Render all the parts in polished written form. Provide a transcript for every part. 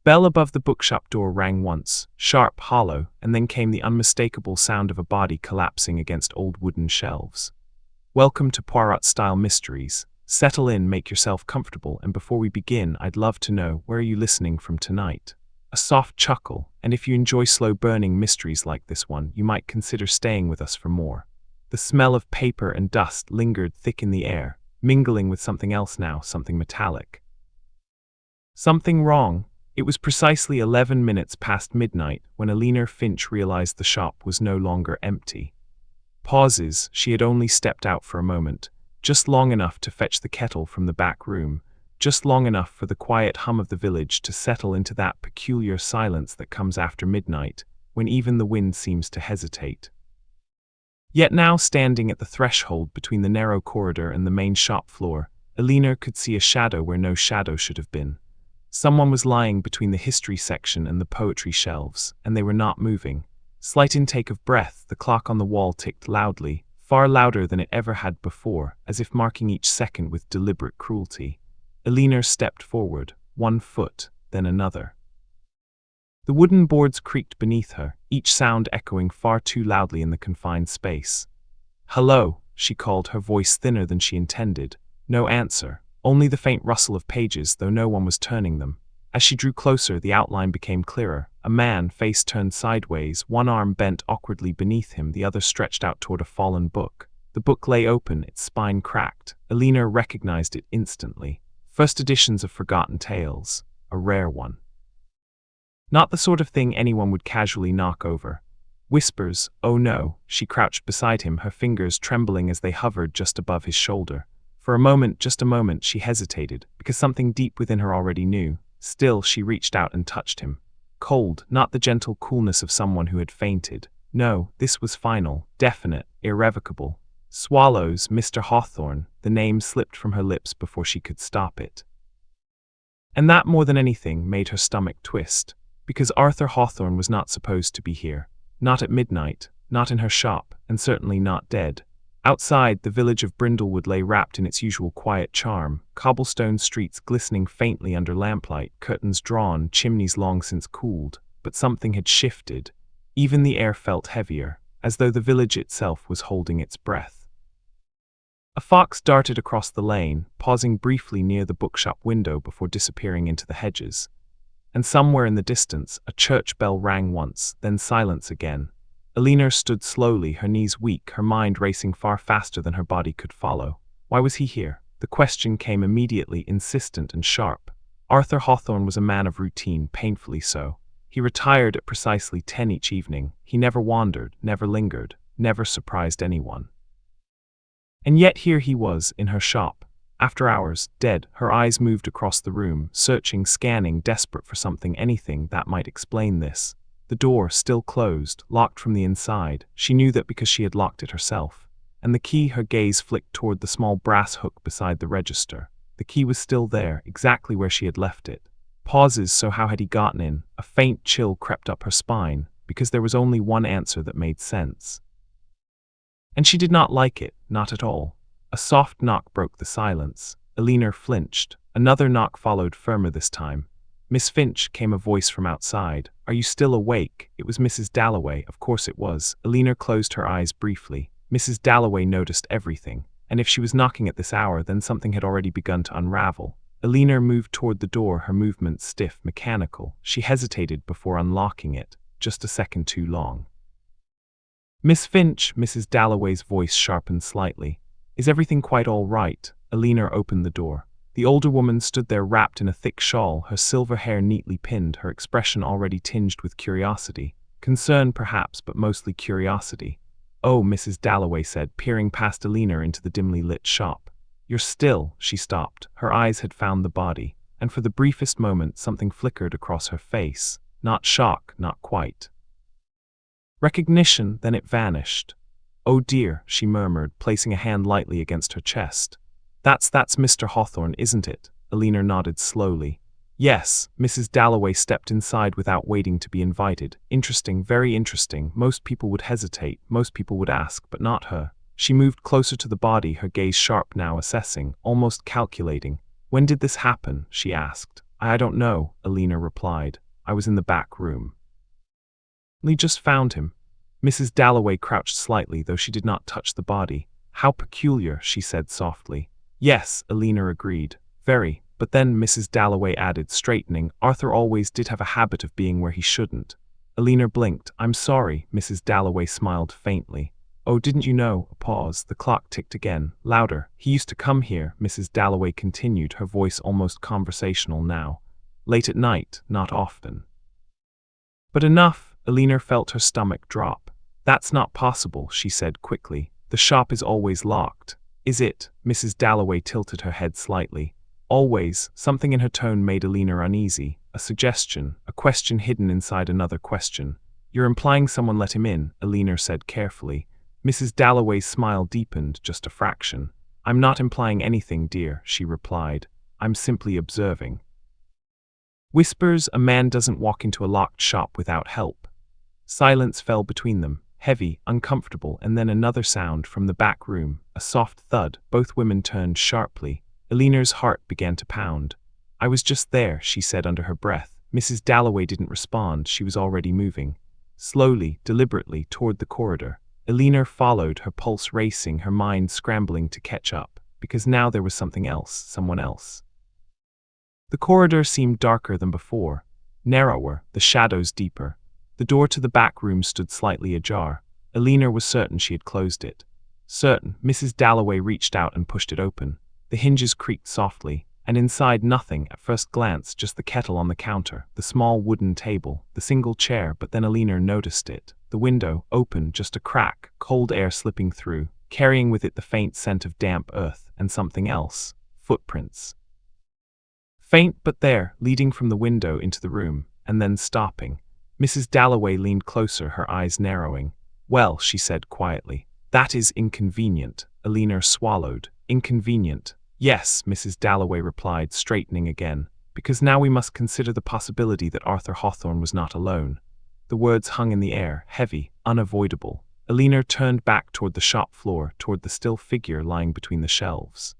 bell above the bookshop door rang once, sharp, hollow, and then came the unmistakable sound of a body collapsing against old wooden shelves. Welcome to Poirot-style mysteries. Settle in, make yourself comfortable, and before we begin, I'd love to know, where are you listening from tonight? A soft chuckle, and if you enjoy slow-burning mysteries like this one, you might consider staying with us for more. The smell of paper and dust lingered thick in the air, mingling with something else now, something metallic. Something wrong. It was precisely 11 minutes past midnight when Elena Finch realized the shop was no longer empty. Pauses, she had only stepped out for a moment, just long enough to fetch the kettle from the back room, just long enough for the quiet hum of the village to settle into that peculiar silence that comes after midnight, when even the wind seems to hesitate. Yet now, standing at the threshold between the narrow corridor and the main shop floor, Elena could see a shadow where no shadow should have been. Someone was lying between the history section and the poetry shelves, and they were not moving. Slight intake of breath, the clock on the wall ticked loudly, far louder than it ever had before, as if marking each second with deliberate cruelty. Elena stepped forward, one foot, then another. The wooden boards creaked beneath her, each sound echoing far too loudly in the confined space. "Hello," she called, her voice thinner than she intended. No answer. Only the faint rustle of pages, though no one was turning them. As she drew closer, the outline became clearer. A man, face turned sideways, one arm bent awkwardly beneath him, the other stretched out toward a fallen book. The book lay open, its spine cracked. Elena recognized it instantly. First editions of Forgotten Tales. A rare one. Not the sort of thing anyone would casually knock over. Whispers, "Oh no." She crouched beside him, her fingers trembling as they hovered just above his shoulder. For a moment, just a moment, she hesitated, because something deep within her already knew. Still, she reached out and touched him. Cold, not the gentle coolness of someone who had fainted. No, this was final, definite, irrevocable. Swallows, Mr. Hawthorne, the name slipped from her lips before she could stop it. And that, more than anything, made her stomach twist. Because Arthur Hawthorne was not supposed to be here. Not at midnight, not in her shop, and certainly not dead. Outside, the village of Brindlewood lay wrapped in its usual quiet charm, cobblestone streets glistening faintly under lamplight, curtains drawn, chimneys long since cooled. But something had shifted. Even the air felt heavier, as though the village itself was holding its breath. A fox darted across the lane, pausing briefly near the bookshop window before disappearing into the hedges. And somewhere in the distance, a church bell rang once, then silence again. Elena stood slowly, her knees weak, her mind racing far faster than her body could follow. Why was he here? The question came immediately, insistent and sharp. Arthur Hawthorne was a man of routine, painfully so. He retired at precisely 10 each evening. He never wandered, never lingered, never surprised anyone. And yet here he was, in her shop. After hours, dead, her eyes moved across the room, searching, scanning, desperate for something, anything that might explain this. The door, still closed, locked from the inside. She knew that because she had locked it herself. And the key, her gaze flicked toward the small brass hook beside the register. The key was still there, exactly where she had left it. Pauses, so how had he gotten in? A faint chill crept up her spine, because there was only one answer that made sense. And she did not like it, not at all. A soft knock broke the silence. Elena flinched. Another knock followed, firmer this time. "Miss Finch," came a voice from outside. "Are you still awake?" It was Mrs. Dalloway, of course it was. Elena closed her eyes briefly. Mrs. Dalloway noticed everything, and if she was knocking at this hour, then something had already begun to unravel. Elena moved toward the door, her movements stiff, mechanical. She hesitated before unlocking it, just a second too long. "Miss Finch," Mrs. Dalloway's voice sharpened slightly. "Is everything quite all right?" Elena opened the door. The older woman stood there wrapped in a thick shawl, her silver hair neatly pinned, her expression already tinged with curiosity. Concern perhaps, but mostly curiosity. "Oh," Mrs. Dalloway said, peering past Elena into the dimly lit shop. "You're still." She stopped. Her eyes had found the body, and for the briefest moment something flickered across her face. Not shock, not quite. Recognition, then it vanished. "Oh dear," she murmured, placing a hand lightly against her chest. That's Mr. Hawthorne, isn't it?" Elena nodded slowly. "Yes." Mrs. Dalloway stepped inside without waiting to be invited. "Interesting, very interesting. Most people would hesitate, most people would ask, but not her." She moved closer to the body, her gaze sharp now, assessing, almost calculating. "When did this happen?" she asked. I don't know, Alina replied. I was in the back room. Lee just found him. Mrs. Dalloway crouched slightly, though she did not touch the body. How peculiar, she said softly. Yes, Alina agreed. Very. But then Mrs. Dalloway added, straightening, Arthur always did have a habit of being where he shouldn't. Alina blinked. I'm sorry, Mrs. Dalloway smiled faintly. Oh, didn't you know? A pause. The clock ticked again, louder. He used to come here, Mrs. Dalloway continued, her voice almost conversational now. Late at night, not often. But enough, Alina felt her stomach drop. That's not possible, she said quickly. The shop is always locked. Is it? Mrs. Dalloway tilted her head slightly. Always. Something in her tone made Alina uneasy. A suggestion, a question hidden inside another question. You're implying someone let him in, Alina said carefully. Mrs. Dalloway's smile deepened just a fraction. I'm not implying anything, dear, she replied. I'm simply observing. Whispers, a man doesn't walk into a locked shop without help. Silence fell between them, heavy, uncomfortable, and then another sound from the back room, a soft thud. Both women turned sharply. Alina's heart began to pound. I was just there, she said under her breath. Mrs. Dalloway didn't respond, she was already moving. Slowly, deliberately, toward the corridor. Alina followed, her pulse racing, her mind scrambling to catch up, because now there was something else, someone else. The corridor seemed darker than before, narrower, the shadows deeper. The door to the back room stood slightly ajar. Alina was certain she had closed it. Certain. Mrs. Dalloway reached out and pushed it open. The hinges creaked softly, and inside nothing, at first glance, just the kettle on the counter, the small wooden table, the single chair, but then Alina noticed it. The window, open, just a crack, cold air slipping through, carrying with it the faint scent of damp earth, and something else. Footprints. Faint but there, leading from the window into the room, and then stopping. Mrs. Dalloway leaned closer, her eyes narrowing. Well, she said quietly. That is inconvenient. Alina swallowed. Inconvenient. Yes, Mrs. Dalloway replied, straightening again, because now we must consider the possibility that Arthur Hawthorne was not alone. The words hung in the air, heavy, unavoidable. Alina turned back toward the shop floor, toward the still figure lying between the shelves.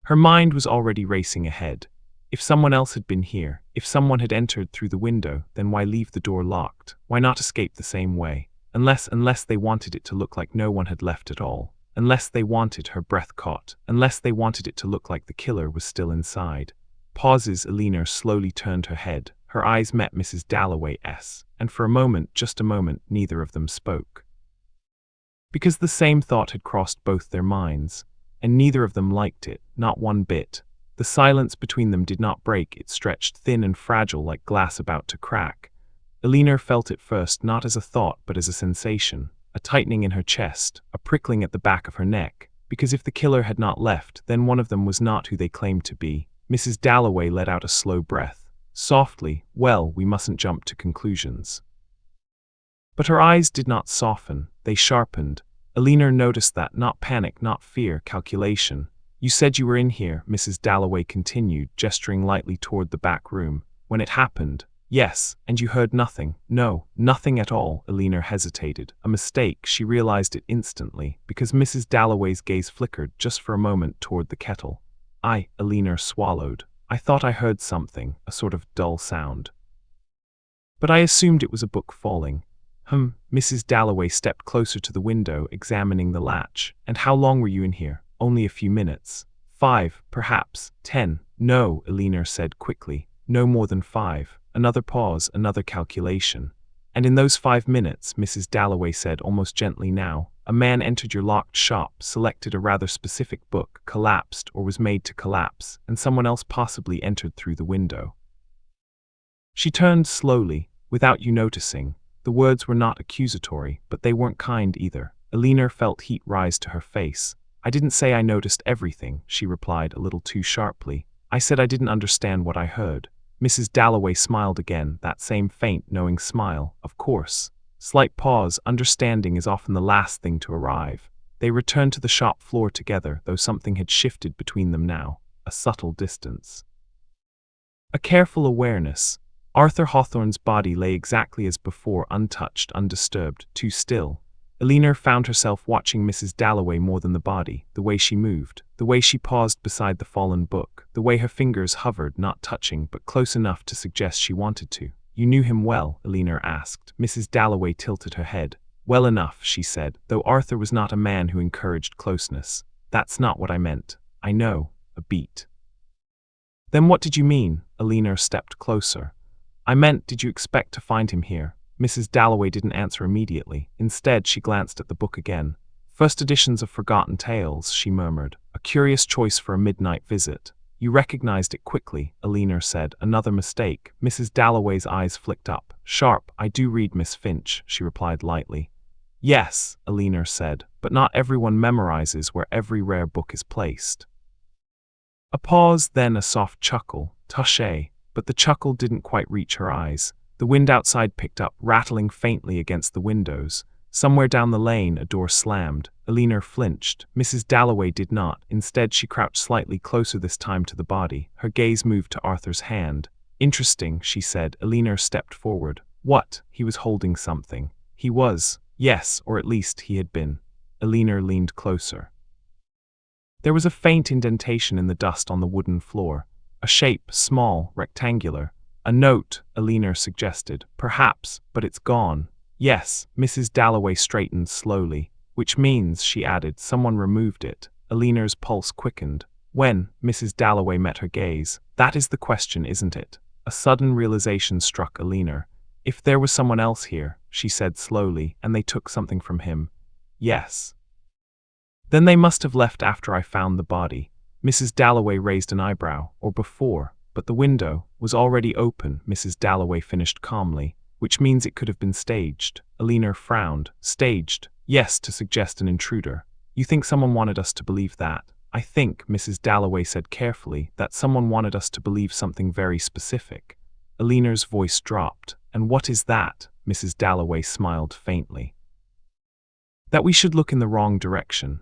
Her mind was already racing ahead. If someone else had been here, if someone had entered through the window, then why leave the door locked? Why not escape the same way? Unless they wanted it to look like no one had left at all. Unless they wanted, her breath caught, unless they wanted it to look like the killer was still inside. Pauses. Alina slowly turned her head. Her eyes met Mrs. Dalloway's, and for a moment, just a moment, neither of them spoke. Because the same thought had crossed both their minds, and neither of them liked it, not one bit. The silence between them did not break, it stretched thin and fragile like glass about to crack. Alina felt it first not as a thought but as a sensation, a tightening in her chest, a prickling at the back of her neck, because if the killer had not left, then one of them was not who they claimed to be. Mrs. Dalloway let out a slow breath. Softly, well, we mustn't jump to conclusions. But her eyes did not soften, they sharpened. Alina noticed that, not panic, not fear, calculation. You said you were in here, Mrs. Dalloway continued, gesturing lightly toward the back room. When it happened. Yes, and you heard nothing? No, nothing at all. Alina hesitated. A mistake, she realized it instantly, because Mrs. Dalloway's gaze flickered just for a moment toward the kettle. Alina swallowed. I thought I heard something, a sort of dull sound. But I assumed it was a book falling. Mrs. Dalloway stepped closer to the window, examining the latch. And how long were you in here? Only a few minutes. 5, perhaps, 10. No, Alina said quickly. No more than 5. Another pause, another calculation. And in those 5 minutes, Mrs. Dalloway said almost gently now, a man entered your locked shop, selected a rather specific book, collapsed or was made to collapse, and someone else possibly entered through the window. She turned slowly, without you noticing. The words were not accusatory, but they weren't kind either. Alina felt heat rise to her face. I didn't say I noticed everything, she replied a little too sharply. I said I didn't understand what I heard. Mrs. Dalloway smiled again, that same faint, knowing smile. Of course. Slight pause. Understanding is often the last thing to arrive. They returned to the shop floor together, though something had shifted between them now. A subtle distance. A careful awareness. Arthur Hawthorne's body lay exactly as before, untouched, undisturbed, too still. Elinor found herself watching Mrs. Dalloway more than the body, the way she moved, the way she paused beside the fallen book, the way her fingers hovered, not touching but close enough to suggest she wanted to. "You knew him well?" Elinor asked. Mrs. Dalloway tilted her head. "Well enough," she said, "though Arthur was not a man who encouraged closeness. That's not what I meant. I know. A beat." "Then what did you mean?" Elinor stepped closer. "I meant, did you expect to find him here?" Mrs. Dalloway didn't answer immediately. Instead, she glanced at the book again. "First editions of Forgotten Tales," she murmured. "A curious choice for a midnight visit." "You recognized it quickly," Elinor said. "Another mistake." Mrs. Dalloway's eyes flicked up. "Sharp. I do read Miss Finch," she replied lightly. "Yes," Elinor said, "but not everyone memorizes where every rare book is placed." A pause, then a soft chuckle. "Touché." But the chuckle didn't quite reach her eyes. The wind outside picked up, rattling faintly against the windows. Somewhere down the lane, a door slammed. Elinor flinched. Mrs. Dalloway did not. Instead, she crouched slightly closer this time to the body. Her gaze moved to Arthur's hand. "Interesting," she said. Elinor stepped forward. "What?" He was holding something. He was. Yes, or at least he had been. Elinor leaned closer. There was a faint indentation in the dust on the wooden floor. A shape, small, rectangular. "A note," Elinor suggested. "Perhaps, but it's gone." "Yes." Mrs. Dalloway straightened slowly. "Which means," she added, "someone removed it." Elinor's pulse quickened. "When?" Mrs. Dalloway met her gaze. "That is the question, isn't it?" A sudden realization struck Elinor. "If there was someone else here," she said slowly, "and they took something from him." "Yes." "Then they must have left after I found the body." Mrs. Dalloway raised an eyebrow. "Or before." "But the window was already open," Mrs. Dalloway finished calmly, "which means it could have been staged." Elinor frowned. "Staged?" "Yes, to suggest an intruder." "You think someone wanted us to believe that?" "I think," Mrs. Dalloway said carefully, "that someone wanted us to believe something very specific." Elinor's voice dropped. "And what is that?" Mrs. Dalloway smiled faintly. "That we should look in the wrong direction."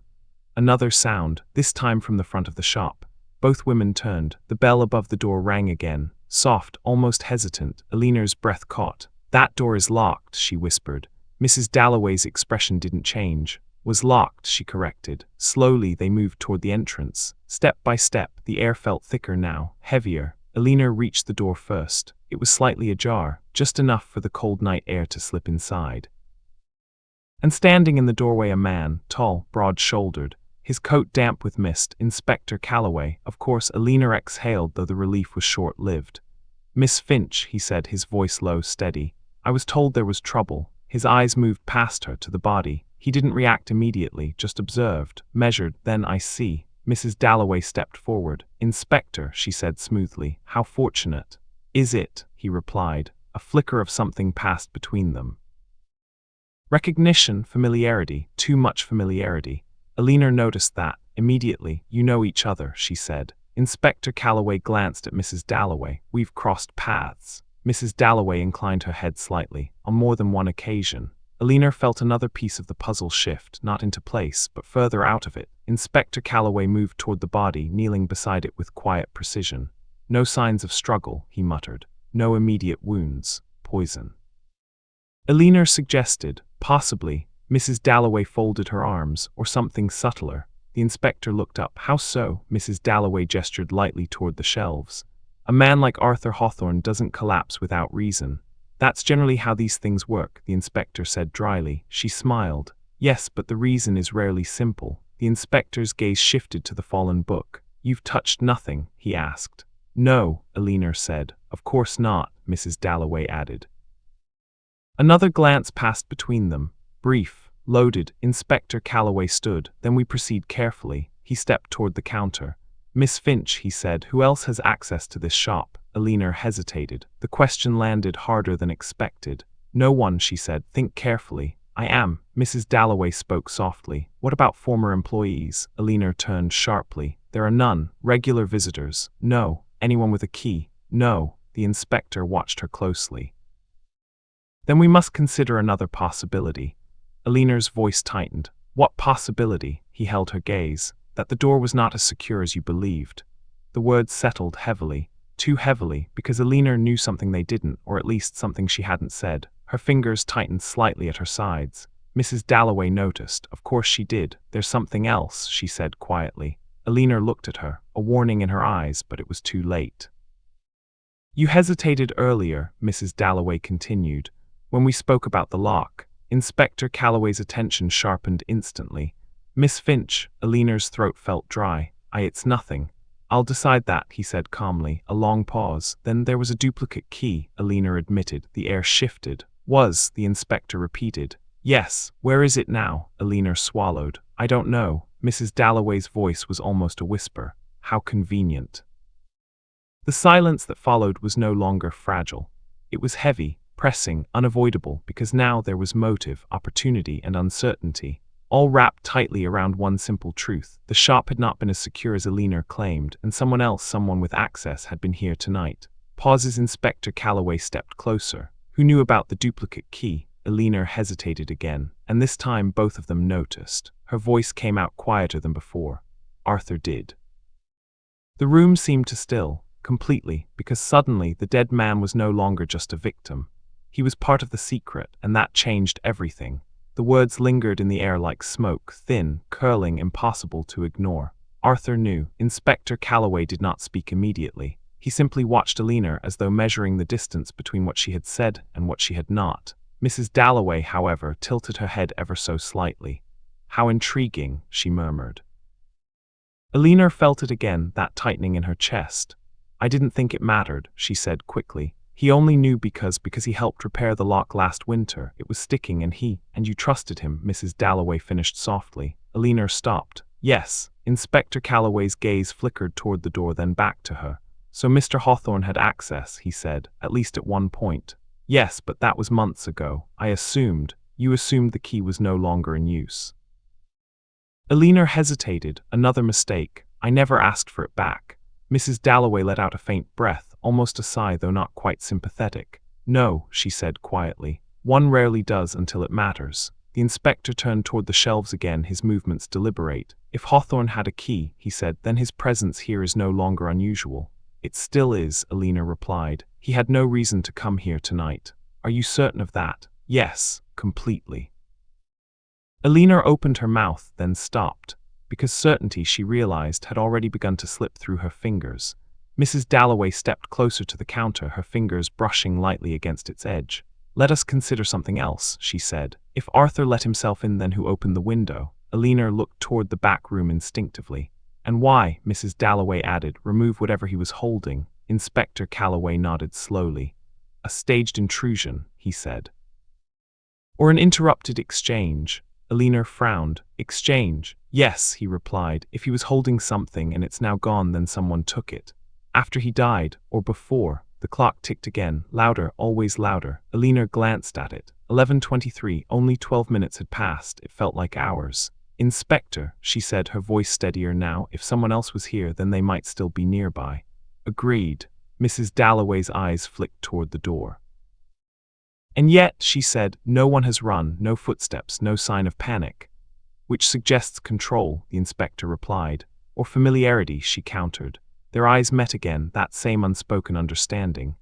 Another sound, this time from the front of the shop. Both women turned. The bell above the door rang again. Soft, almost hesitant. Elinor's breath caught. "That door is locked," she whispered. Mrs. Dalloway's expression didn't change. "Was locked," she corrected. Slowly they moved toward the entrance. Step by step, the air felt thicker now, heavier. Elinor reached the door first. It was slightly ajar, just enough for the cold night air to slip inside. And standing in the doorway a man, tall, broad-shouldered, his coat damp with mist, Inspector Calloway. Of course, Elinor exhaled, though the relief was short-lived. "Miss Finch," he said, his voice low, steady. "I was told there was trouble." His eyes moved past her to the body. He didn't react immediately, just observed, measured. "Then I see." Mrs. Dalloway stepped forward. "Inspector," she said smoothly, "how fortunate." "Is it?" he replied. A flicker of something passed between them. Recognition, familiarity, too much familiarity. Elinor noticed that. Immediately. "You know each other," she said. Inspector Calloway glanced at Mrs. Dalloway. "We've crossed paths." Mrs. Dalloway inclined her head slightly. "On more than one occasion." Elinor felt another piece of the puzzle shift, not into place, but further out of it. Inspector Calloway moved toward the body, kneeling beside it with quiet precision. "No signs of struggle," he muttered. "No immediate wounds. Poison." Elinor suggested, "Possibly." Mrs. Dalloway folded her arms. "Or something subtler." The inspector looked up. "How so?" Mrs. Dalloway gestured lightly toward the shelves. "A man like Arthur Hawthorne doesn't collapse without reason. That's generally how these things work," the inspector said dryly. She smiled. "Yes, but the reason is rarely simple." The inspector's gaze shifted to the fallen book. "You've touched nothing?" he asked. "No," Elinor said. "Of course not," Mrs. Dalloway added. Another glance passed between them. Brief, loaded. Inspector Calloway stood. "Then we proceed carefully." He stepped toward the counter. "Miss Finch," he said, "who else has access to this shop?" Elinor hesitated. The question landed harder than expected. "No one," she said. "Think carefully." "I am." Mrs. Dalloway spoke softly. "What about former employees?" Elinor turned sharply. "There are none. Regular visitors?" "No." "Anyone with a key?" "No." The inspector watched her closely. "Then we must consider another possibility." Elinor's voice tightened. "What possibility?" He held her gaze. "That the door was not as secure as you believed." The words settled heavily. Too heavily, because Elinor knew something they didn't, or at least something she hadn't said. Her fingers tightened slightly at her sides. Mrs. Dalloway noticed. Of course she did. There's something else, she said quietly. Alina looked at her, a warning in her eyes, but it was too late. You hesitated earlier, Mrs. Dalloway continued, when we spoke about the lock. Inspector Calloway's attention sharpened instantly. Miss Finch, Alina's throat felt dry. It's nothing. I'll decide that, he said calmly. A long pause. Then there was a duplicate key, Alina admitted. The air shifted. Was, the inspector repeated. Yes, where is it now? Alina swallowed. I don't know. Mrs. Dalloway's voice was almost a whisper. How convenient. The silence that followed was no longer fragile. It was heavy, pressing, unavoidable, because now there was motive, opportunity, and uncertainty, all wrapped tightly around one simple truth. The shop had not been as secure as Alina claimed, and someone with access, had been here tonight. Pauses. Inspector Calloway stepped closer. Who knew about the duplicate key? Alina hesitated again, and this time both of them noticed. Her voice came out quieter than before. Arthur did. The room seemed to still, completely, because suddenly the dead man was no longer just a victim. He was part of the secret, and that changed everything. The words lingered in the air like smoke, thin, curling, impossible to ignore. Arthur knew. Inspector Calloway did not speak immediately. He simply watched Alina as though measuring the distance between what she had said and what she had not. Mrs. Dalloway, however, tilted her head ever so slightly. How intriguing, she murmured. Alina felt it again, that tightening in her chest. I didn't think it mattered, she said quickly. He only knew because he helped repair the lock last winter. It was sticking and you trusted him, Mrs. Dalloway finished softly. Alina stopped. Yes. Inspector Calloway's gaze flickered toward the door, then back to her. So Mr. Hawthorne had access, he said, at least at one point. Yes, but that was months ago. You assumed the key was no longer in use. Alina hesitated. Another mistake. I never asked for it back. Mrs. Dalloway let out a faint breath, almost a sigh, though not quite sympathetic. No, she said quietly. One rarely does until it matters. The inspector turned toward the shelves again, his movements deliberate. If Hawthorne had a key, he said, then his presence here is no longer unusual. It still is, Alina replied. He had no reason to come here tonight. Are you certain of that? Yes, completely. Alina opened her mouth, then stopped, because certainty, she realized, had already begun to slip through her fingers. Mrs. Dalloway stepped closer to the counter, her fingers brushing lightly against its edge. Let us consider something else, she said. If Arthur let himself in, then who opened the window? Alina looked toward the back room instinctively. And why, Mrs. Dalloway added, remove whatever he was holding? Inspector Calloway nodded slowly. A staged intrusion, he said. Or an interrupted exchange. Alina frowned. Exchange? Yes, he replied. If he was holding something and it's now gone, then someone took it. After he died, or before. The clock ticked again, louder, always louder. Alina glanced at it. 11:23, only 12 minutes had passed. It felt like hours. Inspector, she said, her voice steadier now. If someone else was here, then they might still be nearby. Agreed. Mrs. Dalloway's eyes flicked toward the door. And yet, she said, no one has run, no footsteps, no sign of panic. Which suggests control, the inspector replied. Or familiarity, she countered. Their eyes met again, that same unspoken understanding.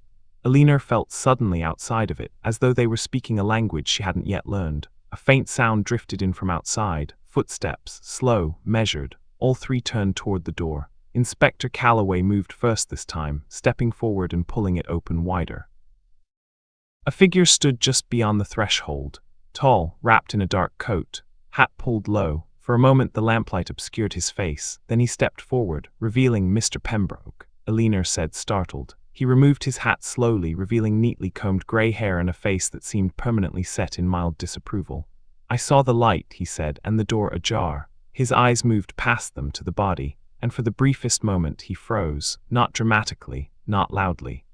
Alina felt suddenly outside of it, as though they were speaking a language she hadn't yet learned. A faint sound drifted in from outside. Footsteps, slow, measured. All three turned toward the door. Inspector Calloway moved first this time, stepping forward and pulling it open wider. A figure stood just beyond the threshold, tall, wrapped in a dark coat, hat pulled low. For a moment the lamplight obscured his face, then he stepped forward, revealing Mr. Pembroke. Alina said, startled. He removed his hat slowly, revealing neatly combed grey hair and a face that seemed permanently set in mild disapproval. I saw the light, he said, and the door ajar. His eyes moved past them to the body, and for the briefest moment he froze, not dramatically, not loudly,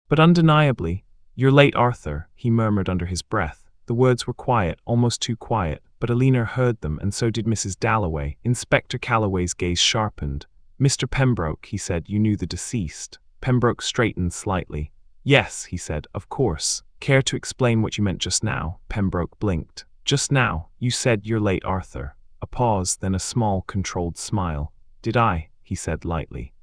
but undeniably. You're late, Arthur, he murmured under his breath. The words were quiet, almost too quiet, but Alina heard them, and so did Mrs. Dalloway. Inspector Calloway's gaze sharpened. Mr. Pembroke, he said, you knew the deceased. Pembroke straightened slightly. Yes, he said, of course. Care to explain what you meant just now? Pembroke blinked. Just now, you said you're late, Arthur. A pause, then a small, controlled smile. Did I? He said lightly.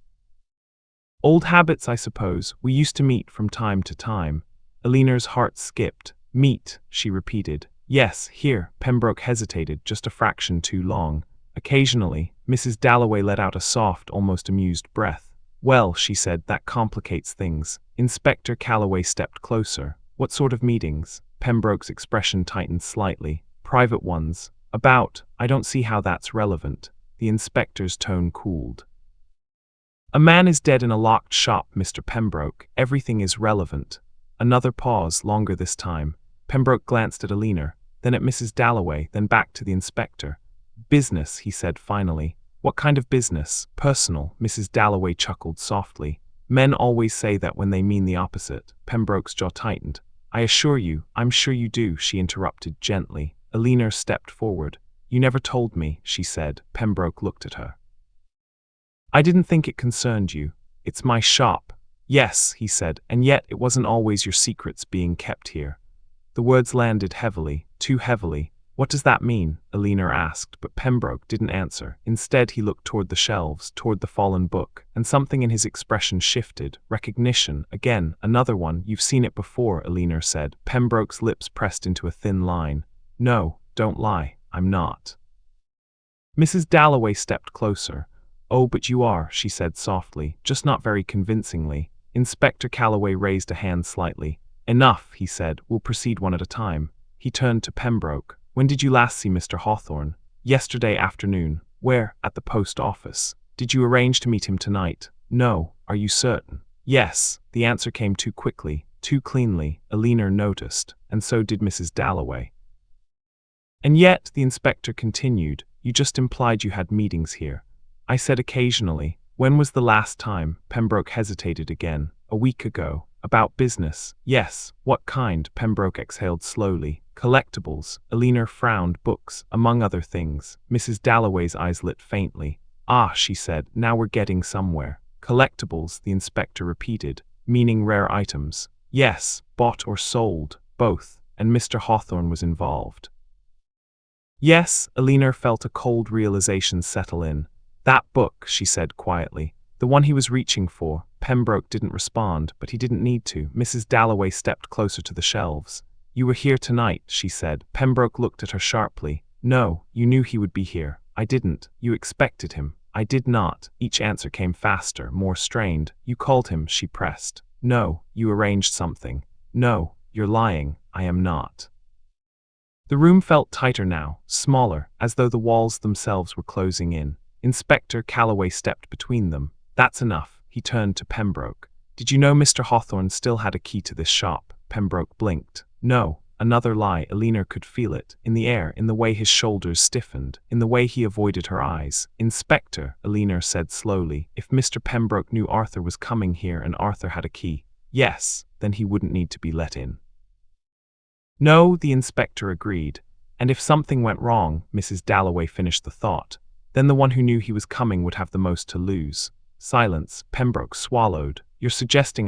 Old habits, I suppose. We used to meet from time to time. Alina's heart skipped. Meet, she repeated. Yes, here. Pembroke hesitated, just a fraction too long. Occasionally, Mrs. Dalloway let out a soft, almost amused breath. Well, she said, that complicates things. Inspector Calloway stepped closer. What sort of meetings? Pembroke's expression tightened slightly. Private ones. I don't see how that's relevant. The inspector's tone cooled. A man is dead in a locked shop, Mr. Pembroke. Everything is relevant. Another pause, longer this time. Pembroke glanced at Alina, then at Mrs. Dalloway, then back to the inspector. Business, he said finally. What kind of business? Personal, Mrs. Dalloway chuckled softly. Men always say that when they mean the opposite. Pembroke's jaw tightened. I'm sure you do, she interrupted gently. Alina stepped forward. You never told me, she said. Pembroke looked at her. I didn't think it concerned you. It's my shop. Yes, he said, and yet it wasn't always your secrets being kept here. The words landed heavily, too heavily. What does that mean? Alina asked, but Pembroke didn't answer. Instead, he looked toward the shelves, toward the fallen book, and something in his expression shifted. Recognition. Again, another one. You've seen it before, Alina said. Pembroke's lips pressed into a thin line. No, don't lie. I'm not. Mrs. Dalloway stepped closer. Oh, but you are, she said softly, just not very convincingly. Inspector Calloway raised a hand slightly. Enough, he said. We'll proceed one at a time. He turned to Pembroke. When did you last see Mr. Hawthorne? Yesterday afternoon. Where? At the post office. Did you arrange to meet him tonight? No. Are you certain? Yes. The answer came too quickly, too cleanly. Alina noticed, and so did Mrs. Dalloway. And yet, the inspector continued, you just implied you had meetings here. I said occasionally. When was the last time? Pembroke hesitated again. A week ago. About business. Yes. What kind? Pembroke exhaled slowly. Collectibles. Alina frowned. Books, among other things. Mrs. Dalloway's eyes lit faintly. Ah, she said, now we're getting somewhere. Collectibles, the inspector repeated, meaning rare items. Yes, bought or sold, both, and Mr. Hawthorne was involved. Yes, Alina felt a cold realization settle in. That book, she said quietly. The one he was reaching for. Pembroke didn't respond, but he didn't need to. Mrs. Dalloway stepped closer to the shelves. You were here tonight, she said. Pembroke looked at her sharply. No, you knew he would be here. I didn't. You expected him. I did not. Each answer came faster, more strained. You called him, she pressed. No, you arranged something. No, you're lying. I am not. The room felt tighter now, smaller, as though the walls themselves were closing in. Inspector Calloway stepped between them. That's enough. He turned to Pembroke. Did you know Mr. Hawthorne still had a key to this shop? Pembroke blinked. No. Another lie. Alina could feel it. In the air, in the way his shoulders stiffened, in the way he avoided her eyes. Inspector, Alina said slowly, if Mr. Pembroke knew Arthur was coming here and Arthur had a key, yes, then he wouldn't need to be let in. No, the inspector agreed. And if something went wrong, Mrs. Dalloway finished the thought, then the one who knew he was coming would have the most to lose. Silence. Pembroke swallowed. We're suggesting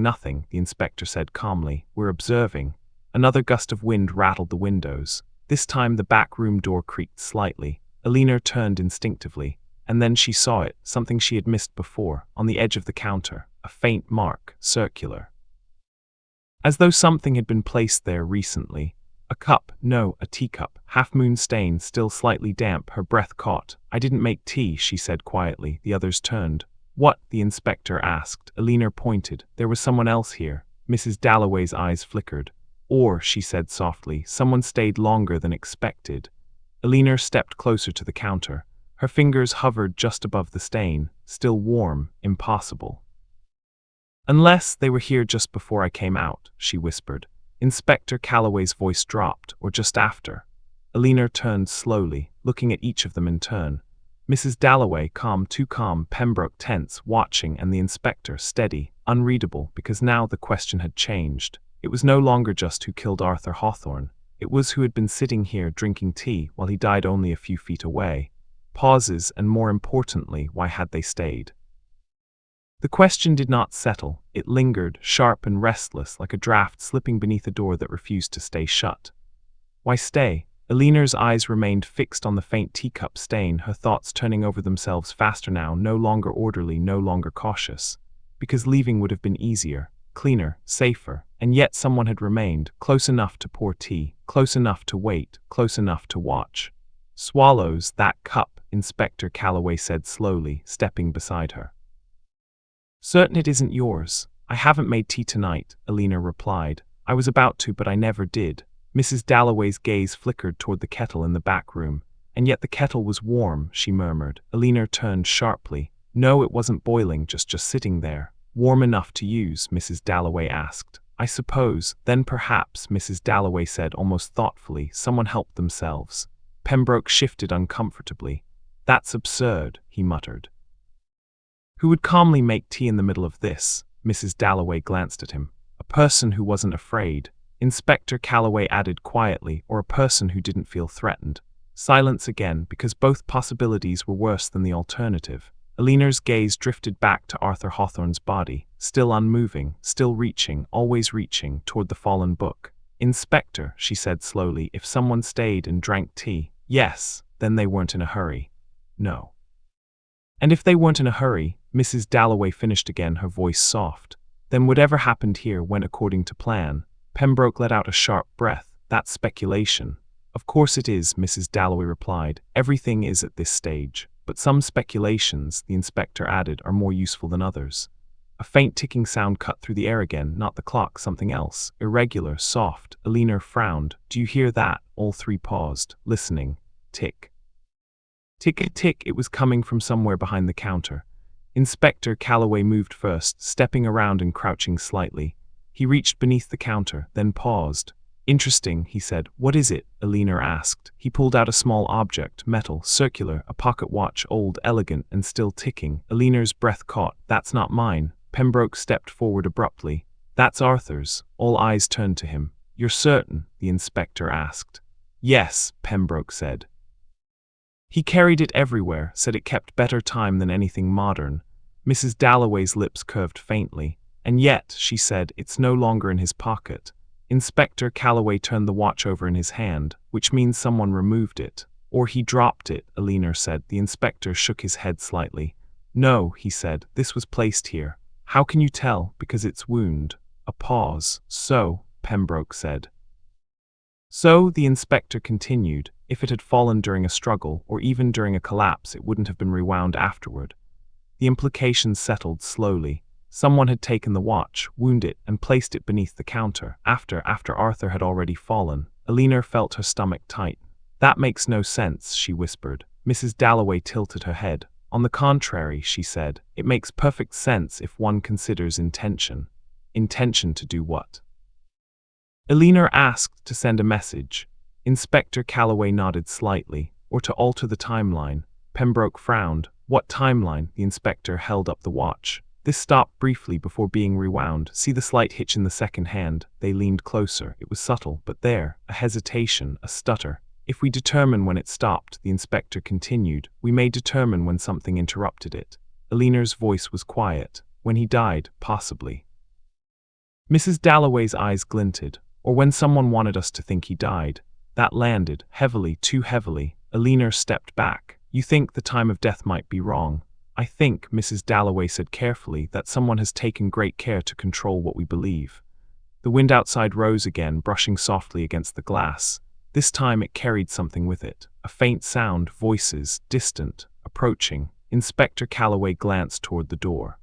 nothing, the inspector said calmly. We're observing. Another gust of wind rattled the windows. This time the back room door creaked slightly. Alina turned instinctively, and then she saw it, something she had missed before, on the edge of the counter, a faint mark, circular. As though something had been placed there recently. A cup, no, a teacup, half-moon stain, still slightly damp, her breath caught. I didn't make tea, she said quietly. The others turned. What? The inspector asked. Alina pointed. There was someone else here. Mrs. Dalloway's eyes flickered. Or, she said softly, someone stayed longer than expected. Alina stepped closer to the counter. Her fingers hovered just above the stain, still warm, impossible. Unless they were here just before I came out, she whispered. Inspector Calloway's voice dropped, or just after. Alina turned slowly, looking at each of them in turn. Mrs. Dalloway, calm, too calm, Pembroke tense, watching, and the inspector, steady, unreadable, because now the question had changed. It was no longer just who killed Arthur Hawthorne. It was who had been sitting here drinking tea while he died only a few feet away. Pauses, and more importantly, why had they stayed? The question did not settle. It lingered, sharp and restless, like a draft slipping beneath a door that refused to stay shut. Why stay? Alina's eyes remained fixed on the faint teacup stain, her thoughts turning over themselves faster now, no longer orderly, no longer cautious. Because leaving would have been easier, cleaner, safer, and yet someone had remained, close enough to pour tea, close enough to wait, close enough to watch. Swallows that cup, Inspector Calloway said slowly, stepping beside her. Certain it isn't yours. I haven't made tea tonight, Alina replied. I was about to, but I never did. Mrs. Dalloway's gaze flickered toward the kettle in the back room. And yet the kettle was warm, she murmured. Alina turned sharply. No, it wasn't boiling, just sitting there. Warm enough to use, Mrs. Dalloway asked. I suppose, then perhaps, Mrs. Dalloway said almost thoughtfully, someone helped themselves. Pembroke shifted uncomfortably. That's absurd, he muttered. Who would calmly make tea in the middle of this? Mrs. Dalloway glanced at him. A person who wasn't afraid. Inspector Calloway added quietly, or a person who didn't feel threatened. Silence again, because both possibilities were worse than the alternative. Alina's gaze drifted back to Arthur Hawthorne's body, still unmoving, still reaching, always reaching, toward the fallen book. Inspector, she said slowly, if someone stayed and drank tea, yes, then they weren't in a hurry. No. And if they weren't in a hurry, Mrs. Dalloway finished again, her voice soft, then whatever happened here went according to plan. Pembroke let out a sharp breath. That's speculation. Of course it is, Mrs. Dalloway replied. Everything is at this stage. But some speculations, the inspector added, are more useful than others. A faint ticking sound cut through the air again, not the clock, something else. Irregular, soft. Alina frowned. Do you hear that? All three paused, listening. Tick. Tick, tick, it was coming from somewhere behind the counter. Inspector Calloway moved first, stepping around and crouching slightly. He reached beneath the counter, then paused. Interesting, he said. What is it? Alina asked. He pulled out a small object, metal, circular, a pocket watch, old, elegant, and still ticking. Alina's breath caught. That's not mine. Pembroke stepped forward abruptly. That's Arthur's. All eyes turned to him. You're certain? The inspector asked. Yes, Pembroke said. He carried it everywhere, said it kept better time than anything modern. Mrs. Dalloway's lips curved faintly. And yet, she said, it's no longer in his pocket. Inspector Calloway turned the watch over in his hand, which means someone removed it. Or he dropped it, Alina said. The inspector shook his head slightly. No, he said, this was placed here. How can you tell? Because it's wound. A pause. So, Pembroke said. So, the inspector continued, if it had fallen during a struggle, or even during a collapse, it wouldn't have been rewound afterward. The implications settled slowly. Someone had taken the watch, wounded it, and placed it beneath the counter, after Arthur had already fallen. Alina felt her stomach tighten. That makes no sense, she whispered. Mrs. Dalloway tilted her head. On the contrary, she said, it makes perfect sense if one considers intention. Intention to do what? Alina asked to send a message. Inspector Calloway nodded slightly. Or to alter the timeline. Pembroke frowned. What timeline? The inspector held up the watch. This stopped briefly before being rewound. See the slight hitch in the second hand? They leaned closer. It was subtle, but there, a hesitation, a stutter. If we determine when it stopped, the inspector continued, we may determine when something interrupted it. Alina's voice was quiet. When he died, possibly. Mrs. Dalloway's eyes glinted. Or when someone wanted us to think he died. That landed, heavily, too heavily. Alina stepped back. You think the time of death might be wrong. I think, Mrs. Dalloway said carefully, that someone has taken great care to control what we believe. The wind outside rose again, brushing softly against the glass. This time it carried something with it. A faint sound, voices, distant, approaching. Inspector Calloway glanced toward the door.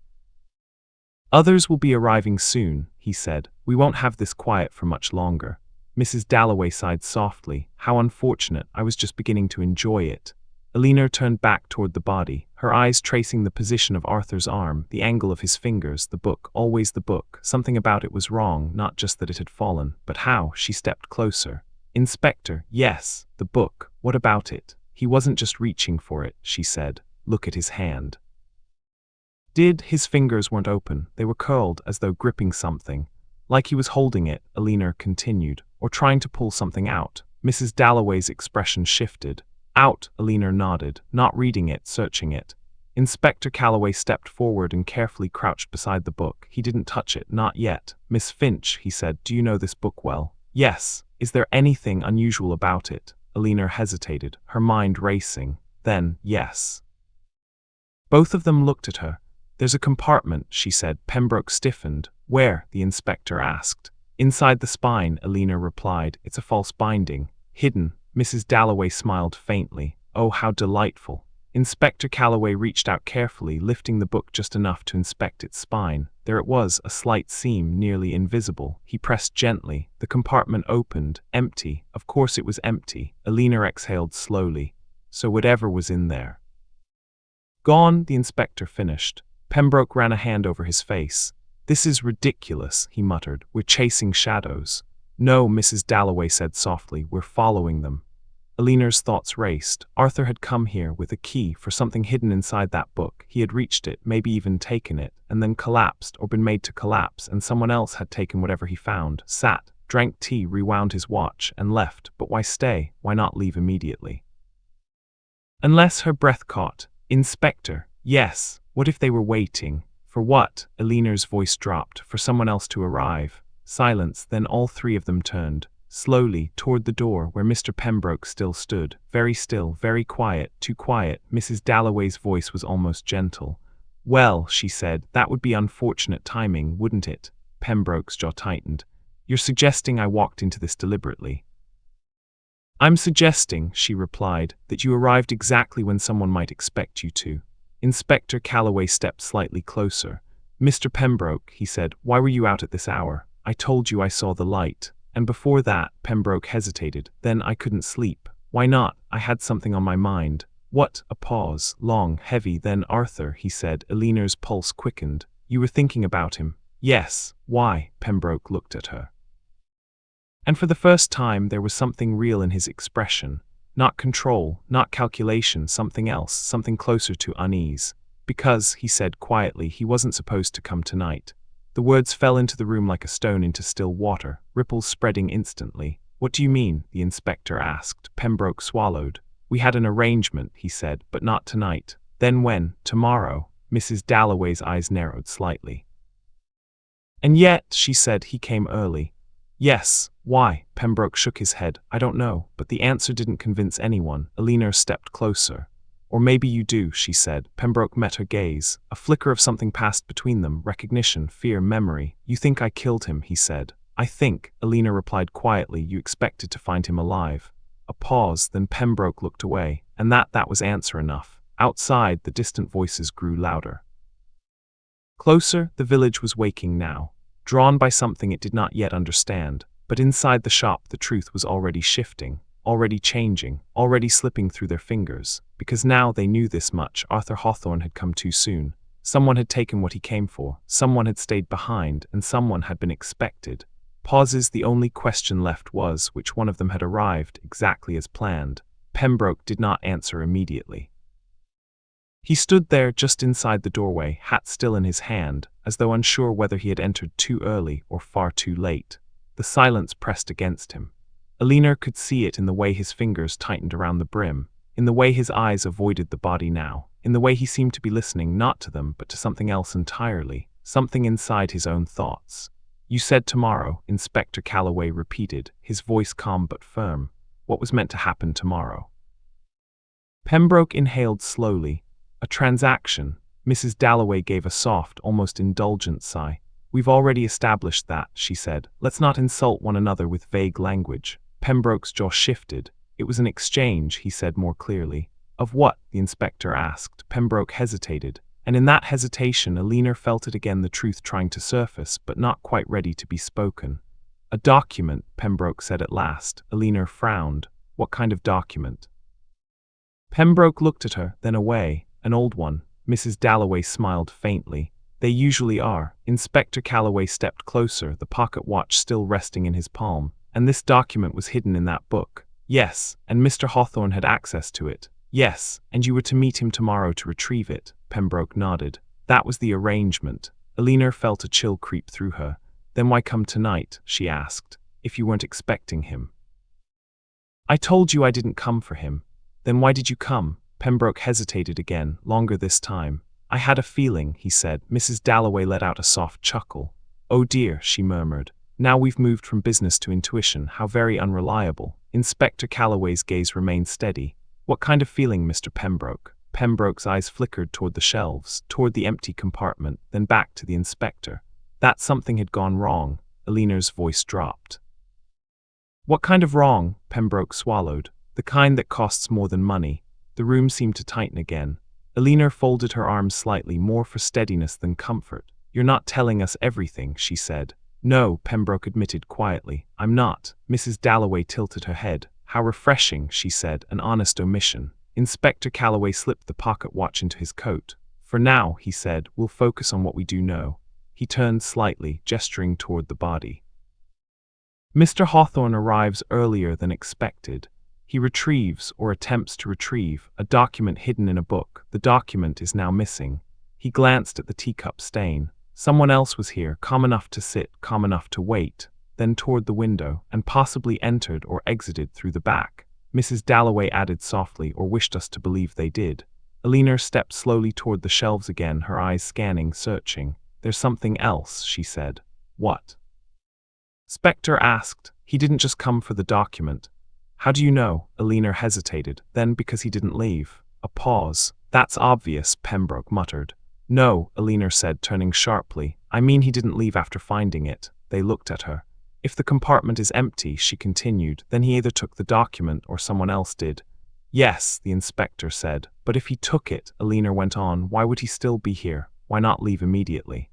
Others will be arriving soon, he said. We won't have this quiet for much longer. Mrs. Dalloway sighed softly. How unfortunate, I was just beginning to enjoy it. Alina turned back toward the body, her eyes tracing the position of Arthur's arm, the angle of his fingers, the book, always the book. Something about it was wrong, not just that it had fallen, but how. She stepped closer. Inspector, yes, the book. What about it? He wasn't just reaching for it, she said. Look at his hand. His fingers weren't open, they were curled as though gripping something. Like he was holding it, Alina continued, or trying to pull something out. Mrs. Dalloway's expression shifted. Out, Alina nodded, not reading it, searching it. Inspector Calloway stepped forward and carefully crouched beside the book. He didn't touch it, not yet. Miss Finch, he said, do you know this book well? Yes. Is there anything unusual about it? Alina hesitated, her mind racing. Then, yes. Both of them looked at her. There's a compartment, she said. Pembroke stiffened. Where? The inspector asked. Inside the spine, Alina replied. It's a false binding. Hidden. Mrs. Dalloway smiled faintly. Oh, how delightful. Inspector Calloway reached out carefully, lifting the book just enough to inspect its spine. There it was, a slight seam, nearly invisible. He pressed gently. The compartment opened. Empty. Of course it was empty. Alina exhaled slowly. So whatever was in there. Gone, the inspector finished. Pembroke ran a hand over his face. This is ridiculous, he muttered. We're chasing shadows. No, Mrs. Dalloway said softly. We're following them. Alina's thoughts raced. Arthur had come here with a key for something hidden inside that book. He had reached it, maybe even taken it, and then collapsed or been made to collapse, and someone else had taken whatever he found, sat, drank tea, rewound his watch, and left. But why stay? Why not leave immediately? Unless her breath caught. Inspector. Yes. What if they were waiting? For what? Alina's voice dropped. For someone else to arrive. Silence. Then all three of them turned. Slowly, toward the door where Mr. Pembroke still stood. Very still, very quiet, too quiet. Mrs. Dalloway's voice was almost gentle. Well, she said, that would be unfortunate timing, wouldn't it? Pembroke's jaw tightened. You're suggesting I walked into this deliberately. I'm suggesting, she replied, that you arrived exactly when someone might expect you to. Inspector Calloway stepped slightly closer. Mr. Pembroke, he said, why were you out at this hour? I told you I saw the light. And before that, Pembroke hesitated. Then I couldn't sleep. Why not? I had something on my mind. What? A pause, long, heavy. Then Arthur, he said. Alina's pulse quickened. You were thinking about him? Yes. Why? Pembroke looked at her. And for the first time there was something real in his expression. Not control, not calculation, something else, something closer to unease. Because, he said quietly, he wasn't supposed to come tonight. The words fell into the room like a stone into still water, ripples spreading instantly. What do you mean? The inspector asked. Pembroke swallowed. We had an arrangement, he said, but not tonight. Then when? Tomorrow. Mrs. Dalloway's eyes narrowed slightly. And yet, she said, he came early. Yes. Why? Pembroke shook his head. I don't know, but the answer didn't convince anyone. Alina stepped closer. Or maybe you do, she said. Pembroke met her gaze. A flicker of something passed between them, recognition, fear, memory. You think I killed him, he said. I think, Alina replied quietly, you expected to find him alive. A pause, then Pembroke looked away, and that was answer enough. Outside, the distant voices grew louder. Closer, the village was waking now, drawn by something it did not yet understand. But inside the shop, the truth was already shifting, already changing, already slipping through their fingers. Because now they knew this much, Arthur Hawthorne had come too soon. Someone had taken what he came for, someone had stayed behind, and someone had been expected. Pauses, the only question left was, which one of them had arrived, exactly as planned. Pembroke did not answer immediately. He stood there just inside the doorway, hat still in his hand, as though unsure whether he had entered too early or far too late. The silence pressed against him. Alina could see it in the way his fingers tightened around the brim, in the way his eyes avoided the body now, in the way he seemed to be listening not to them but to something else entirely, something inside his own thoughts. You said tomorrow, Inspector Calloway repeated, his voice calm but firm. What was meant to happen tomorrow? Pembroke inhaled slowly. A transaction. Mrs. Dalloway gave a soft, almost indulgent sigh. We've already established that, she said. Let's not insult one another with vague language. Pembroke's jaw shifted. It was an exchange, he said more clearly. Of what? The inspector asked. Pembroke hesitated. And in that hesitation, Alina felt it again, the truth trying to surface, but not quite ready to be spoken. A document, Pembroke said at last. Alina frowned. What kind of document? Pembroke looked at her, then away. An old one. Mrs. Dalloway smiled faintly. They usually are. Inspector Calloway stepped closer, the pocket watch still resting in his palm. And this document was hidden in that book. Yes, and Mr. Hawthorne had access to it. Yes, and you were to meet him tomorrow to retrieve it. Pembroke nodded. That was the arrangement. Alina felt a chill creep through her. Then why come tonight, she asked, if you weren't expecting him? I told you I didn't come for him. Then why did you come? Pembroke hesitated again, longer this time. I had a feeling, he said. Mrs. Dalloway let out a soft chuckle. Oh dear, she murmured. Now we've moved from business to intuition. How very unreliable. Inspector Calloway's gaze remained steady. What kind of feeling, Mr. Pembroke? Pembroke's eyes flickered toward the shelves, toward the empty compartment, then back to the inspector. That something had gone wrong. Eleanor's voice dropped. What kind of wrong? Pembroke swallowed. The kind that costs more than money. The room seemed to tighten again. Eleanor folded her arms slightly, more for steadiness than comfort. You're not telling us everything, she said. No, Pembroke admitted quietly. I'm not. Mrs. Dalloway tilted her head. How refreshing, she said, an honest omission. Inspector Calloway slipped the pocket watch into his coat. For now, he said, we'll focus on what we do know. He turned slightly, gesturing toward the body. Mr. Hawthorne arrives earlier than expected. He retrieves, or attempts to retrieve, a document hidden in a book. The document is now missing. He glanced at the teacup stain. Someone else was here, calm enough to sit, calm enough to wait, then toward the window, and possibly entered or exited through the back. Mrs. Dalloway added softly, or wished us to believe they did. Eleanor stepped slowly toward the shelves again, her eyes scanning, searching. There's something else, she said. What? Spectre asked. He didn't just come for the document. How do you know? Eleanor hesitated, then because he didn't leave. A pause. That's obvious, Pembroke muttered. No, Eleanor said, turning sharply. I mean he didn't leave after finding it. They looked at her. If the compartment is empty, she continued, then he either took the document or someone else did. Yes, the inspector said. But if he took it, Eleanor went on, why would he still be here? Why not leave immediately?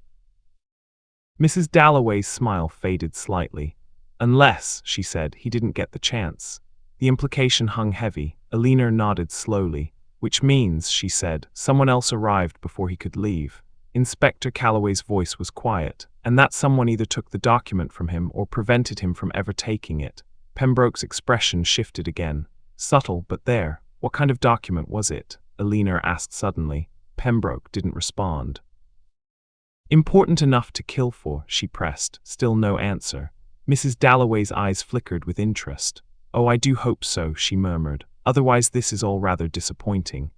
Mrs. Dalloway's smile faded slightly. Unless, she said, he didn't get the chance. The implication hung heavy. Eleanor nodded slowly. Which means, she said, someone else arrived before he could leave. Inspector Calloway's voice was quiet, and that someone either took the document from him or prevented him from ever taking it. Pembroke's expression shifted again. Subtle, but there. What kind of document was it? Eleanor asked suddenly. Pembroke didn't respond. Important enough to kill for, she pressed. Still no answer. Mrs. Dalloway's eyes flickered with interest. Oh, I do hope so, she murmured. Otherwise this is all rather disappointing.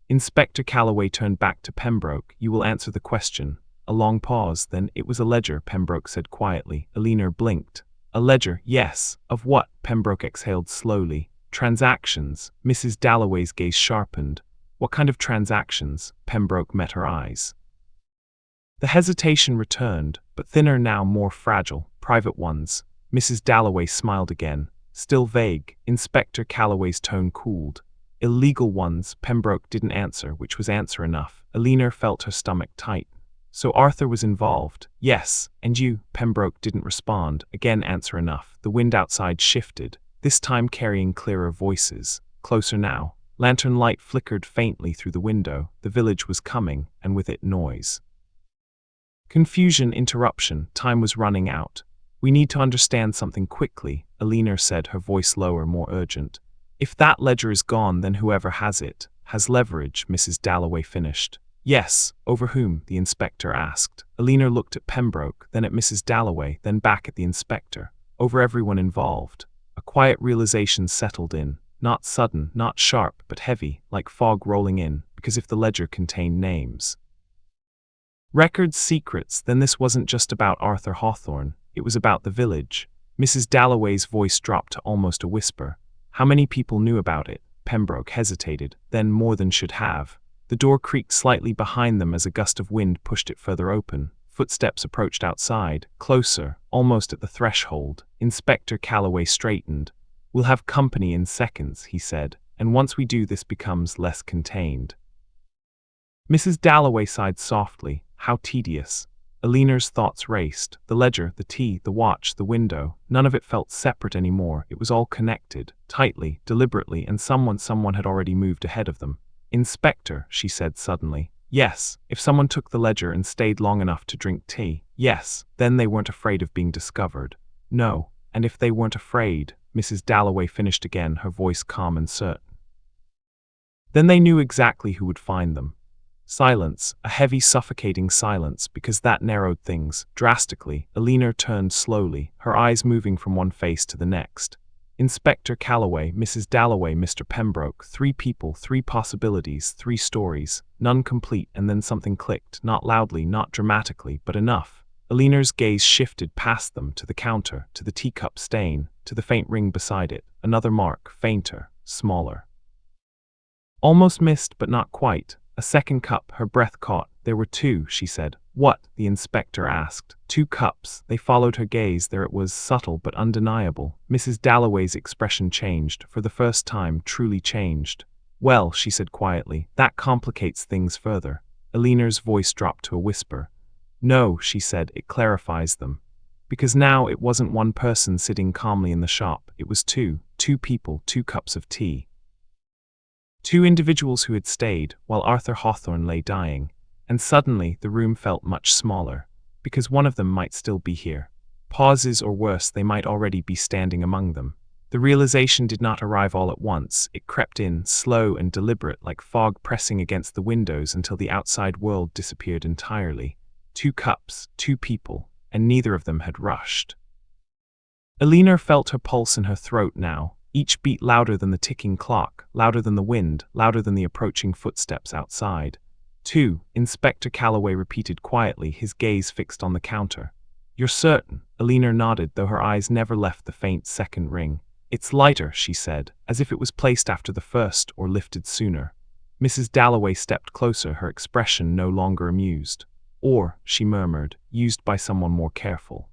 Inspector Calloway turned back to Pembroke. You will answer the question. A long pause, then. It was a ledger, Pembroke said quietly. Eleanor blinked. A ledger, yes. Of what? Pembroke exhaled slowly. Transactions. Mrs. Dalloway's gaze sharpened. What kind of transactions? Pembroke met her eyes. The hesitation returned, but thinner now, more fragile. Private ones. Mrs. Dalloway smiled again. Still vague. Inspector Calloway's tone cooled. Illegal ones. Pembroke didn't answer, which was answer enough. Eleanor felt her stomach tight. So Arthur was involved. Yes. And you? Pembroke didn't respond. Again answer enough. The wind outside shifted, this time carrying clearer voices. Closer now. Lantern light flickered faintly through the window. The village was coming, and with it noise. Confusion, interruption. Time was running out. We need to understand something quickly, Eleanor said, her voice lower, more urgent. If that ledger is gone, then whoever has it has leverage, Mrs. Dalloway finished. Yes, over whom? The inspector asked. Eleanor looked at Pembroke, then at Mrs. Dalloway, then back at the inspector. Over everyone involved. A quiet realization settled in, not sudden, not sharp, but heavy, like fog rolling in, because if the ledger contained names, records, secrets, then this wasn't just about Arthur Hawthorne. It was about the village. Mrs. Dalloway's voice dropped to almost a whisper. How many people knew about it? Pembroke hesitated, then more than should have. The door creaked slightly behind them as a gust of wind pushed it further open. Footsteps approached outside, closer, almost at the threshold. Inspector Calloway straightened. We'll have company in seconds, he said, and once we do this becomes less contained. Mrs. Dalloway sighed softly. How tedious. Eleanor's thoughts raced. The ledger, the tea, the watch, the window. None of it felt separate anymore. It was all connected, tightly, deliberately, and someone had already moved ahead of them. Inspector, she said suddenly. Yes, if someone took the ledger and stayed long enough to drink tea. Yes, then they weren't afraid of being discovered. No, and if they weren't afraid, Mrs. Dalloway finished again, her voice calm and certain. Then they knew exactly who would find them. Silence, a heavy, suffocating silence, because that narrowed things drastically. Eleanor turned slowly, her eyes moving from one face to the next. Inspector Calloway, Mrs. Dalloway, Mr. Pembroke, 3 people, 3 possibilities, 3 stories, none complete, and then something clicked, not loudly, not dramatically, but enough. Eleanor's gaze shifted past them, to the counter, to the teacup stain, to the faint ring beside it, another mark, fainter, smaller. Almost missed, but not quite. A second cup, her breath caught. There were two, she said. What? The inspector asked. Two cups. They followed her gaze. There it was, subtle but undeniable. Mrs. Dalloway's expression changed, for the first time, truly changed. Well, she said quietly, that complicates things further. Eleanor's voice dropped to a whisper. No, she said, it clarifies them. Because now it wasn't one person sitting calmly in the shop, it was two people, 2 cups of tea. Two individuals who had stayed, while Arthur Hawthorne lay dying. And suddenly the room felt much smaller, because one of them might still be here. Pauses, or worse, they might already be standing among them. The realization did not arrive all at once. It crept in, slow and deliberate, like fog pressing against the windows until the outside world disappeared entirely. 2 cups, 2 people, and neither of them had rushed. Eleanor felt her pulse in her throat now, each beat louder than the ticking clock, louder than the wind, louder than the approaching footsteps outside. 2, Inspector Calloway repeated quietly, his gaze fixed on the counter. You're certain? Eleanor nodded, though her eyes never left the faint second ring. It's lighter, she said, as if it was placed after the first or lifted sooner. Mrs. Dalloway stepped closer, her expression no longer amused. Or, she murmured, used by someone more careful.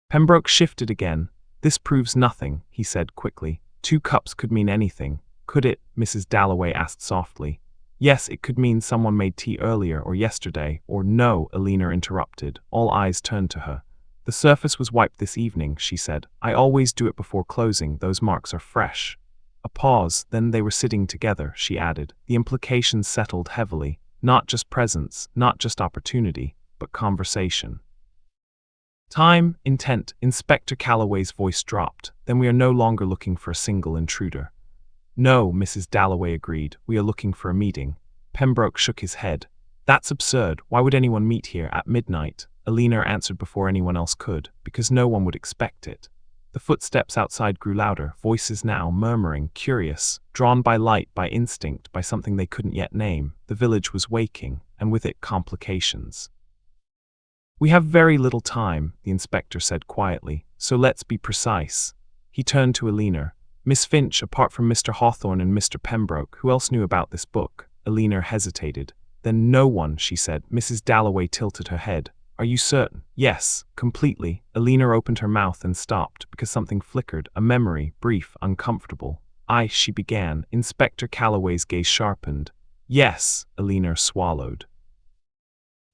Pembroke shifted again. This proves nothing, he said quickly. 2 cups could mean anything. Could it? Mrs. Dalloway asked softly. Yes, it could mean someone made tea earlier or yesterday, or no, Eleanor interrupted. All eyes turned to her. The surface was wiped this evening, she said. I always do it before closing, those marks are fresh. A pause, then they were sitting together, she added. The implications settled heavily. Not just presence, not just opportunity, but conversation. Time, intent, Inspector Calloway's voice dropped. Then we are no longer looking for a single intruder. No, Mrs. Dalloway agreed. We are looking for a meeting. Pembroke shook his head. That's absurd. Why would anyone meet here at midnight? Eleanor answered before anyone else could, because no one would expect it. The footsteps outside grew louder, voices now murmuring, curious, drawn by light, by instinct, by something they couldn't yet name. The village was waking, and with it complications. We have very little time, the inspector said quietly, so let's be precise. He turned to Eleanor. Miss Finch, apart from Mr. Hawthorne and Mr. Pembroke, who else knew about this book? Eleanor hesitated. Then no one, she said. Mrs. Dalloway tilted her head. Are you certain? Yes, completely. Eleanor opened her mouth and stopped, because something flickered, a memory, brief, uncomfortable. She began. Inspector Calloway's gaze sharpened. Yes, Eleanor swallowed.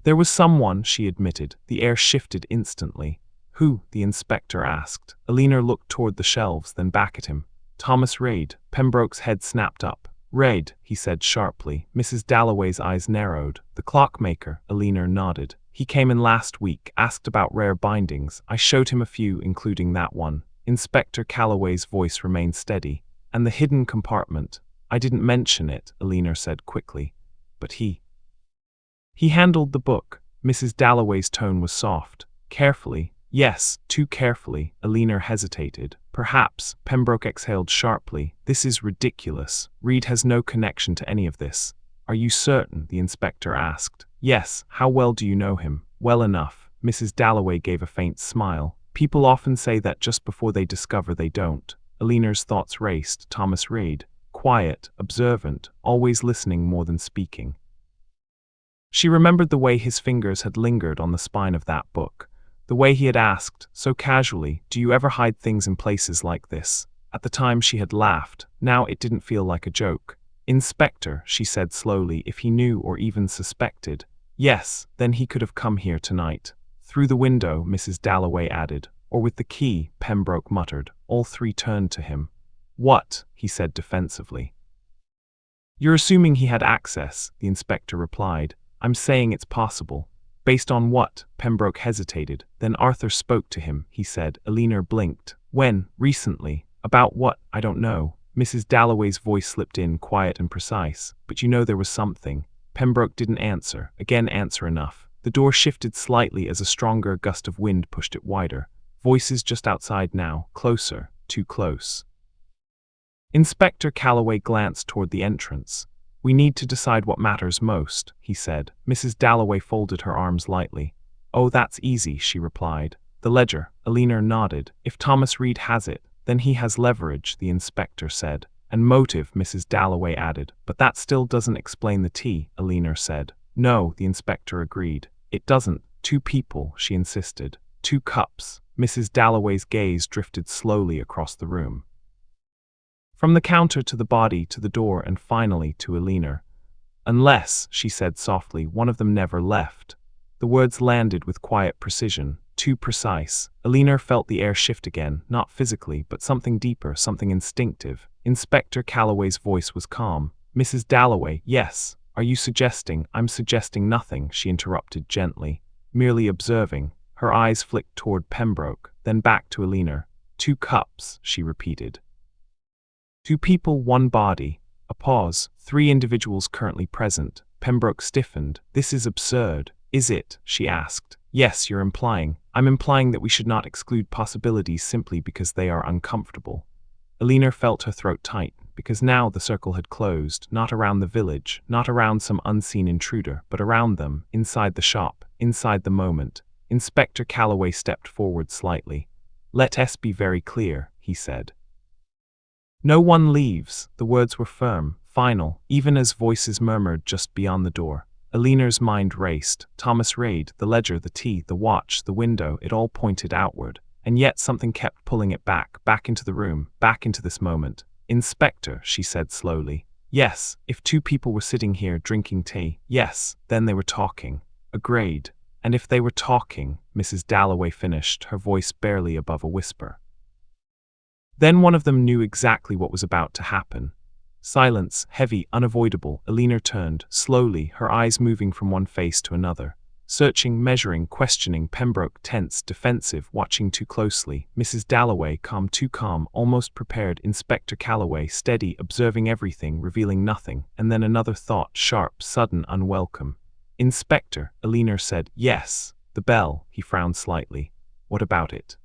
There was someone, she admitted. The air shifted instantly. Who? The inspector asked. Eleanor looked toward the shelves, then back at him. Thomas Reid. Pembroke's head snapped up. Reid, he said sharply. Mrs. Dalloway's eyes narrowed. The clockmaker, Eleanor nodded. He came in last week, asked about rare bindings. I showed him a few, including that one. Inspector Calloway's voice remained steady. And the hidden compartment. I didn't mention it, Eleanor said quickly. But he handled the book. Mrs. Dalloway's tone was soft. Carefully. Yes, too carefully. Eleanor hesitated. Perhaps. Pembroke exhaled sharply. This is ridiculous. Reid has no connection to any of this. Are you certain? The inspector asked. Yes. How well do you know him? Well enough. Mrs. Dalloway gave a faint smile. People often say that just before they discover they don't. Eleanor's thoughts raced. Thomas Reid. Quiet, observant, always listening more than speaking. She remembered the way his fingers had lingered on the spine of that book. The way he had asked, so casually, do you ever hide things in places like this? At the time she had laughed. Now it didn't feel like a joke. Inspector, she said slowly, if he knew or even suspected. Yes, then he could have come here tonight. Through the window, Mrs. Dalloway added. Or with the key, Pembroke muttered. All three turned to him. What? He said defensively. You're assuming he had access, the inspector replied. I'm saying it's possible. Based on what? Pembroke hesitated. Then Arthur spoke to him, he said. Eleanor blinked. When? Recently. About what? I don't know. Mrs. Dalloway's voice slipped in, quiet and precise. But you know there was something. Pembroke didn't answer. Again, answer enough. The door shifted slightly as a stronger gust of wind pushed it wider. Voices just outside now. Closer. Too close. Inspector Calloway glanced toward the entrance. We need to decide what matters most, he said. Mrs. Dalloway folded her arms lightly. Oh, that's easy, she replied. The ledger. Eleanor nodded. If Thomas Reid has it, then he has leverage, the inspector said. And motive, Mrs. Dalloway added. But that still doesn't explain the tea, Alina said. No, the inspector agreed. It doesn't. 2 people, she insisted. 2 cups. Mrs. Dalloway's gaze drifted slowly across the room. From the counter to the body to the door and finally to Alina. Unless, she said softly, one of them never left. The words landed with quiet precision, too precise. Alina felt the air shift again, not physically, but something deeper, something instinctive. Inspector Calloway's voice was calm. Mrs. Dalloway, yes. Are you suggesting? I'm suggesting nothing, she interrupted gently. Merely observing. Her eyes flicked toward Pembroke, then back to Alina. 2 cups, she repeated. 2 people, 1 body. A pause. 3 individuals currently present. Pembroke stiffened. This is absurd. Is it? She asked. Yes, you're implying. I'm implying that we should not exclude possibilities simply because they are uncomfortable. Alina felt her throat tighten, because now the circle had closed, not around the village, not around some unseen intruder, but around them, inside the shop, inside the moment. Inspector Calloway stepped forward slightly. Let us be very clear, he said. No one leaves. The words were firm, final, even as voices murmured just beyond the door. Alina's mind raced. Thomas Reid, the ledger, the tea, the watch, the window, it all pointed outward. And yet something kept pulling it back into the room, back into this moment. Inspector, she said slowly. Yes, if 2 people were sitting here drinking tea, yes, then they were talking. Agreed. And if they were talking, Mrs. Dalloway finished, her voice barely above a whisper. Then one of them knew exactly what was about to happen. Silence, heavy, unavoidable. Alina turned, slowly, her eyes moving from one face to another. Searching, measuring, questioning. Pembroke tense, defensive, watching too closely. Mrs. Dalloway calm, too calm, almost prepared. Inspector Calloway steady, observing everything, revealing nothing. And then another thought, sharp, sudden, unwelcome. Inspector, Alina said. Yes. The bell, he frowned slightly. What about it?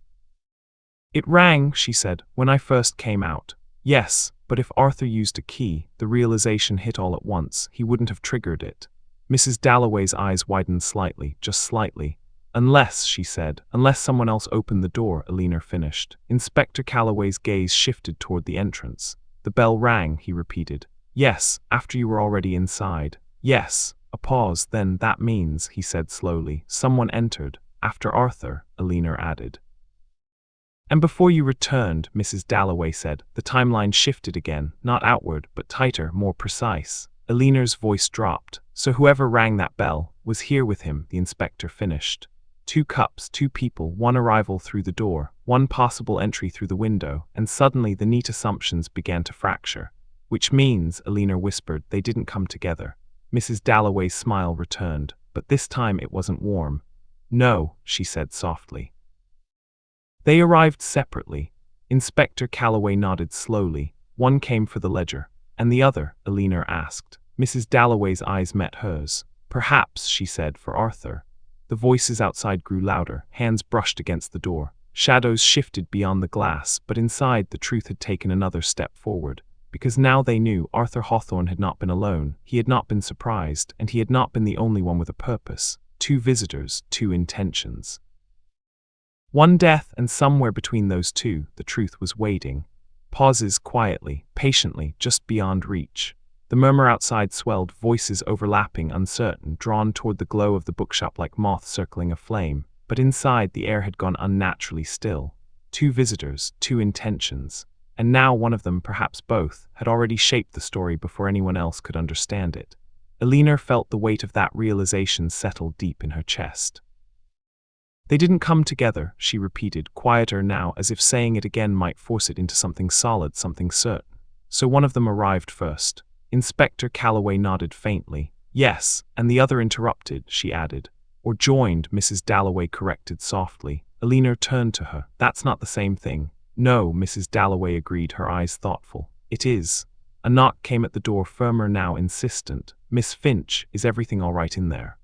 It rang, she said, when I first came out. Yes, but if Arthur used a key, the realization hit all at once, he wouldn't have triggered it. Mrs. Dalloway's eyes widened slightly, just slightly. Unless, she said, unless someone else opened the door, Alina finished. Inspector Calloway's gaze shifted toward the entrance. The bell rang, he repeated. Yes, after you were already inside. Yes. A pause, then that means, he said slowly, someone entered. After Arthur, Alina added. And before you returned, Mrs. Dalloway said. The timeline shifted again, not outward, but tighter, more precise. Alina's voice dropped. So whoever rang that bell was here with him, the inspector finished. 2 cups, 2 people, 1 arrival through the door, 1 possible entry through the window, and suddenly the neat assumptions began to fracture. Which means, Alina whispered, they didn't come together. Mrs. Dalloway's smile returned, but this time it wasn't warm. No, she said softly. They arrived separately. Inspector Calloway nodded slowly. One came for the ledger. And the other, Alina asked. Mrs. Dalloway's eyes met hers. Perhaps, she said, for Arthur. The voices outside grew louder, hands brushed against the door. Shadows shifted beyond the glass, but inside the truth had taken another step forward. Because now they knew Arthur Hawthorne had not been alone, he had not been surprised, and he had not been the only one with a purpose. 2 visitors, 2 intentions. 1 death, and somewhere between those 2, the truth was waiting. Pauses quietly, patiently, just beyond reach. The murmur outside swelled, voices overlapping, uncertain, drawn toward the glow of the bookshop like moths circling a flame. But inside, the air had gone unnaturally still. 2 visitors, 2 intentions. And now one of them, perhaps both, had already shaped the story before anyone else could understand it. Alina felt the weight of that realization settle deep in her chest. They didn't come together, she repeated, quieter now, as if saying it again might force it into something solid, something certain. So one of them arrived first. Inspector Calloway nodded faintly. Yes, and the other interrupted, she added. Or joined, Mrs. Dalloway corrected softly. Alina turned to her. That's not the same thing. No, Mrs. Dalloway agreed, her eyes thoughtful. It is. A knock came at the door, firmer now, insistent. Miss Finch, is everything all right in there?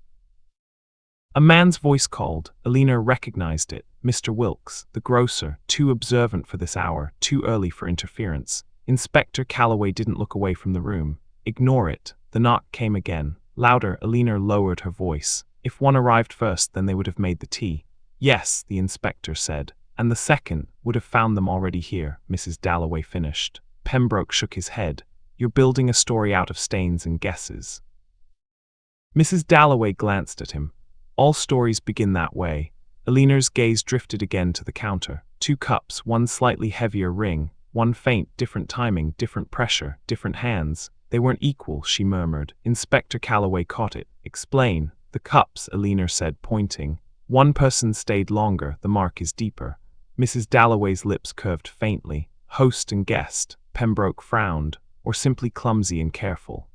A man's voice called. Alina recognized it. Mr. Wilkes, the grocer, too observant for this hour, too early for interference. Inspector Calloway didn't look away from the room. Ignore it. The knock came again. Louder, Alina lowered her voice. If one arrived first, then they would have made the tea. Yes, the inspector said. And the second would have found them already here, Mrs. Dalloway finished. Pembroke shook his head. You're building a story out of stains and guesses. Mrs. Dalloway glanced at him. All stories begin that way. Eleanor's gaze drifted again to the counter. 2 cups, one slightly heavier ring, one faint, different timing, different pressure, different hands. They weren't equal, she murmured. Inspector Calloway caught it. Explain. The cups, Eleanor said, pointing. One person stayed longer, the mark is deeper. Mrs. Dalloway's lips curved faintly. Host and guest. Pembroke frowned. Or simply clumsy and careful.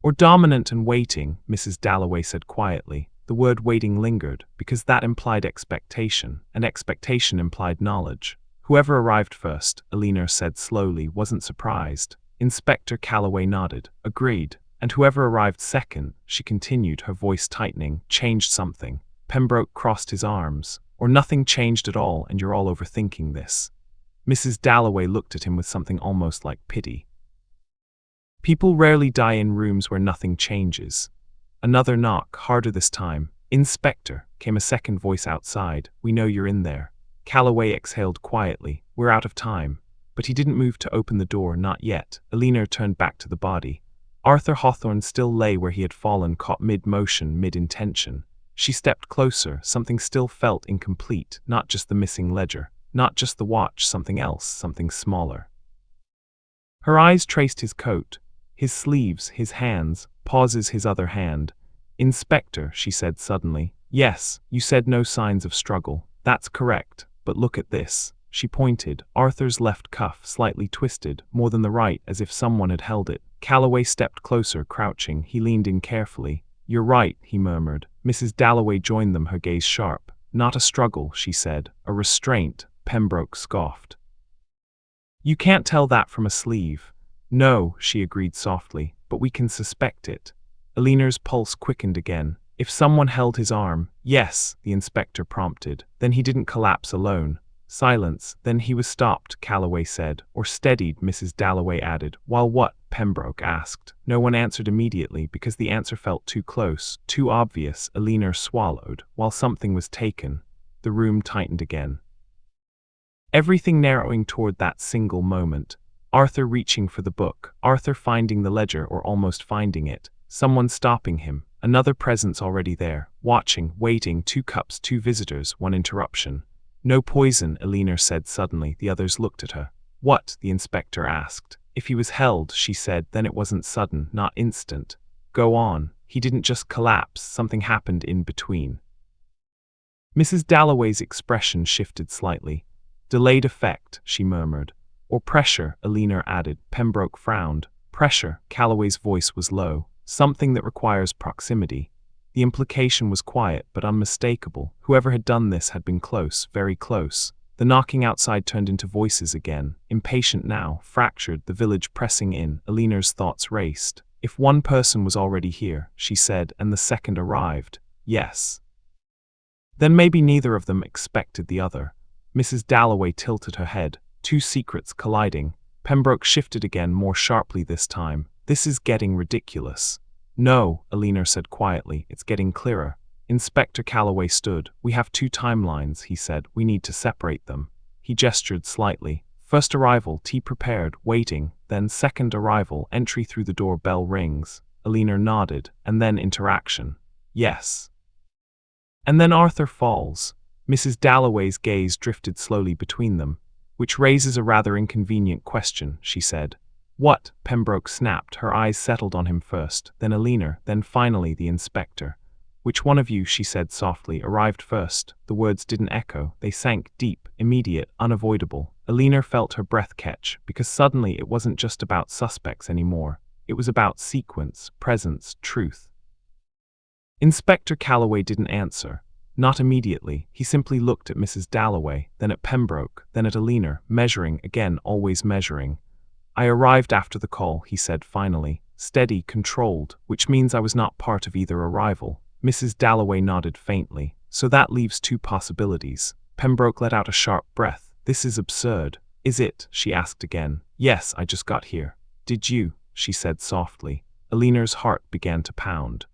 Or dominant and waiting, Mrs. Dalloway said quietly. The word waiting lingered, because that implied expectation, and expectation implied knowledge. Whoever arrived first, Eleanor said slowly, wasn't surprised. Inspector Calloway nodded. Agreed. And whoever arrived second, she continued, her voice tightening, changed something. Pembroke crossed his arms. Or nothing changed at all, and you're all overthinking this. Mrs. Dalloway looked at him with something almost like pity. People rarely die in rooms where nothing changes. Another knock, harder this time. Inspector, came a second voice outside. We know you're in there. Calloway exhaled quietly. We're out of time. But he didn't move to open the door, not yet. Eleanor turned back to the body. Arthur Hawthorne still lay where he had fallen, caught mid-motion, mid-intention. She stepped closer, something still felt incomplete, not just the missing ledger, not just the watch, something else, something smaller. Her eyes traced his coat, his sleeves, his hands, pauses his other hand. Inspector, she said suddenly. Yes, you said no signs of struggle. That's correct, but look at this. She pointed. Arthur's left cuff, slightly twisted, more than the right, as if someone had held it. Calloway stepped closer, crouching. He leaned in carefully. You're right, he murmured. Mrs. Dalloway joined them, her gaze sharp. Not a struggle, she said. A restraint, Pembroke scoffed. You can't tell that from a sleeve. No, she agreed softly, but we can suspect it. Eleanor's pulse quickened again. If someone held his arm, yes, the inspector prompted. Then he didn't collapse alone. Silence. Then he was stopped, Calloway said. Or steadied, Mrs. Dalloway added. While what? Pembroke asked. No one answered immediately, because the answer felt too close, too obvious. Eleanor swallowed. While something was taken. The room tightened again. Everything narrowing toward that single moment. Arthur reaching for the book. Arthur finding the ledger, or almost finding it. Someone stopping him. Another presence already there. Watching, waiting. 2 cups, 2 visitors, 1 interruption. No poison, Eleanor said suddenly. The others looked at her. What? The inspector asked. If he was held, she said, then it wasn't sudden, not instant. Go on. He didn't just collapse, something happened in between. Mrs. Dalloway's expression shifted slightly. Delayed effect, she murmured. Or pressure, Eleanor added. Pembroke frowned. Pressure, Calloway's voice was low. Something that requires proximity. The implication was quiet but unmistakable. Whoever had done this had been close, very close. The knocking outside turned into voices again, impatient now, fractured, the village pressing in. Eleanor's thoughts raced. If one person was already here, she said, and the second arrived, yes. Then maybe neither of them expected the other. Mrs. Dalloway tilted her head, 2 secrets colliding. Pembroke shifted again, more sharply this time. This is getting ridiculous. No, Eleanor said quietly, it's getting clearer. Inspector Calloway stood. We have 2 timelines, he said. We need to separate them. He gestured slightly. First arrival, tea prepared, waiting. Then second arrival, entry through the door, bell rings. Eleanor nodded. And then interaction. Yes. And then Arthur falls. Mrs. Dalloway's gaze drifted slowly between them. Which raises a rather inconvenient question, she said. What? Pembroke snapped. Her eyes settled on him first, then Eleanor, then finally the inspector. Which one of you, she said softly, arrived first? The words didn't echo. They sank deep, immediate, unavoidable. Eleanor felt her breath catch, because suddenly it wasn't just about suspects anymore. It was about sequence, presence, truth. Inspector Calloway didn't answer. Not immediately. He simply looked at Mrs. Dalloway, then at Pembroke, then at Eleanor, measuring, again, always measuring. I arrived after the call, he said finally. Steady, controlled, which means I was not part of either arrival. Mrs. Dalloway nodded faintly. So that leaves 2 possibilities. Pembroke let out a sharp breath. This is absurd. Is it? She asked again. Yes, I just got here. Did you? She said softly. Eleanor's heart began to pound.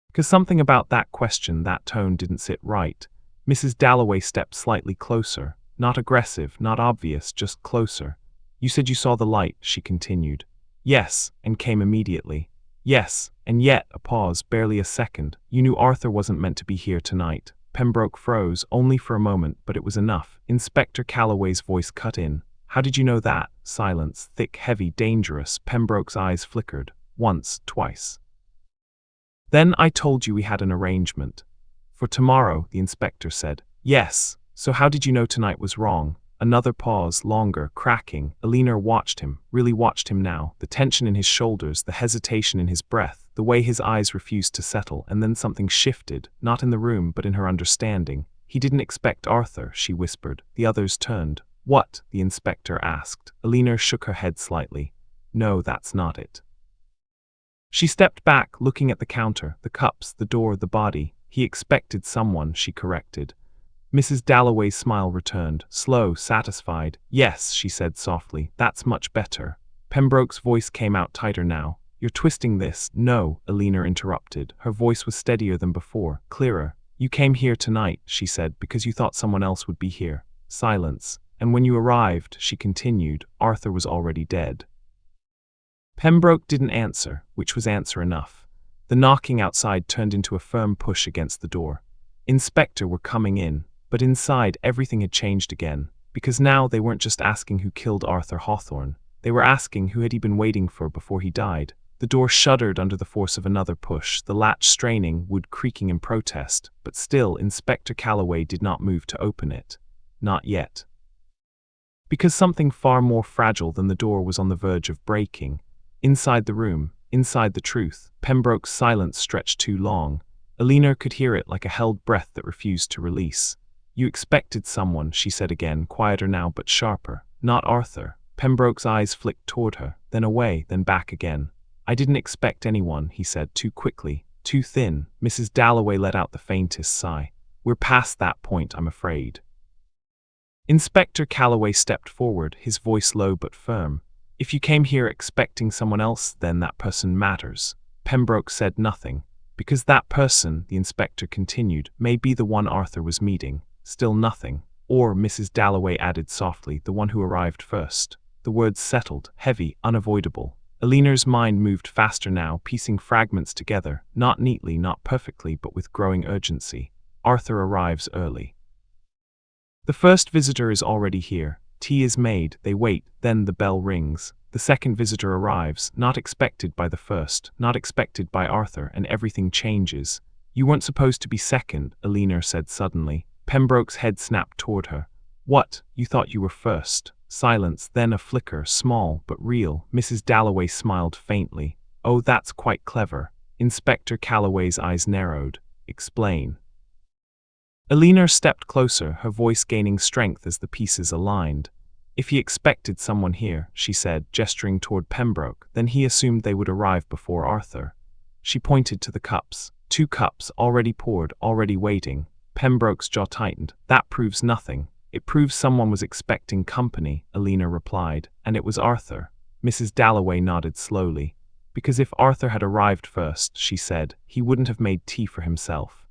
Because something about that question, that tone didn't sit right. Mrs. Dalloway stepped slightly closer. Not aggressive, not obvious, just closer. You said you saw the light, she continued. Yes, and came immediately. Yes, and yet, a pause, barely a second. You knew Arthur wasn't meant to be here tonight. Pembroke froze, only for a moment, but it was enough. Inspector Calloway's voice cut in. How did you know that? Silence, thick, heavy, dangerous. Pembroke's eyes flickered. Once, twice. Then I told you we had an arrangement. For tomorrow, the inspector said. Yes. So how did you know tonight was wrong? Another pause, longer, cracking. Alina watched him, really watched him now. The tension in his shoulders, the hesitation in his breath, the way his eyes refused to settle, and then something shifted, not in the room, but in her understanding. He didn't expect Arthur, she whispered. The others turned. What? The inspector asked. Alina shook her head slightly. No, that's not it. She stepped back, looking at the counter, the cups, the door, the body. He expected someone, she corrected. Mrs. Dalloway's smile returned, slow, satisfied. Yes, she said softly, that's much better. Pembroke's voice came out tighter now. You're twisting this. No, Alina interrupted. Her voice was steadier than before, clearer. You came here tonight, she said, because you thought someone else would be here. Silence. And when you arrived, she continued, Arthur was already dead. Pembroke didn't answer, which was answer enough. The knocking outside turned into a firm push against the door. Inspector were coming in. But inside, everything had changed again, because now they weren't just asking who killed Arthur Hawthorne. They were asking who had he been waiting for before he died. The door shuddered under the force of another push, the latch straining, wood creaking in protest, but still Inspector Calloway did not move to open it. Not yet. Because something far more fragile than the door was on the verge of breaking. Inside the room, inside the truth, Pembroke's silence stretched too long. Alina could hear it like a held breath that refused to release. You expected someone, she said again, quieter now but sharper. Not Arthur. Pembroke's eyes flicked toward her, then away, then back again. I didn't expect anyone, he said, too quickly, too thin. Mrs. Dalloway let out the faintest sigh. We're past that point, I'm afraid. Inspector Calloway stepped forward, his voice low but firm. If you came here expecting someone else, then that person matters. Pembroke said nothing. Because that person, the inspector continued, may be the one Arthur was meeting. Still nothing. Or, Mrs. Dalloway added softly, the one who arrived first. The words settled, heavy, unavoidable. Alina's mind moved faster now, piecing fragments together, not neatly, not perfectly, but with growing urgency. Arthur arrives early. The first visitor is already here. Tea is made, they wait, then the bell rings. The second visitor arrives, not expected by the first, not expected by Arthur, and everything changes. You weren't supposed to be second, Alina said suddenly. Pembroke's head snapped toward her. What? You thought you were first? Silence, then a flicker, small but real. Mrs. Dalloway smiled faintly. Oh, that's quite clever. Inspector Calloway's eyes narrowed. Explain. Alina stepped closer, her voice gaining strength as the pieces aligned. If he expected someone here, she said, gesturing toward Pembroke, then he assumed they would arrive before Arthur. She pointed to the cups. 2 cups, already poured, already waiting. Pembroke's jaw tightened. That proves nothing. It proves someone was expecting company, Alina replied, and it was Arthur. Mrs. Dalloway nodded slowly. Because if Arthur had arrived first, she said, he wouldn't have made tea for himself.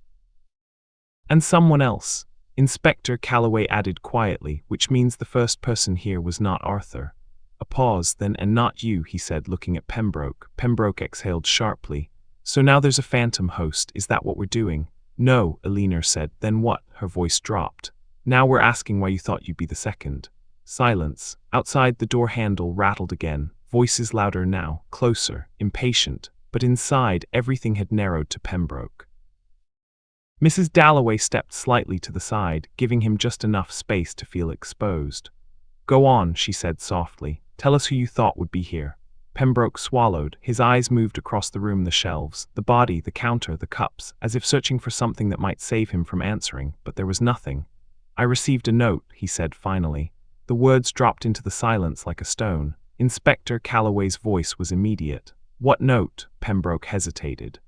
And someone else, Inspector Calloway added quietly, which means the first person here was not Arthur. A pause, then, and not you, he said, looking at Pembroke. Pembroke exhaled sharply. So now there's a phantom host, is that what we're doing? No, Alina said. Then what? Her voice dropped. Now we're asking why you thought you'd be the second. Silence. Outside the door handle rattled again. Voices louder now, closer, impatient. But inside, everything had narrowed to Pembroke. Mrs. Dalloway stepped slightly to the side, giving him just enough space to feel exposed. Go on, she said softly. Tell us who you thought would be here. Pembroke swallowed. His eyes moved across the room, the shelves, the body, the counter, the cups, as if searching for something that might save him from answering, but there was nothing. I received a note, he said finally. The words dropped into the silence like a stone. Inspector Calloway's voice was immediate. What note? Pembroke hesitated.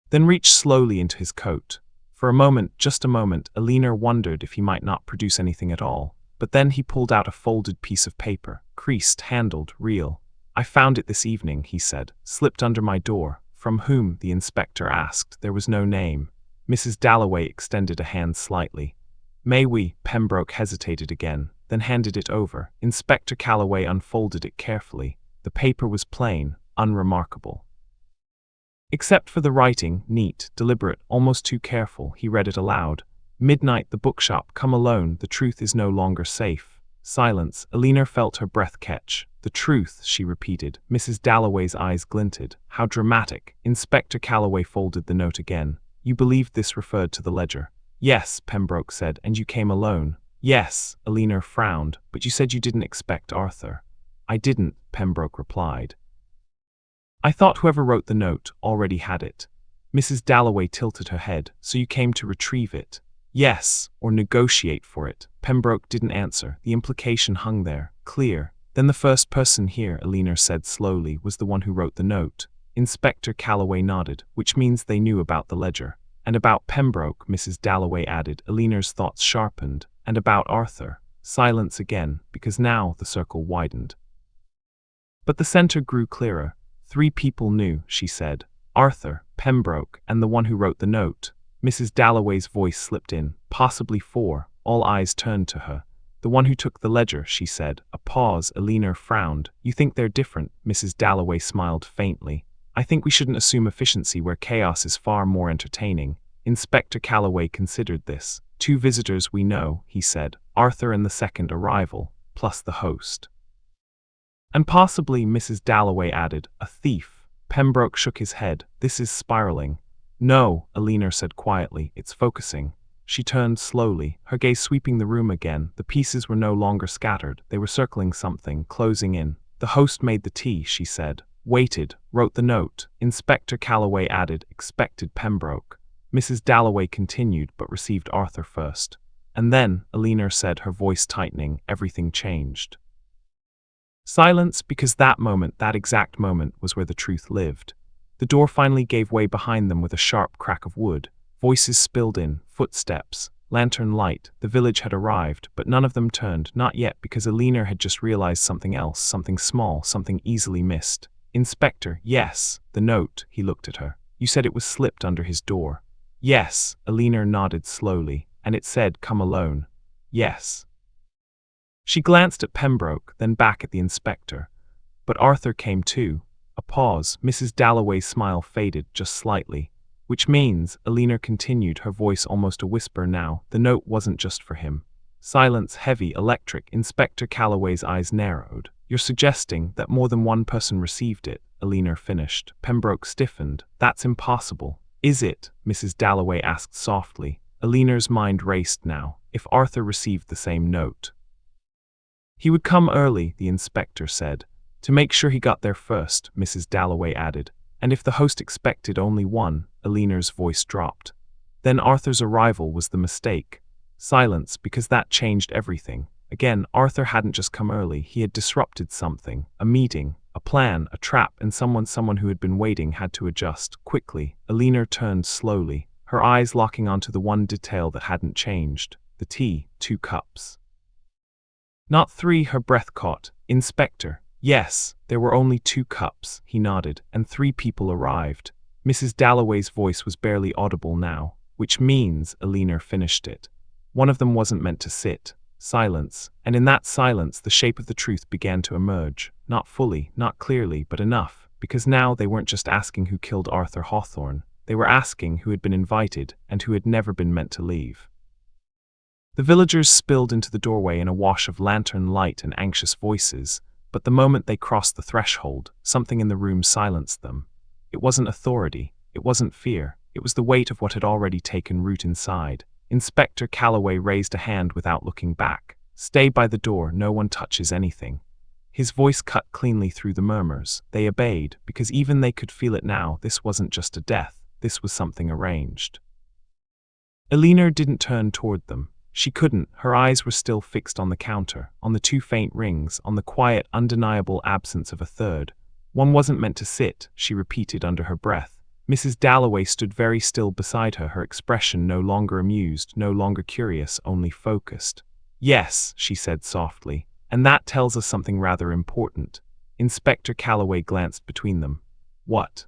Then reached slowly into his coat. For a moment, just a moment, Alina wondered if he might not produce anything at all. But then he pulled out a folded piece of paper, creased, handled, real. I found it this evening, he said, slipped under my door. From whom? The inspector asked. There was no name. Mrs. Dalloway extended a hand slightly. May we? Pembroke hesitated again. then handed it over. Inspector Calloway unfolded it carefully. The paper was plain, unremarkable. Except for the writing, neat, deliberate, almost too careful. He read it aloud. Midnight, the bookshop, come alone, the truth is no longer safe. Silence. Alina felt her breath catch. The truth, she repeated. Mrs. Dalloway's eyes glinted. How dramatic. Inspector Calloway folded the note again. You believed this referred to the ledger? Yes, Pembroke said, and you came alone. Yes, Alina frowned, but you said you didn't expect Arthur. I didn't, Pembroke replied. I thought whoever wrote the note already had it. Mrs. Dalloway tilted her head. So you came to retrieve it? Yes, or negotiate for it. Pembroke didn't answer. The implication hung there, clear. Then the first person here, Alina said slowly, was the one who wrote the note. Inspector Calloway nodded, which means they knew about the ledger. And about Pembroke, Mrs. Dalloway added. Alina's thoughts sharpened. And about Arthur. Silence again, because now the circle widened. But the center grew clearer. 3 people knew, she said. Arthur, Pembroke, and the one who wrote the note. Mrs. Dalloway's voice slipped in. Possibly 4. All eyes turned to her. The one who took the ledger, she said. A pause. Alina frowned. You think they're different? Mrs. Dalloway smiled faintly. I think we shouldn't assume efficiency where chaos is far more entertaining. Inspector Calloway considered this. 2 visitors we know, he said. Arthur and the second arrival, plus the host. And possibly, Mrs. Dalloway added, a thief. Pembroke shook his head. This is spiraling. No, Alina said quietly, it's focusing. She turned slowly, her gaze sweeping the room again. The pieces were no longer scattered. They were circling something, closing in. The host made the tea, she said. Waited, wrote the note. Inspector Calloway added, expected Pembroke. Mrs. Dalloway continued, but received Arthur first. And then, Alina said, her voice tightening, everything changed. Silence, because that moment, that exact moment, was where the truth lived. The door finally gave way behind them with a sharp crack of wood. Voices spilled in, footsteps, lantern light. The village had arrived, but none of them turned, not yet, because Alina had just realized something else, something small, something easily missed. Inspector, yes, the note, he looked at her. You said it was slipped under his door. Yes, Alina nodded slowly, and it said, come alone. Yes. She glanced at Pembroke, then back at the inspector. But Arthur came too. A pause. Mrs. Dalloway's smile faded just slightly. Which means, Alina continued, her voice almost a whisper now, the note wasn't just for him. Silence, heavy, electric. Inspector Calloway's eyes narrowed. You're suggesting that more than one person received it, Alina finished. Pembroke stiffened. That's impossible. Is it? Mrs. Dalloway asked softly. Alina's mind raced now. If Arthur received the same note. He would come early, the inspector said. To make sure he got there first, Mrs. Dalloway added. And if the host expected only one, Alina's voice dropped. Then Arthur's arrival was the mistake. Silence, because that changed everything. Again, Arthur hadn't just come early, he had disrupted something. A meeting, a plan, a trap, and someone who had been waiting had to adjust. Quickly, Alina turned slowly, her eyes locking onto the one detail that hadn't changed. The tea, 2 cups. Not 3, her breath caught. Inspector. Yes, there were only 2 cups, he nodded, and 3 people arrived. Mrs. Dalloway's voice was barely audible now, which means, Alina finished it. One of them wasn't meant to sit. Silence, and in that silence the shape of the truth began to emerge. Not fully, not clearly, but enough, because now they weren't just asking who killed Arthur Hawthorne, they were asking who had been invited and who had never been meant to leave. The villagers spilled into the doorway in a wash of lantern light and anxious voices, but the moment they crossed the threshold, something in the room silenced them. It wasn't authority, it wasn't fear, it was the weight of what had already taken root inside. Inspector Calloway raised a hand without looking back. Stay by the door, no one touches anything. His voice cut cleanly through the murmurs. They obeyed, because even they could feel it now, this wasn't just a death, this was something arranged. Alina didn't turn toward them. She couldn't, her eyes were still fixed on the counter, on the 2 faint rings, on the quiet, undeniable absence of a third. One wasn't meant to sit, she repeated under her breath. Mrs. Dalloway stood very still beside her, her expression no longer amused, no longer curious, only focused. Yes, she said softly, and that tells us something rather important. Inspector Calloway glanced between them. What?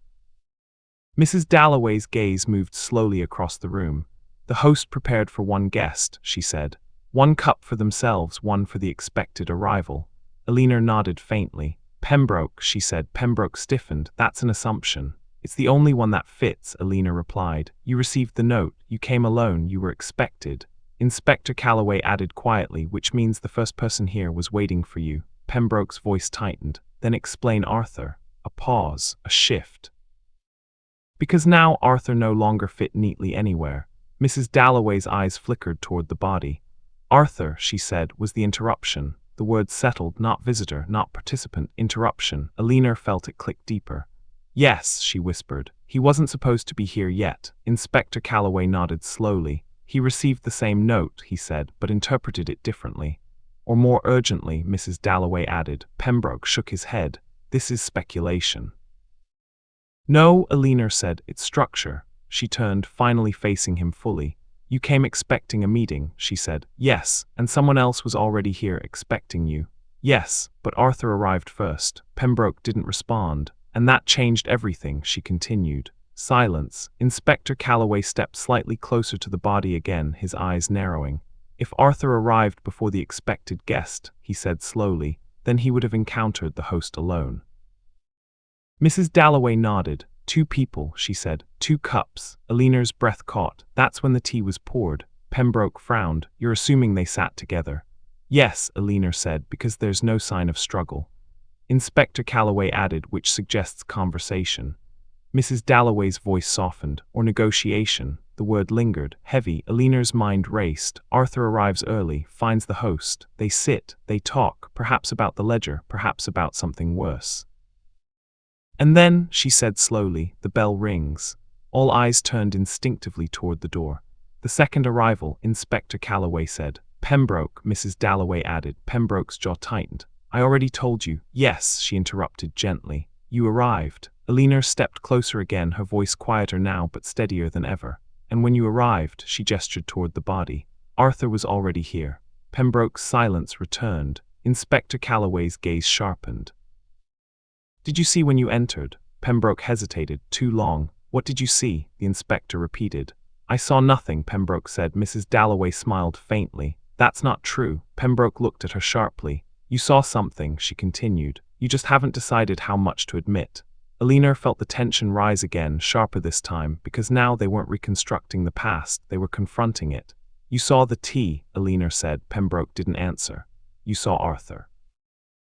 Mrs. Dalloway's gaze moved slowly across the room. The host prepared for one guest, she said. 1 cup for themselves, 1 for the expected arrival. Alina nodded faintly. Pembroke, she said. Pembroke stiffened. That's an assumption. It's the only one that fits, Alina replied. You received the note. You came alone. You were expected. Inspector Calloway added quietly, which means the first person here was waiting for you. Pembroke's voice tightened. Then explain Arthur. A pause, a shift. Because now Arthur no longer fit neatly anywhere. Mrs. Dalloway's eyes flickered toward the body. Arthur, she said, was the interruption. The word settled, not visitor, not participant, interruption. Alina felt it click deeper. Yes, she whispered. He wasn't supposed to be here yet. Inspector Calloway nodded slowly. He received the same note, he said, but interpreted it differently. Or more urgently, Mrs. Dalloway added. Pembroke shook his head. This is speculation. No, Alina said, it's structure. She turned, finally facing him fully. You came expecting a meeting, she said. Yes, and someone else was already here expecting you. Yes, but Arthur arrived first. Pembroke didn't respond. And that changed everything, she continued. Silence. Inspector Calloway stepped slightly closer to the body again, his eyes narrowing. If Arthur arrived before the expected guest, he said slowly, then he would have encountered the host alone. Mrs. Dalloway nodded. 2 people, she said. 2 cups. Alina's breath caught. That's when the tea was poured. Pembroke frowned. You're assuming they sat together. Yes, Alina said, because there's no sign of struggle. Inspector Calloway added, which suggests conversation. Mrs. Dalloway's voice softened. Or negotiation. The word lingered. Heavy. Alina's mind raced. Arthur arrives early, finds the host. They sit. They talk. Perhaps about the ledger. Perhaps about something worse. And then, she said slowly, the bell rings. All eyes turned instinctively toward the door. The second arrival, Inspector Calloway said. Pembroke, Mrs. Dalloway added. Pembroke's jaw tightened. I already told you. Yes, she interrupted gently. You arrived. Alina stepped closer again, her voice quieter now but steadier than ever. And when you arrived, she gestured toward the body. Arthur was already here. Pembroke's silence returned. Inspector Calloway's gaze sharpened. Did you see when you entered? Pembroke hesitated. Too long. What did you see? The inspector repeated. I saw nothing, Pembroke said. Mrs. Dalloway smiled faintly. That's not true. Pembroke looked at her sharply. You saw something, she continued. You just haven't decided how much to admit. Alina felt the tension rise again, sharper this time, because now they weren't reconstructing the past, they were confronting it. You saw the tea, Alina said. Pembroke didn't answer. You saw Arthur.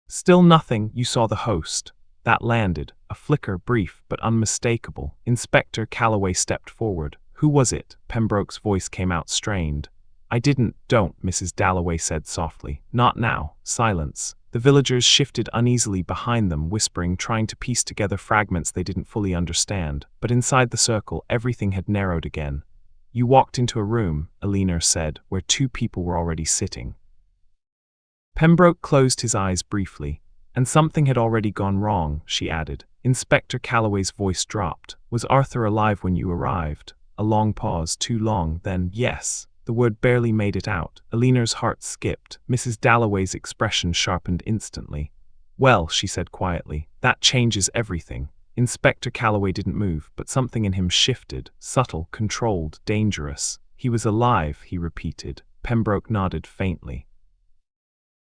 Still nothing. You saw the host. That landed, a flicker, brief but unmistakable. Inspector Calloway stepped forward. Who was it? Pembroke's voice came out strained. I don't, Mrs. Dalloway said softly. Not now. Silence. The villagers shifted uneasily behind them, whispering, trying to piece together fragments they didn't fully understand. But inside the circle, everything had narrowed again. You walked into a room, Alina said, where 2 people were already sitting. Pembroke closed his eyes briefly. And something had already gone wrong, she added. Inspector Calloway's voice dropped. Was Arthur alive when you arrived? A long pause, too long, then, yes. The word barely made it out. Alina's heart skipped. Mrs. Dalloway's expression sharpened instantly. Well, she said quietly, that changes everything. Inspector Calloway didn't move, but something in him shifted. Subtle, controlled, dangerous. He was alive, he repeated. Pembroke nodded faintly.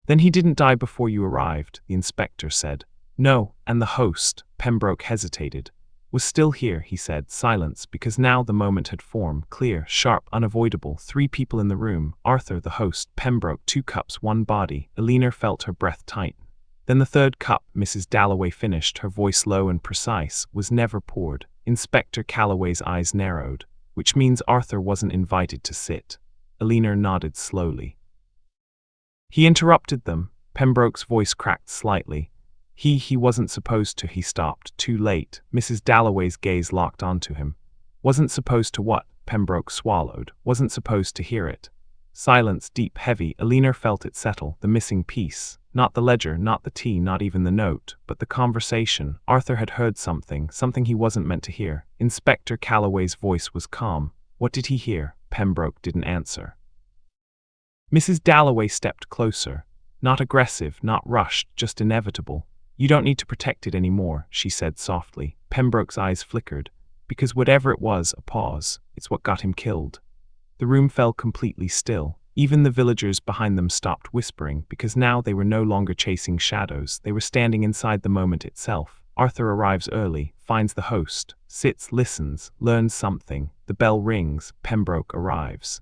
Then he didn't die before you arrived, the inspector said. No, and the host, Pembroke hesitated, was still here, he said. Silence, because now the moment had formed, clear, sharp, unavoidable. 3 people in the room, Arthur, the host, Pembroke, 2 cups, 1 body. Alina felt her breath tighten. Then the 3rd cup, Mrs. Dalloway finished, her voice low and precise, was never poured. Inspector Calloway's eyes narrowed. Which means Arthur wasn't invited to sit. Alina nodded slowly. He interrupted them. Pembroke's voice cracked slightly. He wasn't supposed to. He stopped. Too late. Mrs. Dalloway's gaze locked onto him. Wasn't supposed to what? Pembroke swallowed. Wasn't supposed to hear it. Silence, deep, heavy. Alina felt it settle. The missing piece. Not the ledger, not the tea, not even the note, but the conversation. Arthur had heard something he wasn't meant to hear. Inspector Calloway's voice was calm. What did he hear? Pembroke didn't answer. Mrs. Dalloway stepped closer. Not aggressive, not rushed, just inevitable. You don't need to protect it anymore, she said softly. Pembroke's eyes flickered. Because whatever it was, a pause, it's what got him killed. The room fell completely still. Even the villagers behind them stopped whispering, because now they were no longer chasing shadows, they were standing inside the moment itself. Arthur arrives early, finds the host, sits, listens, learns something. The bell rings, Pembroke arrives.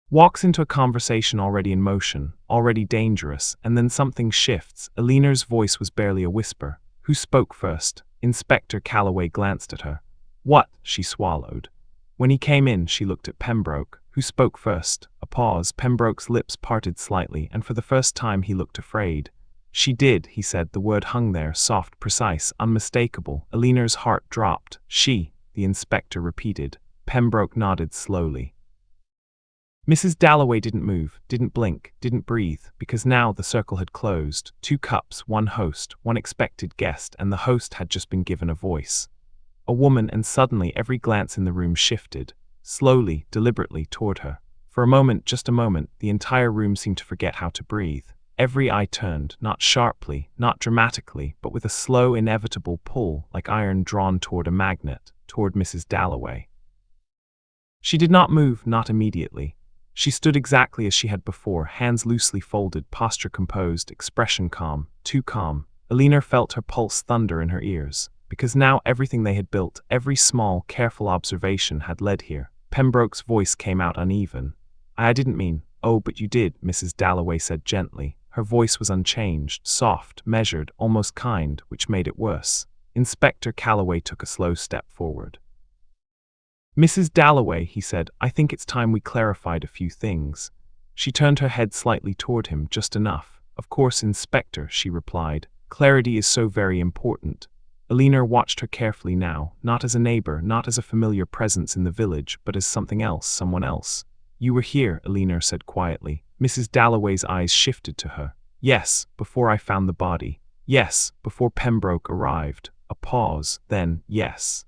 Walks into a conversation already in motion, already dangerous, and then something shifts. Eleanor's voice was barely a whisper. Who spoke first? Inspector Calloway glanced at her. What? She swallowed. When he came in, she looked at Pembroke. Who spoke first? A pause. Pembroke's lips parted slightly, and for the first time he looked afraid. She did, he said. The word hung there, soft, precise, unmistakable. Eleanor's heart dropped. She, the inspector repeated. Pembroke nodded slowly. Mrs. Dalloway didn't move, didn't blink, didn't breathe, because now the circle had closed. 2 cups, 1 host, 1 expected guest, and the host had just been given a voice. A woman, and suddenly every glance in the room shifted, slowly, deliberately, toward her. For a moment, just a moment, the entire room seemed to forget how to breathe. Every eye turned, not sharply, not dramatically, but with a slow, inevitable pull, like iron drawn toward a magnet, toward Mrs. Dalloway. She did not move, not immediately. She stood exactly as she had before, hands loosely folded, posture composed, expression calm, too calm. Eleanor felt her pulse thunder in her ears, because now everything they had built, every small, careful observation had led here. Pembroke's voice came out uneven. I didn't mean, oh, but you did, Mrs. Dalloway said gently. Her voice was unchanged, soft, measured, almost kind, which made it worse. Inspector Calloway took a slow step forward. Mrs. Dalloway, he said, I think it's time we clarified a few things. She turned her head slightly toward him, just enough. Of course, Inspector, she replied. Clarity is so very important. Eleanor watched her carefully now, not as a neighbor, not as a familiar presence in the village, but as something else, someone else. You were here, Eleanor said quietly. Mrs. Dalloway's eyes shifted to her. Yes, before I found the body. Yes, before Pembroke arrived. A pause, then, yes.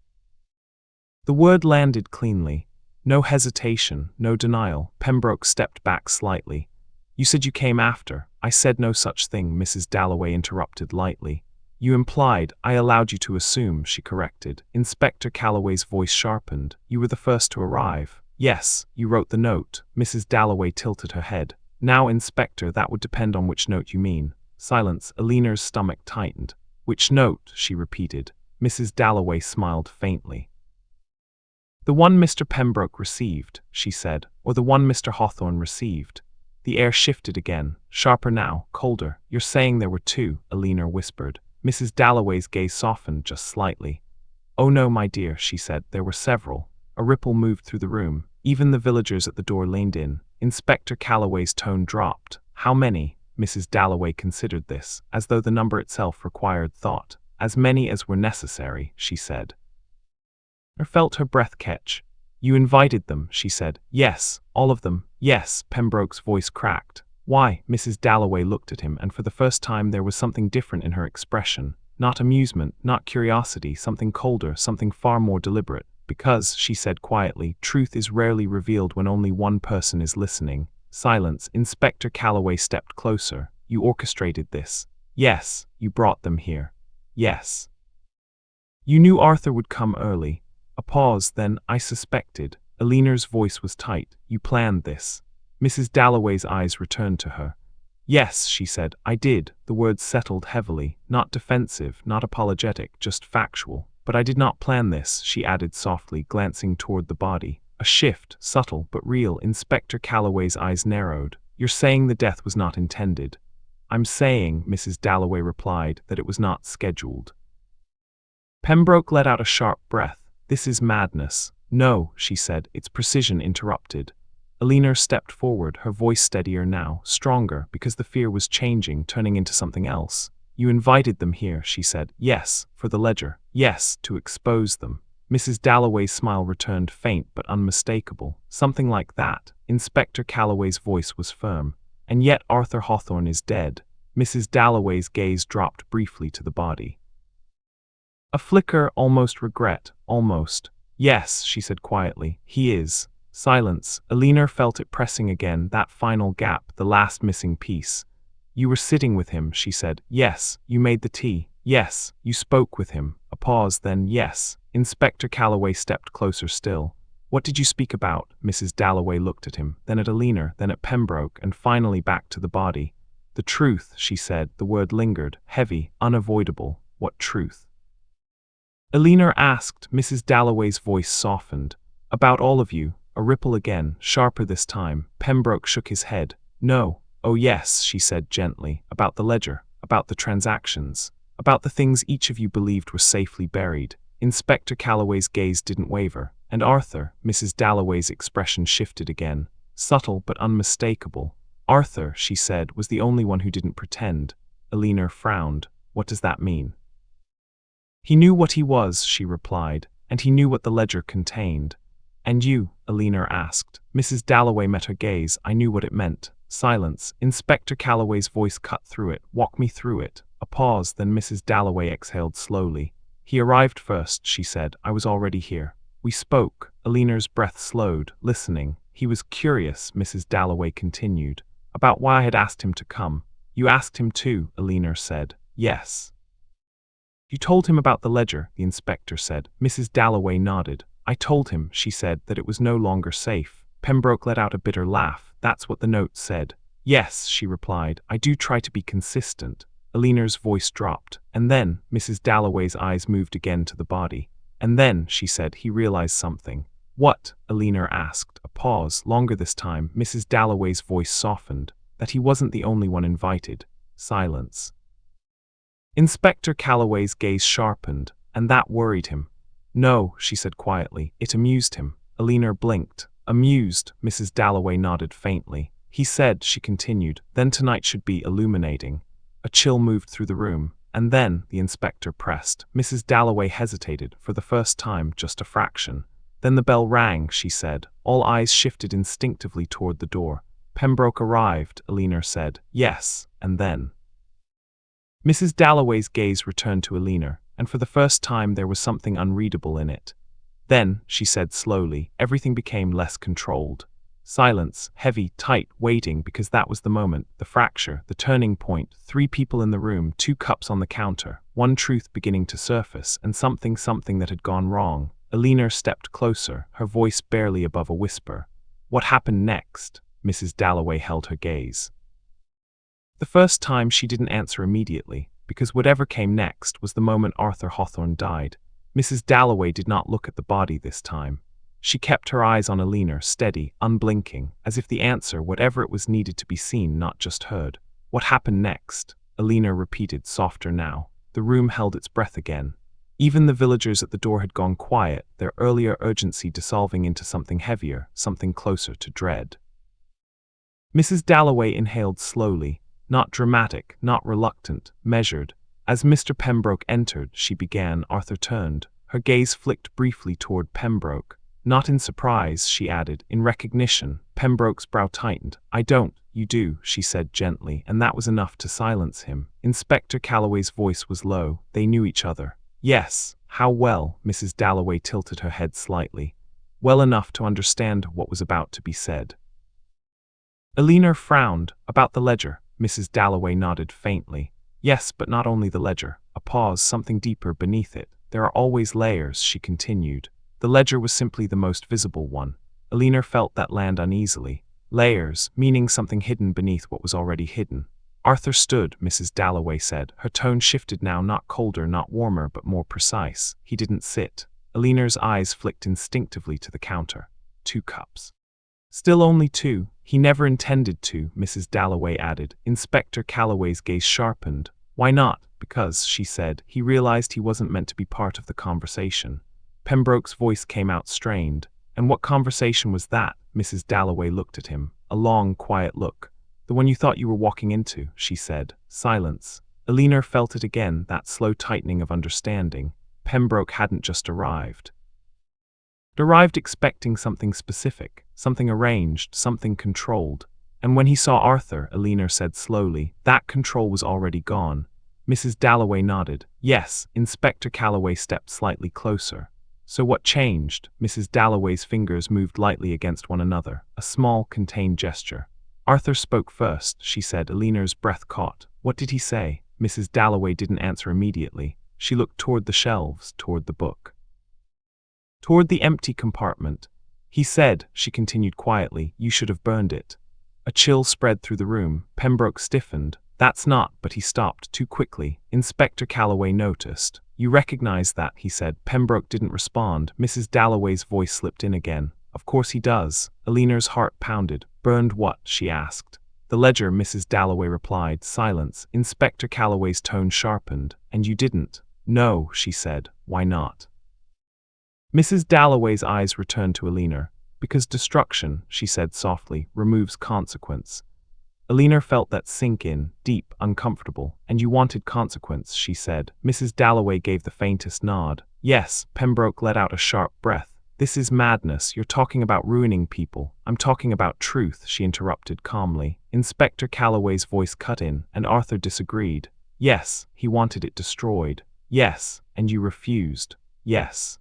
The word landed cleanly. No hesitation, no denial. Pembroke stepped back slightly. You said you came after. I said no such thing, Mrs. Dalloway interrupted lightly. You implied, I allowed you to assume, she corrected. Inspector Calloway's voice sharpened. You were the first to arrive. Yes, you wrote the note. Mrs. Dalloway tilted her head. Now, Inspector, that would depend on which note you mean. Silence. Eleanor's stomach tightened. Which note? She repeated. Mrs. Dalloway smiled faintly. The one Mr. Pembroke received, she said, or the one Mr. Hawthorne received. The air shifted again, sharper now, colder. You're saying there were 2, Eleanor whispered. Mrs. Dalloway's gaze softened just slightly. Oh no, my dear, she said, there were several. A ripple moved through the room. Even the villagers at the door leaned in. Inspector Calloway's tone dropped. How many? Mrs. Dalloway considered this, as though the number itself required thought. As many as were necessary, she said. Or felt her breath catch. You invited them, she said. Yes, all of them. Yes, Pembroke's voice cracked. Why? Mrs. Dalloway looked at him, and for the first time there was something different in her expression. Not amusement, not curiosity, something colder, something far more deliberate. Because, she said quietly, truth is rarely revealed when only one person is listening. Silence. Inspector Calloway stepped closer. You orchestrated this. Yes, you brought them here. Yes. You knew Arthur would come early. A pause, then, I suspected. Eleanor's voice was tight. You planned this. Mrs. Dalloway's eyes returned to her. Yes, she said, I did. The words settled heavily, not defensive, not apologetic, just factual. But I did not plan this, she added softly, glancing toward the body. A shift, subtle but real. Inspector Calloway's eyes narrowed. You're saying the death was not intended. I'm saying, Mrs. Dalloway replied, that it was not scheduled. Pembroke let out a sharp breath. This is madness. No, she said, its precision interrupted. Eleanor stepped forward, her voice steadier now, stronger, because the fear was changing, turning into something else. You invited them here, she said. Yes, for the ledger. Yes, to expose them. Mrs. Dalloway's smile returned, faint but unmistakable. Something like that. Inspector Calloway's voice was firm. And yet Arthur Hawthorne is dead. Mrs. Dalloway's gaze dropped briefly to the body. A flicker, almost regret, almost. Yes, she said quietly, he is. Silence. Eleanor felt it pressing again, that final gap, the last missing piece. You were sitting with him, she said. Yes, you made the tea. Yes, you spoke with him. A pause, then yes. Inspector Calloway stepped closer still. What did you speak about? Mrs. Dalloway looked at him, then at Alina, then at Pembroke, and finally back to the body. The truth, she said. The word lingered, heavy, unavoidable. What truth? Alina asked. Mrs. Dalloway's voice softened. About all of you. A ripple again, sharper this time. Pembroke shook his head. No. Oh yes, she said gently. About the ledger, about the transactions, about the things each of you believed were safely buried. Inspector Calloway's gaze didn't waver. And Arthur, Mrs. Dalloway's expression shifted again. Subtle but unmistakable. Arthur, she said, was the only one who didn't pretend. Alina frowned. What does that mean? He knew what he was, she replied, and he knew what the ledger contained. And you? Alina asked. Mrs. Dalloway met her gaze. I knew what it meant. Silence. Inspector Calloway's voice cut through it. Walk me through it. A pause, then Mrs. Dalloway exhaled slowly. He arrived first, she said. I was already here. We spoke. Alina's breath slowed, listening. He was curious, Mrs. Dalloway continued, about why I had asked him to come. You asked him too, Alina said. Yes. You told him about the ledger, the inspector said. Mrs. Dalloway nodded. I told him, she said, that it was no longer safe. Pembroke let out a bitter laugh. That's what the note said. Yes, she replied. I do try to be consistent. Alina's voice dropped. And then, Mrs. Dalloway's eyes moved again to the body. And then, she said, he realized something. What? Alina asked. A pause, longer this time. Mrs. Dalloway's voice softened. That he wasn't the only one invited. Silence. Inspector Calloway's gaze sharpened, and that worried him. No, she said quietly. It amused him. Alina blinked. Amused, Mrs. Dalloway nodded faintly. He said, she continued, then tonight should be illuminating. A chill moved through the room. And then, the inspector pressed. Mrs. Dalloway hesitated, for the first time, just a fraction. Then the bell rang, she said. All eyes shifted instinctively toward the door. Pembroke arrived, Alina said. Yes, and then. Mrs. Dalloway's gaze returned to Alina, and for the first time there was something unreadable in it. Then, she said slowly, everything became less controlled. Silence, heavy, tight, waiting, because that was the moment, the fracture, the turning point, 3 people in the room, 2 cups on the counter, one truth beginning to surface, and something that had gone wrong. Alina stepped closer, her voice barely above a whisper. What happened next? Mrs. Dalloway held her gaze. The first time she didn't answer immediately, because whatever came next was the moment Arthur Hawthorne died. Mrs. Dalloway did not look at the body this time. She kept her eyes on Alina, steady, unblinking, as if the answer, whatever it was, needed to be seen, not just heard. What happened next? Alina repeated, softer now. The room held its breath again. Even the villagers at the door had gone quiet, their earlier urgency dissolving into something heavier, something closer to dread. Mrs. Dalloway inhaled slowly, not dramatic, not reluctant, measured. As Mr. Pembroke entered, she began. Arthur turned. Her gaze flicked briefly toward Pembroke. Not in surprise, she added, in recognition. Pembroke's brow tightened. I don't, you do, she said gently, and that was enough to silence him. Inspector Calloway's voice was low. They knew each other. Yes, how well? Mrs. Dalloway tilted her head slightly. Well enough to understand what was about to be said. Alina frowned. About the ledger. Mrs. Dalloway nodded faintly. Yes, but not only the ledger. A pause, something deeper beneath it. There are always layers, she continued. The ledger was simply the most visible one. Alina felt that land uneasily. Layers, meaning something hidden beneath what was already hidden. Arthur stood, Mrs. Dalloway said. Her tone shifted now, not colder, not warmer, but more precise. He didn't sit. Alina's eyes flicked instinctively to the counter. 2 cups. Still only 2. He never intended to, Mrs. Dalloway added. Inspector Calloway's gaze sharpened. Why not? Because, she said, he realized he wasn't meant to be part of the conversation. Pembroke's voice came out strained. And what conversation was that? Mrs. Dalloway looked at him. A long, quiet look. The one you thought you were walking into, she said. Silence. Alina felt it again, that slow tightening of understanding. Pembroke hadn't just arrived. Arrived expecting something specific, something arranged, something controlled. And when he saw Arthur, Alina said slowly, that control was already gone. Mrs. Dalloway nodded. Yes. Inspector Calloway stepped slightly closer. So what changed? Mrs. Dalloway's fingers moved lightly against one another, a small, contained gesture. Arthur spoke first, she said. Alina's breath caught. What did he say? Mrs. Dalloway didn't answer immediately. She looked toward the shelves, toward the book. Toward the empty compartment. He said, she continued quietly, you should have burned it. A chill spread through the room. Pembroke stiffened. That's not, but he stopped too quickly. Inspector Calloway noticed. You recognize that, he said. Pembroke didn't respond. Mrs. Dalloway's voice slipped in again. Of course he does. Eleanor's heart pounded. Burned what? She asked. The ledger, Mrs. Dalloway replied. Silence. Inspector Calloway's tone sharpened. And you didn't? No, she said. Why not? Mrs. Dalloway's eyes returned to Eleanor. Because destruction, she said softly, removes consequence. Eleanor felt that sink in, deep, uncomfortable. And you wanted consequence, she said. Mrs. Dalloway gave the faintest nod. Yes. Pembroke let out a sharp breath. This is madness. You're talking about ruining people. I'm talking about truth, she interrupted calmly. Inspector Calloway's voice cut in, and Arthur disagreed. Yes, he wanted it destroyed. Yes, and you refused. Yes.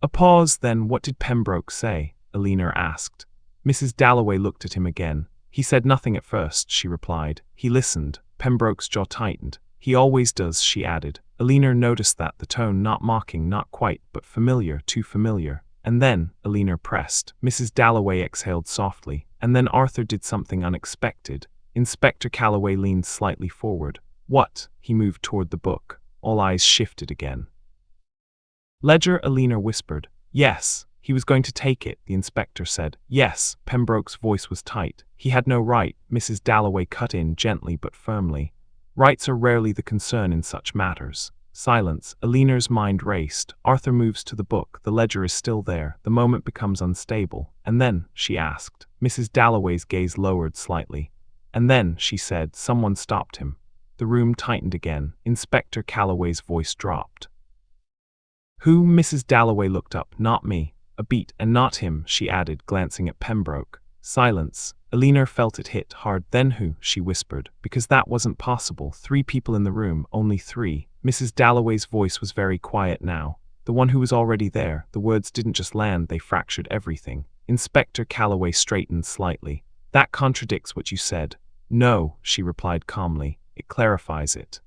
A pause, then what did Pembroke say? Eleanor asked. Mrs. Dalloway looked at him again. He said nothing at first, she replied. He listened. Pembroke's jaw tightened. He always does, she added. Eleanor noticed that, the tone not mocking, not quite, but familiar, too familiar. And then, Eleanor pressed. Mrs. Dalloway exhaled softly. And then Arthur did something unexpected. Inspector Calloway leaned slightly forward. What? He moved toward the book. All eyes shifted again. Ledger, Eleanor whispered. Yes. He was going to take it, the inspector said. Yes. Pembroke's voice was tight. He had no right. Mrs. Dalloway cut in gently but firmly. Rights are rarely the concern in such matters. Silence. Eleanor's mind raced. Arthur moves to the book. The ledger is still there. The moment becomes unstable. And then, she asked. Mrs. Dalloway's gaze lowered slightly. And then, she said, someone stopped him. The room tightened again. Inspector Calloway's voice dropped. Who? Mrs. Dalloway looked up. Not me. A beat, and not him, she added, glancing at Pembroke. Silence. Eleanor felt it hit hard. Then who? She whispered. Because that wasn't possible. 3 people in the room, only 3. Mrs. Dalloway's voice was very quiet now. The one who was already there. The words didn't just land, they fractured everything. Inspector Calloway straightened slightly. That contradicts what you said. No, she replied calmly. It clarifies it.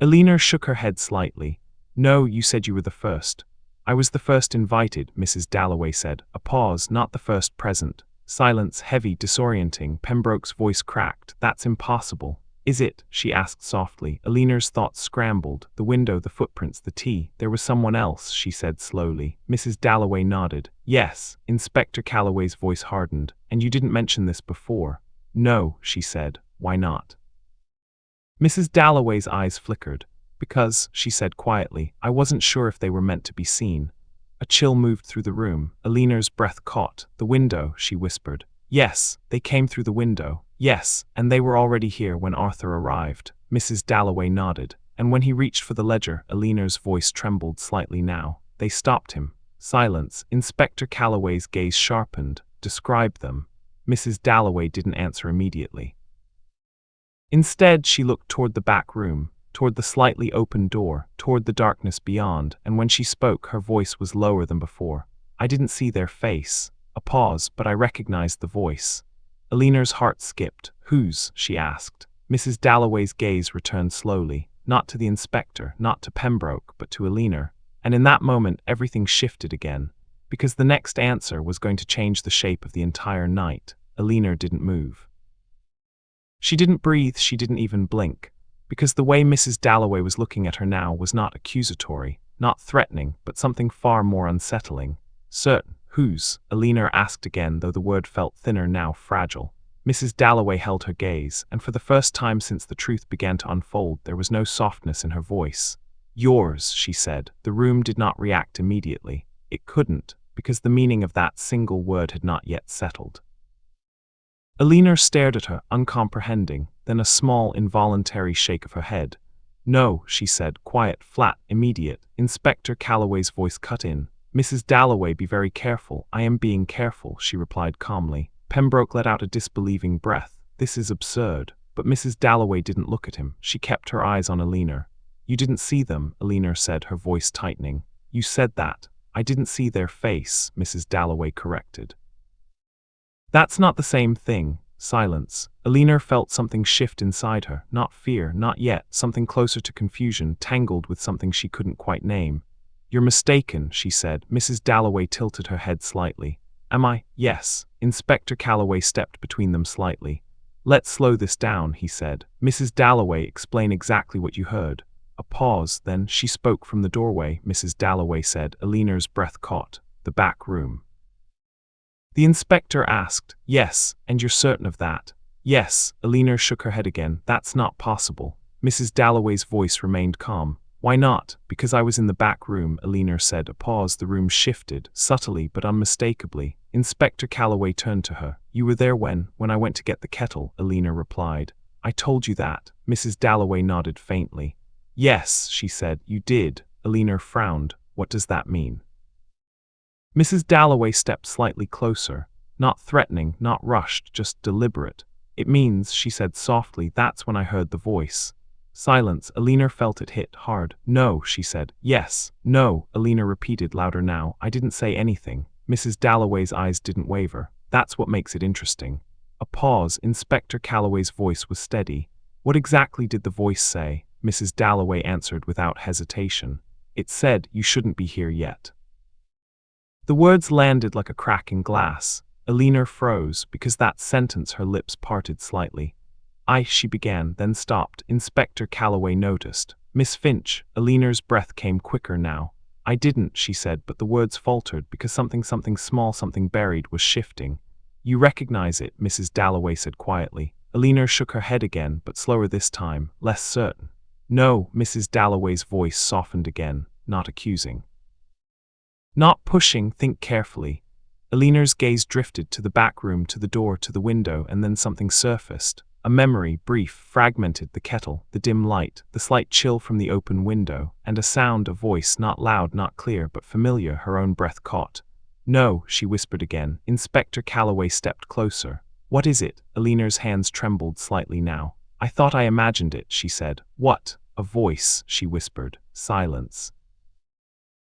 Eleanor shook her head slightly. No, you said you were the first. I was the first invited, Mrs. Dalloway said. A pause, not the first present. Silence, heavy, disorienting. Pembroke's voice cracked. That's impossible. Is it? She asked softly. Eleanor's thoughts scrambled. The window, the footprints, the tea. There was someone else, she said slowly. Mrs. Dalloway nodded. Yes. Inspector Calloway's voice hardened. And you didn't mention this before. No, she said. Why not? Mrs. Dalloway's eyes flickered. Because, she said quietly, I wasn't sure if they were meant to be seen. A chill moved through the room. Eleanor's breath caught. The window, she whispered. Yes, they came through the window. Yes, and they were already here when Arthur arrived. Mrs. Dalloway nodded. And when he reached for the ledger, Eleanor's voice trembled slightly now. They stopped him. Silence. Inspector Calloway's gaze sharpened. Describe them. Mrs. Dalloway didn't answer immediately. Instead, she looked toward the back room, toward the slightly open door, toward the darkness beyond, and when she spoke, her voice was lower than before. I didn't see their face. A pause, but I recognized the voice. Eleanor's heart skipped. Whose? She asked. Mrs. Dalloway's gaze returned slowly, not to the inspector, not to Pembroke, but to Eleanor. And in that moment, everything shifted again, because the next answer was going to change the shape of the entire night. Eleanor didn't move. She didn't breathe, she didn't even blink. Because the way Mrs. Dalloway was looking at her now was not accusatory, not threatening, but something far more unsettling. Certain. Whose? Eleanor asked again, though the word felt thinner now, fragile. Mrs. Dalloway held her gaze, and for the first time since the truth began to unfold, there was no softness in her voice. Yours, she said. The room did not react immediately. It couldn't, because the meaning of that single word had not yet settled. Eleanor stared at her, uncomprehending, then a small, involuntary shake of her head. No, she said, quiet, flat, immediate. Inspector Calloway's voice cut in. Mrs. Dalloway, be very careful. I am being careful, she replied calmly. Pembroke let out a disbelieving breath. This is absurd. But Mrs. Dalloway didn't look at him. She kept her eyes on Eleanor. You didn't see them, Eleanor said, her voice tightening. You said that. I didn't see their face, Mrs. Dalloway corrected. That's not the same thing. Silence. Eleanor felt something shift inside her. Not fear, not yet. Something closer to confusion, tangled with something she couldn't quite name. "You're mistaken," she said. Mrs. Dalloway tilted her head slightly. "Am I?" "Yes." Inspector Calloway stepped between them slightly. "Let's slow this down," he said. "Mrs. Dalloway, explain exactly what you heard." A pause, then she spoke from the doorway. Mrs. Dalloway said. Eleanor's breath caught. "The back room." The inspector asked. "Yes, and you're certain of that?" "Yes." Eleanor shook her head again. "That's not possible." Mrs. Dalloway's voice remained calm. "Why not?" "Because I was in the back room," Eleanor said. A pause. The room shifted, subtly but unmistakably. Inspector Calloway turned to her. "You were there when I went to get the kettle," Eleanor replied. "I told you that." Mrs. Dalloway nodded faintly. "Yes," she said, "you did." Eleanor frowned. "What does that mean?" Mrs. Dalloway stepped slightly closer. Not threatening, not rushed, just deliberate. "It means," she said softly, "that's when I heard the voice." Silence. Eleanor felt it hit hard. "No," she said. "Yes." "No," Eleanor repeated louder now. "I didn't say anything." Mrs. Dalloway's eyes didn't waver. "That's what makes it interesting." A pause. Inspector Calloway's voice was steady. "What exactly did the voice say?" Mrs. Dalloway answered without hesitation. "It said, you shouldn't be here yet." The words landed like a crack in glass. Eleanor froze. Because that sentence, her lips parted slightly. She began, then stopped. Inspector Calloway noticed. "Miss Finch." Eleanor's breath came quicker now. "I didn't," she said, but the words faltered because something small, something buried, was shifting. "You recognize it," Mrs. Dalloway said quietly. Eleanor shook her head again, but slower this time, less certain. "No," Mrs. Dalloway's voice softened again, not accusing. "Not pushing, think carefully." Eleanor's gaze drifted to the back room, to the door, to the window, and then something surfaced. A memory, brief, fragmented: the kettle, the dim light, the slight chill from the open window, and a sound, a voice, not loud, not clear, but familiar. Her own breath caught. "No," she whispered again. Inspector Calloway stepped closer. "What is it?" Eleanor's hands trembled slightly now. "I thought I imagined it," she said. "What?" "A voice," she whispered. Silence.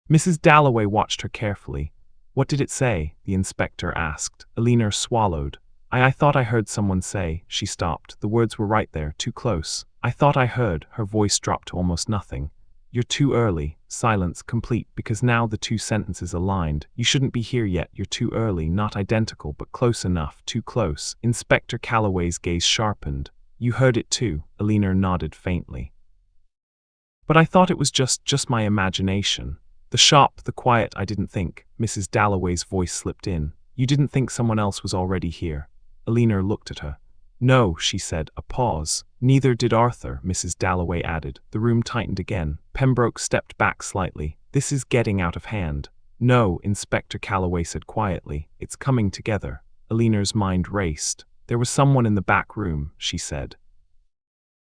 Mrs. Dalloway watched her carefully. "What did it say?" the inspector asked. Eleanor swallowed. I thought I heard someone say." She stopped. The words were right there, too close. "I thought I heard." Her voice dropped to almost nothing. "You're too early." Silence, complete, because now the two sentences aligned. "You shouldn't be here yet. You're too early." Not identical, but close enough. Too close. Inspector Calloway's gaze sharpened. "You heard it too." Eleanor nodded faintly. "But I thought it was just my imagination." "The shop, the quiet, I didn't think." Mrs. Dalloway's voice slipped in. "You didn't think someone else was already here?" Eleanor looked at her. "No," she said. A pause. "Neither did Arthur," Mrs. Dalloway added. The room tightened again. Pembroke stepped back slightly. "This is getting out of hand." "No," Inspector Calloway said quietly. "It's coming together." Eleanor's mind raced. "There was someone in the back room," she said.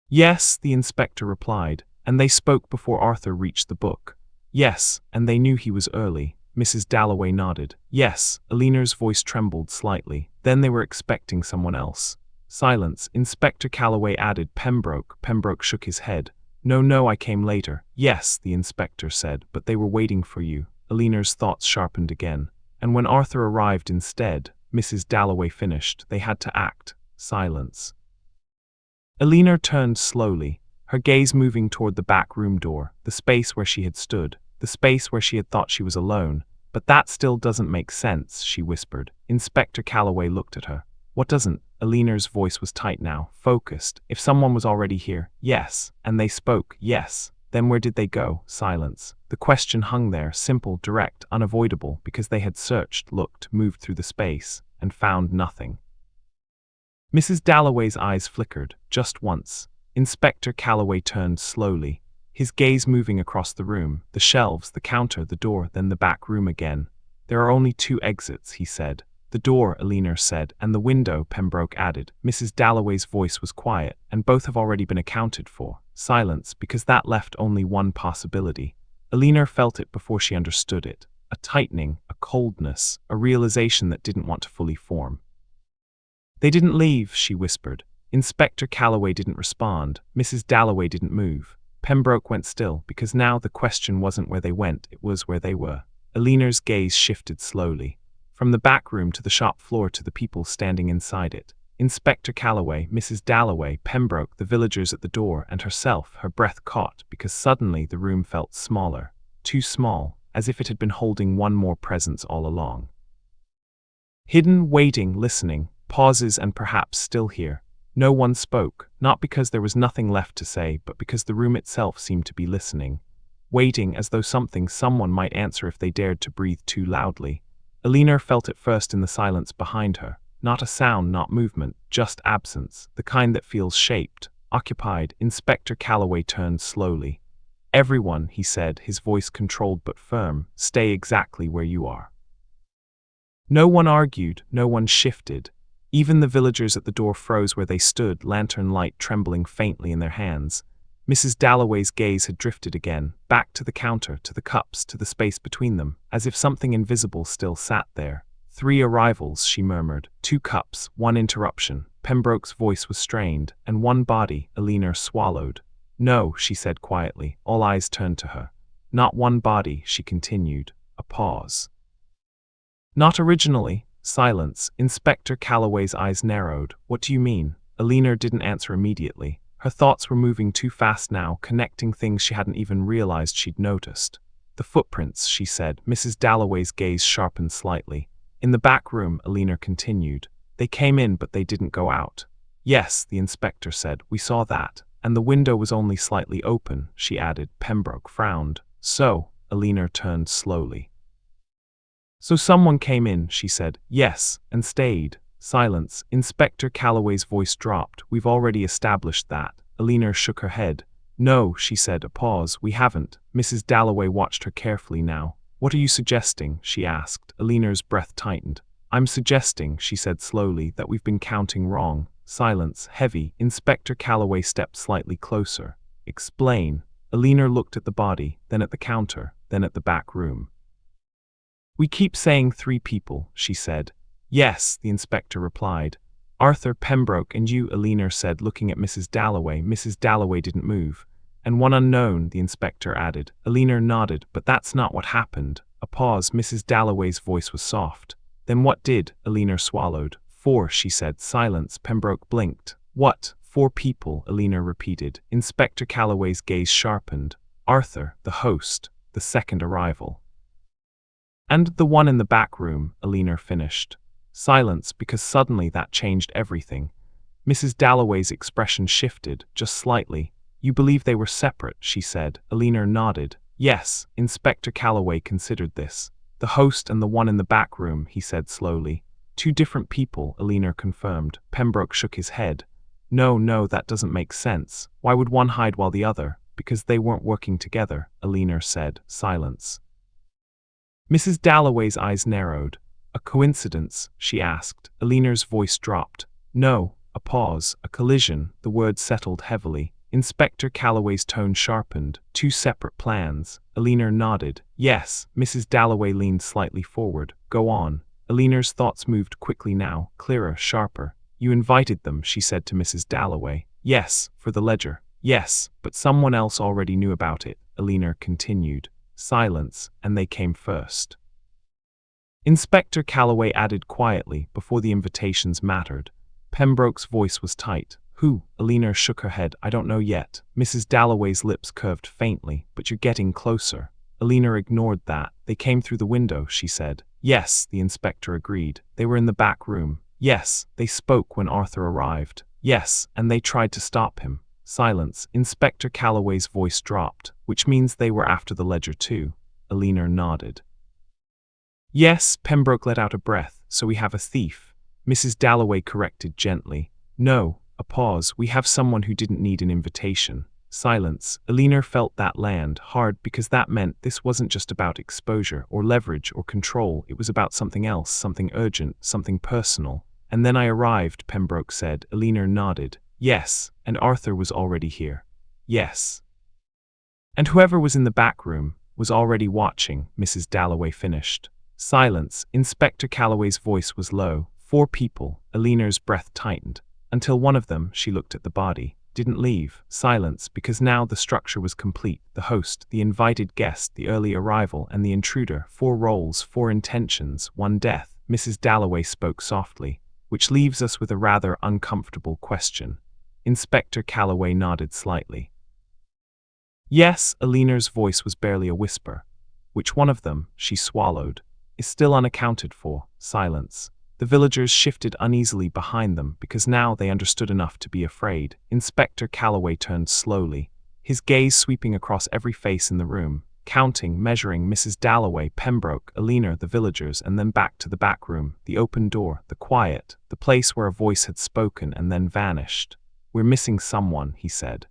"Yes," the inspector replied. "And they spoke before Arthur reached the book." "Yes, and they knew he was early." Mrs. Dalloway nodded. "Yes." Eleanor's voice trembled slightly. "Then they were expecting someone else." Silence. Inspector Calloway added, "Pembroke." Pembroke shook his head. No, I came later." "Yes," the inspector said, "but they were waiting for you." Eleanor's thoughts sharpened again. "And when Arthur arrived instead," Mrs. Dalloway finished, "they had to act." Silence. Eleanor turned slowly, her gaze moving toward the back room door, the space where she had stood, the space where she had thought she was alone. "But that still doesn't make sense," she whispered. Inspector Calloway looked at her. "What doesn't?" Eleanor's voice was tight now, focused. "If someone was already here, yes. And they spoke, yes. Then where did they go?" Silence. The question hung there, simple, direct, unavoidable, because they had searched, looked, moved through the space, and found nothing. Mrs. Dalloway's eyes flickered, just once. Inspector Calloway turned slowly, his gaze moving across the room, the shelves, the counter, the door, then the back room again. "There are only two exits," he said. "The door," Eleanor said, "and the window," Pembroke added. Mrs. Dalloway's voice was quiet. "And both have already been accounted for." Silence, because that left only one possibility. Eleanor felt it before she understood it. A tightening, a coldness, a realization that didn't want to fully form. "They didn't leave," she whispered. Inspector Calloway didn't respond. Mrs. Dalloway didn't move. Pembroke went still, because now the question wasn't where they went, it was where they were. Eleanor's gaze shifted slowly. From the back room to the shop floor to the people standing inside it. Inspector Calloway, Mrs. Dalloway, Pembroke, the villagers at the door, and herself. Her breath caught, because suddenly the room felt smaller. too small, as if it had been holding one more presence all along. Hidden, waiting, listening, pauses and perhaps still here. No one spoke, not because there was nothing left to say, but because the room itself seemed to be listening. Waiting as though someone might answer if they dared to breathe too loudly. Alina felt it first in the silence behind her. Not a sound, not movement, just absence, the kind that feels shaped, occupied. Inspector Calloway turned slowly. "Everyone," he said, his voice controlled but firm, "stay exactly where you are." No one argued, no one shifted. Even the villagers at the door froze where they stood, lantern light trembling faintly in their hands. Mrs. Dalloway's gaze had drifted again, back to the counter, to the cups, to the space between them, as if something invisible still sat there. "3 arrivals," she murmured. 2 cups, 1 interruption. Pembroke's voice was strained, and 1 body. Alina swallowed. "No," she said quietly. All eyes turned to her. "Not 1 body," she continued. A pause. "Not originally." Silence. Inspector Calloway's eyes narrowed. "What do you mean?" Alina didn't answer immediately. Her thoughts were moving too fast now, connecting things she hadn't even realized she'd noticed. "The footprints," she said. Mrs. Dalloway's gaze sharpened slightly. "In the back room," Alina continued. "They came in but they didn't go out." "Yes," the inspector said, "we saw that. And the window was only slightly open," she added. Pembroke frowned. "So?" Alina turned slowly. "So someone came in," she said. "Yes, and stayed." Silence. Inspector Calloway's voice dropped. "We've already established that." Alina shook her head. "No," she said. A pause. "We haven't." Mrs. Dalloway watched her carefully now. "What are you suggesting?" she asked. Alina's breath tightened. "I'm suggesting," she said slowly, "that we've been counting wrong." Silence. Heavy. Inspector Calloway stepped slightly closer. "Explain." Alina looked at the body, then at the counter, then at the back room. "We keep saying 3 people," she said. "Yes," the inspector replied. "Arthur, Pembroke, and you," Alina said, looking at Mrs. Dalloway. Mrs. Dalloway didn't move. "And 1 unknown," the inspector added. Alina nodded. "But that's not what happened." A pause. Mrs. Dalloway's voice was soft. "Then what did?" Alina swallowed. 4, she said. Silence. Pembroke blinked. "What? 4 people," Alina repeated. Inspector Calloway's gaze sharpened. "Arthur, the host, the second arrival." "And the one in the back room," Alina finished. Silence, because suddenly that changed everything. Mrs. Dalloway's expression shifted, just slightly. "You believe they were separate," she said. Alina nodded. "Yes." Inspector Calloway considered this. "The host and the one in the back room," he said slowly. 2 different people," Alina confirmed. Pembroke shook his head. No, that doesn't make sense. Why would one hide while the other?" "Because they weren't working together," Alina said. Silence. Mrs. Dalloway's eyes narrowed. "A coincidence?" she asked. Alina's voice dropped. "No." A pause. "A collision." The word settled heavily. Inspector Calloway's tone sharpened. 2 separate plans." Alina nodded. "Yes." Mrs. Dalloway leaned slightly forward. "Go on." Alina's thoughts moved quickly now, clearer, sharper. "You invited them," she said to Mrs. Dalloway. "Yes, for the ledger." "Yes, but someone else already knew about it," Alina continued. Silence. "And they came first." Inspector Calloway added quietly, "before the invitations mattered." Pembroke's voice was tight. "Who?" Alina shook her head. "I don't know yet." Mrs. Dalloway's lips curved faintly. "But you're getting closer." Alina ignored that. "They came through the window," she said. "Yes," the inspector agreed. "They were in the back room." "Yes." "They spoke when Arthur arrived." "Yes." "And they tried to stop him." Silence. Inspector Calloway's voice dropped. "Which means they were after the ledger too." Alina nodded. "Yes." Pembroke let out a breath. "So we have a thief." Mrs. Dalloway corrected gently. "No." A pause. "We have someone who didn't need an invitation." Silence. Alina felt that land hard, because that meant this wasn't just about exposure or leverage or control. It was about something else, something urgent, something personal. "And then I arrived," Pembroke said. Alina nodded. "Yes." "And Arthur was already here." "Yes." "And whoever was in the back room was already watching," Mrs. Dalloway finished. Silence. Inspector Calloway's voice was low. 4 people. Alina's breath tightened. "Until one of them," she looked at the body, "didn't leave." Silence, because now the structure was complete. The host, the invited guest, the early arrival, and the intruder. 4 roles, 4 intentions, 1 death. Mrs. Dalloway spoke softly. "Which leaves us with a rather uncomfortable question." Inspector Calloway nodded slightly. "Yes." Alina's voice was barely a whisper. Which one of them, she swallowed, is still unaccounted for? Silence. The villagers shifted uneasily behind them because now they understood enough to be afraid. Inspector Calloway turned slowly, his gaze sweeping across every face in the room, counting, measuring Mrs. Dalloway, Pembroke, Alina, the villagers, and then back to the back room, the open door, the quiet, the place where a voice had spoken and then vanished. "We're missing someone," he said.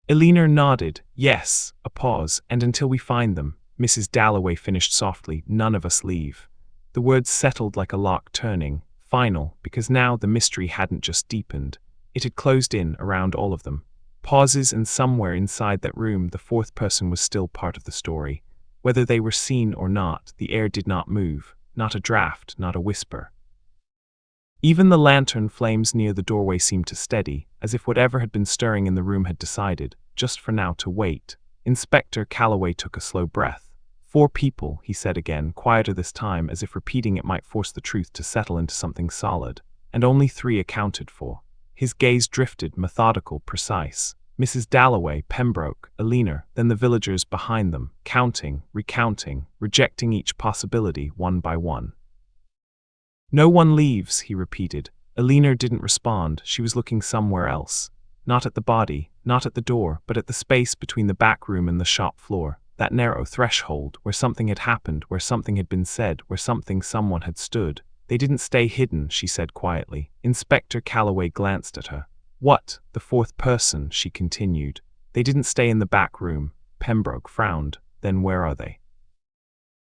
Alina nodded. "Yes." A pause, "and until we find them," Mrs. Dalloway finished softly, "none of us leave." The words settled like a lock turning, final, because now the mystery hadn't just deepened. It had closed in around all of them. Pauses, and somewhere inside that room the fourth person was still part of the story. Whether they were seen or not, the air did not move, not a draft, not a whisper. Even the lantern flames near the doorway seemed to steady, as if whatever had been stirring in the room had decided, just for now, to wait. Inspector Calloway took a slow breath. "4 people," he said again, quieter this time, as if repeating it might force the truth to settle into something solid. "And only 3 accounted for." His gaze drifted, methodical, precise. Mrs. Dalloway, Pembroke, Alina, then the villagers behind them, counting, recounting, rejecting each possibility one by one. "No one leaves," he repeated. Alina didn't respond. She was looking somewhere else. Not at the body, not at the door, but at the space between the back room and the shop floor. That narrow threshold, where something had happened, where something had been said, where someone had stood. "They didn't stay hidden," she said quietly. Inspector Calloway glanced at her. "What? The 4th person," she continued. "They didn't stay in the back room." Pembroke frowned. "Then where are they?"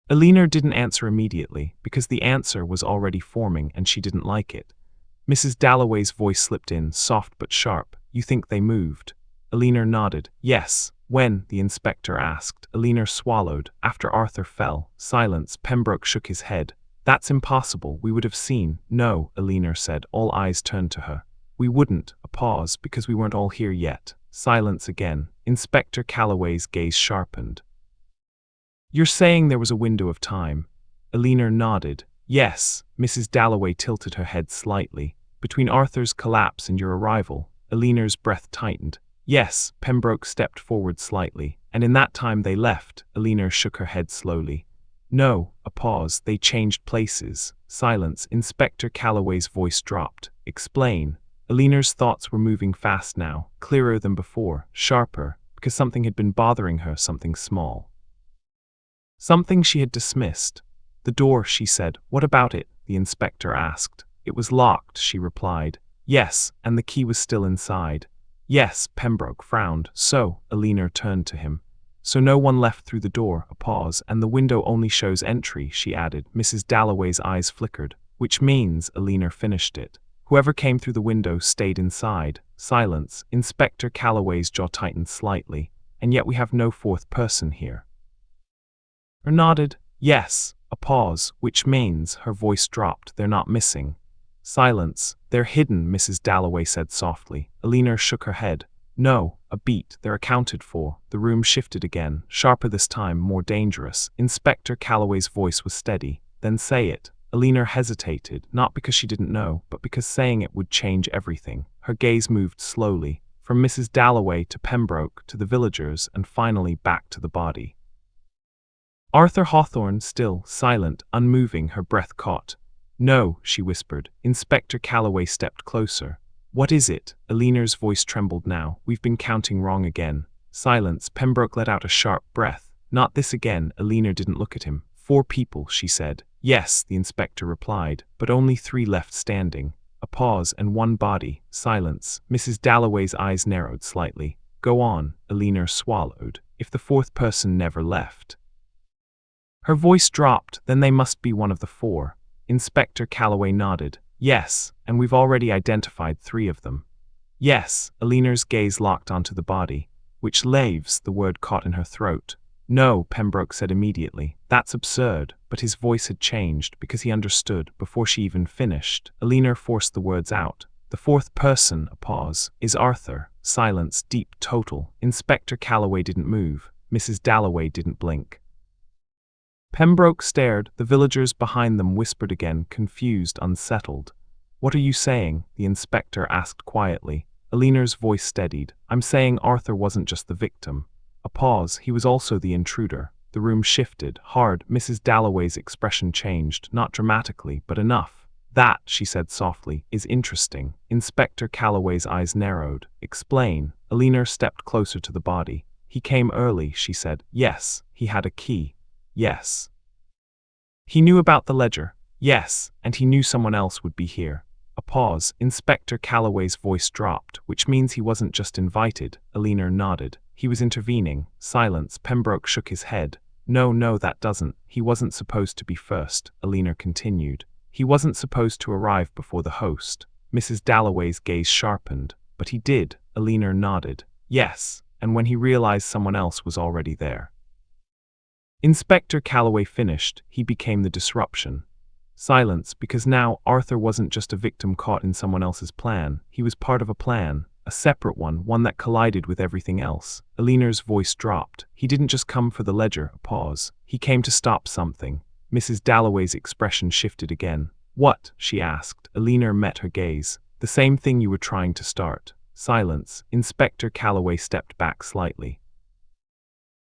Alina didn't answer immediately, because the answer was already forming and she didn't like it. Mrs. Dalloway's voice slipped in, soft but sharp. "You think they moved?" Alina nodded. "Yes." "When?" the inspector asked. Alina swallowed. "After Arthur fell." Silence. Pembroke shook his head. "That's impossible. We would have seen." "No," Alina said. All eyes turned to her. "We wouldn't." A pause, "because we weren't all here yet." Silence again. Inspector Calloway's gaze sharpened. "You're saying there was a window of time?" Alina nodded. "Yes." Mrs. Dalloway tilted her head slightly. "Between Arthur's collapse and your arrival." Alina's breath tightened. "Yes." Pembroke stepped forward slightly. "And in that time they left." Alina shook her head slowly. "No." A pause. "They changed places." Silence. Inspector Calloway's voice dropped. "Explain." Alina's thoughts were moving fast now, clearer than before, sharper, because something had been bothering her, something small. Something she had dismissed. "The door," she said. "What about it?" the inspector asked. "It was locked," she replied. "Yes, and the key was still inside." "Yes." Pembroke frowned. "So," Alina turned to him. "So no one left through the door." A pause. "And the window only shows entry," she added. Mrs. Dalloway's eyes flickered. "Which means," Alina finished it, "whoever came through the window stayed inside." Silence. Inspector Calloway's jaw tightened slightly. "And yet we have no 4th person here." Her nodded. "Yes." A pause. "Which means," her voice dropped, "they're not missing." Silence. "They're hidden," Mrs. Dalloway said softly. Alina shook her head. "No." A beat. "They're accounted for." The room shifted again, sharper this time, more dangerous. Inspector Calloway's voice was steady. "Then say it." Alina hesitated, not because she didn't know, but because saying it would change everything. Her gaze moved slowly, from Mrs. Dalloway to Pembroke to the villagers and finally back to the body. Arthur Hawthorne, still, silent, unmoving, her breath caught. "No," she whispered. Inspector Calloway stepped closer. "What is it?" Alina's voice trembled now. "We've been counting wrong again." Silence. Pembroke let out a sharp breath. "Not this again." Alina didn't look at him. 4 people, she said. "Yes," the inspector replied, "but only 3 left standing." A pause, and 1 body. Silence. Mrs. Dalloway's eyes narrowed slightly. "Go on." Alina swallowed. "If the 4th person never left." Her voice dropped. "Then they must be one of the 4. Inspector Calloway nodded. "Yes, and we've already identified 3 of them." "Yes." Alina's gaze locked onto the body. "Which laves," the word caught in her throat. "No," Pembroke said immediately. "That's absurd." But his voice had changed, because he understood, before she even finished. Alina forced the words out. "The 4th person," a pause, "is Arthur." Silence, deep, total. Inspector Calloway didn't move. Mrs. Dalloway didn't blink. Pembroke stared. The villagers behind them whispered again, confused, unsettled. "What are you saying?" the inspector asked quietly. Alina's voice steadied. "I'm saying Arthur wasn't just the victim." A pause. "He was also the intruder." The room shifted. Hard. Mrs. Dalloway's expression changed, not dramatically, but enough. That, she said softly, is interesting. Inspector Calloway's eyes narrowed. Explain. Alina stepped closer to the body. He came early, she said. Yes. He had a key. Yes. He knew about the ledger. Yes. And he knew someone else would be here. A pause. Inspector Calloway's voice dropped, which means he wasn't just invited. Alina nodded. He was intervening. Silence. Pembroke shook his head. No, that doesn't. He wasn't supposed to be first, Alina continued. He wasn't supposed to arrive before the host. Mrs. Dalloway's gaze sharpened. But he did. Alina nodded. Yes, and when he realized someone else was already there. Inspector Calloway finished. He became the disruption. Silence, because now Arthur wasn't just a victim caught in someone else's plan. He was part of a plan. A separate one that collided with everything else. Alina's voice dropped. He didn't just come for the ledger. A pause. He came to stop something. Mrs. Dalloway's expression shifted again. What? She asked. Alina met her gaze. The same thing you were trying to start. Silence. Inspector Calloway stepped back slightly.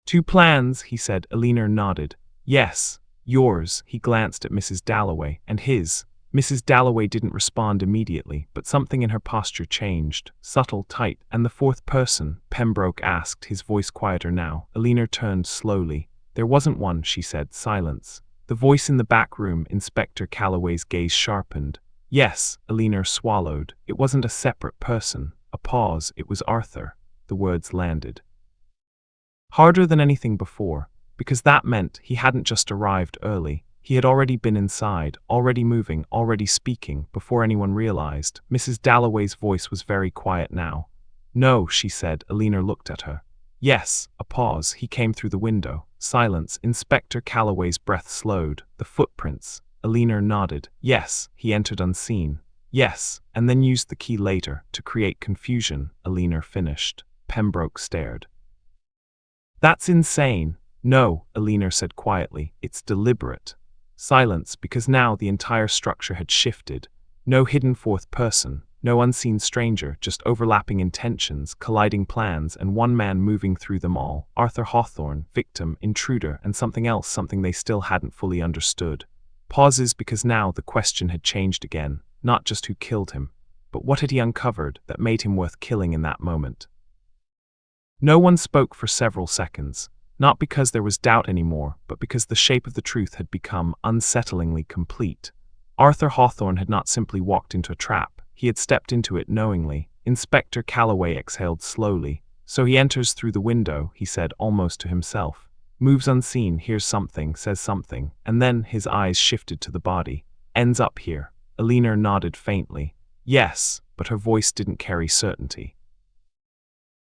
2 plans, he said. Alina nodded. Yes. Yours. He glanced at Mrs. Dalloway. And his. Mrs. Dalloway didn't respond immediately, but something in her posture changed. Subtle, tight. And the 4th person? Pembroke asked, his voice quieter now. Alina turned slowly. There wasn't one, she said. Silence. The voice in the back room. Inspector Calloway's gaze sharpened. Yes, Alina swallowed. It wasn't a separate person. A pause. It was Arthur. The words landed harder than anything before, because that meant he hadn't just arrived early. He had already been inside, already moving, already speaking, before anyone realized. Mrs. Dalloway's voice was very quiet now. No, she said. Alina looked at her. Yes. A pause. He came through the window. Silence. Inspector Calloway's breath slowed. The footprints. Alina nodded. Yes. He entered unseen. Yes. And then used the key later, to create confusion. Alina finished. Pembroke stared. That's insane. No, Alina said quietly. It's deliberate. Silence, because now the entire structure had shifted. No hidden 4th person, no unseen stranger, just overlapping intentions, colliding plans, and one man moving through them all. Arthur Hawthorne, victim, intruder, and something else, something they still hadn't fully understood. Pauses, because now the question had changed again. Not just who killed him, but what had he uncovered that made him worth killing in that moment? No one spoke for several seconds. Not because there was doubt anymore, but because the shape of the truth had become unsettlingly complete. Arthur Hawthorne had not simply walked into a trap, he had stepped into it knowingly. Inspector Calloway exhaled slowly. So he enters through the window, he said almost to himself. Moves unseen, hears something, says something, and then his eyes shifted to the body. Ends up here. Alina nodded faintly. Yes, but her voice didn't carry certainty.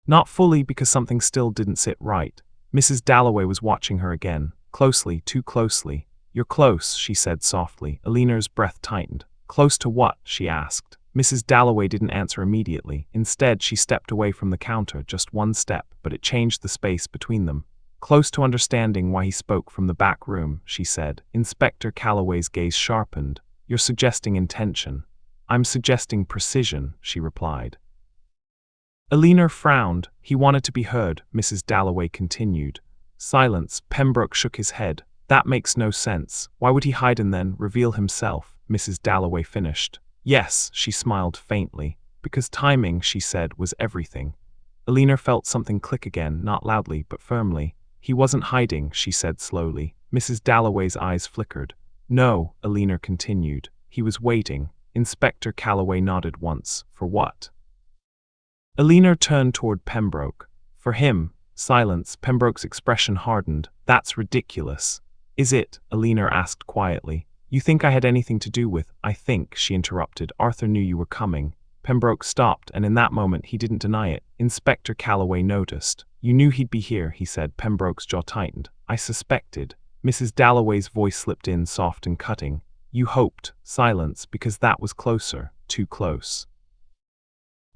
Not fully, because something still didn't sit right. Mrs. Dalloway was watching her again, closely, too closely. You're close, she said softly. Alina's breath tightened. Close to what? She asked. Mrs. Dalloway didn't answer immediately. Instead, she stepped away from the counter, just one step, but it changed the space between them. Close to understanding why he spoke from the back room, she said. Inspector Calloway's gaze sharpened. You're suggesting intention. I'm suggesting precision, she replied. Alina frowned. He wanted to be heard, Mrs. Dalloway continued. Silence. Pembroke shook his head. That makes no sense. Why would he hide and then reveal himself? Mrs. Dalloway finished. Yes, she smiled faintly. Because timing, she said, was everything. Alina felt something click again, not loudly, but firmly. He wasn't hiding, she said slowly. Mrs. Dalloway's eyes flickered. No, Alina continued. He was waiting. Inspector Calloway nodded once. For what? Alina turned toward Pembroke. For him. Silence. Pembroke's expression hardened. That's ridiculous. Is it? Alina asked quietly. You think I had anything to do with? I think, she interrupted. Arthur knew you were coming. Pembroke stopped, and in that moment he didn't deny it. Inspector Calloway noticed. You knew he'd be here, he said. Pembroke's jaw tightened. I suspected. Mrs. Dalloway's voice slipped in, soft and cutting. You hoped. Silence, because that was closer. Too close.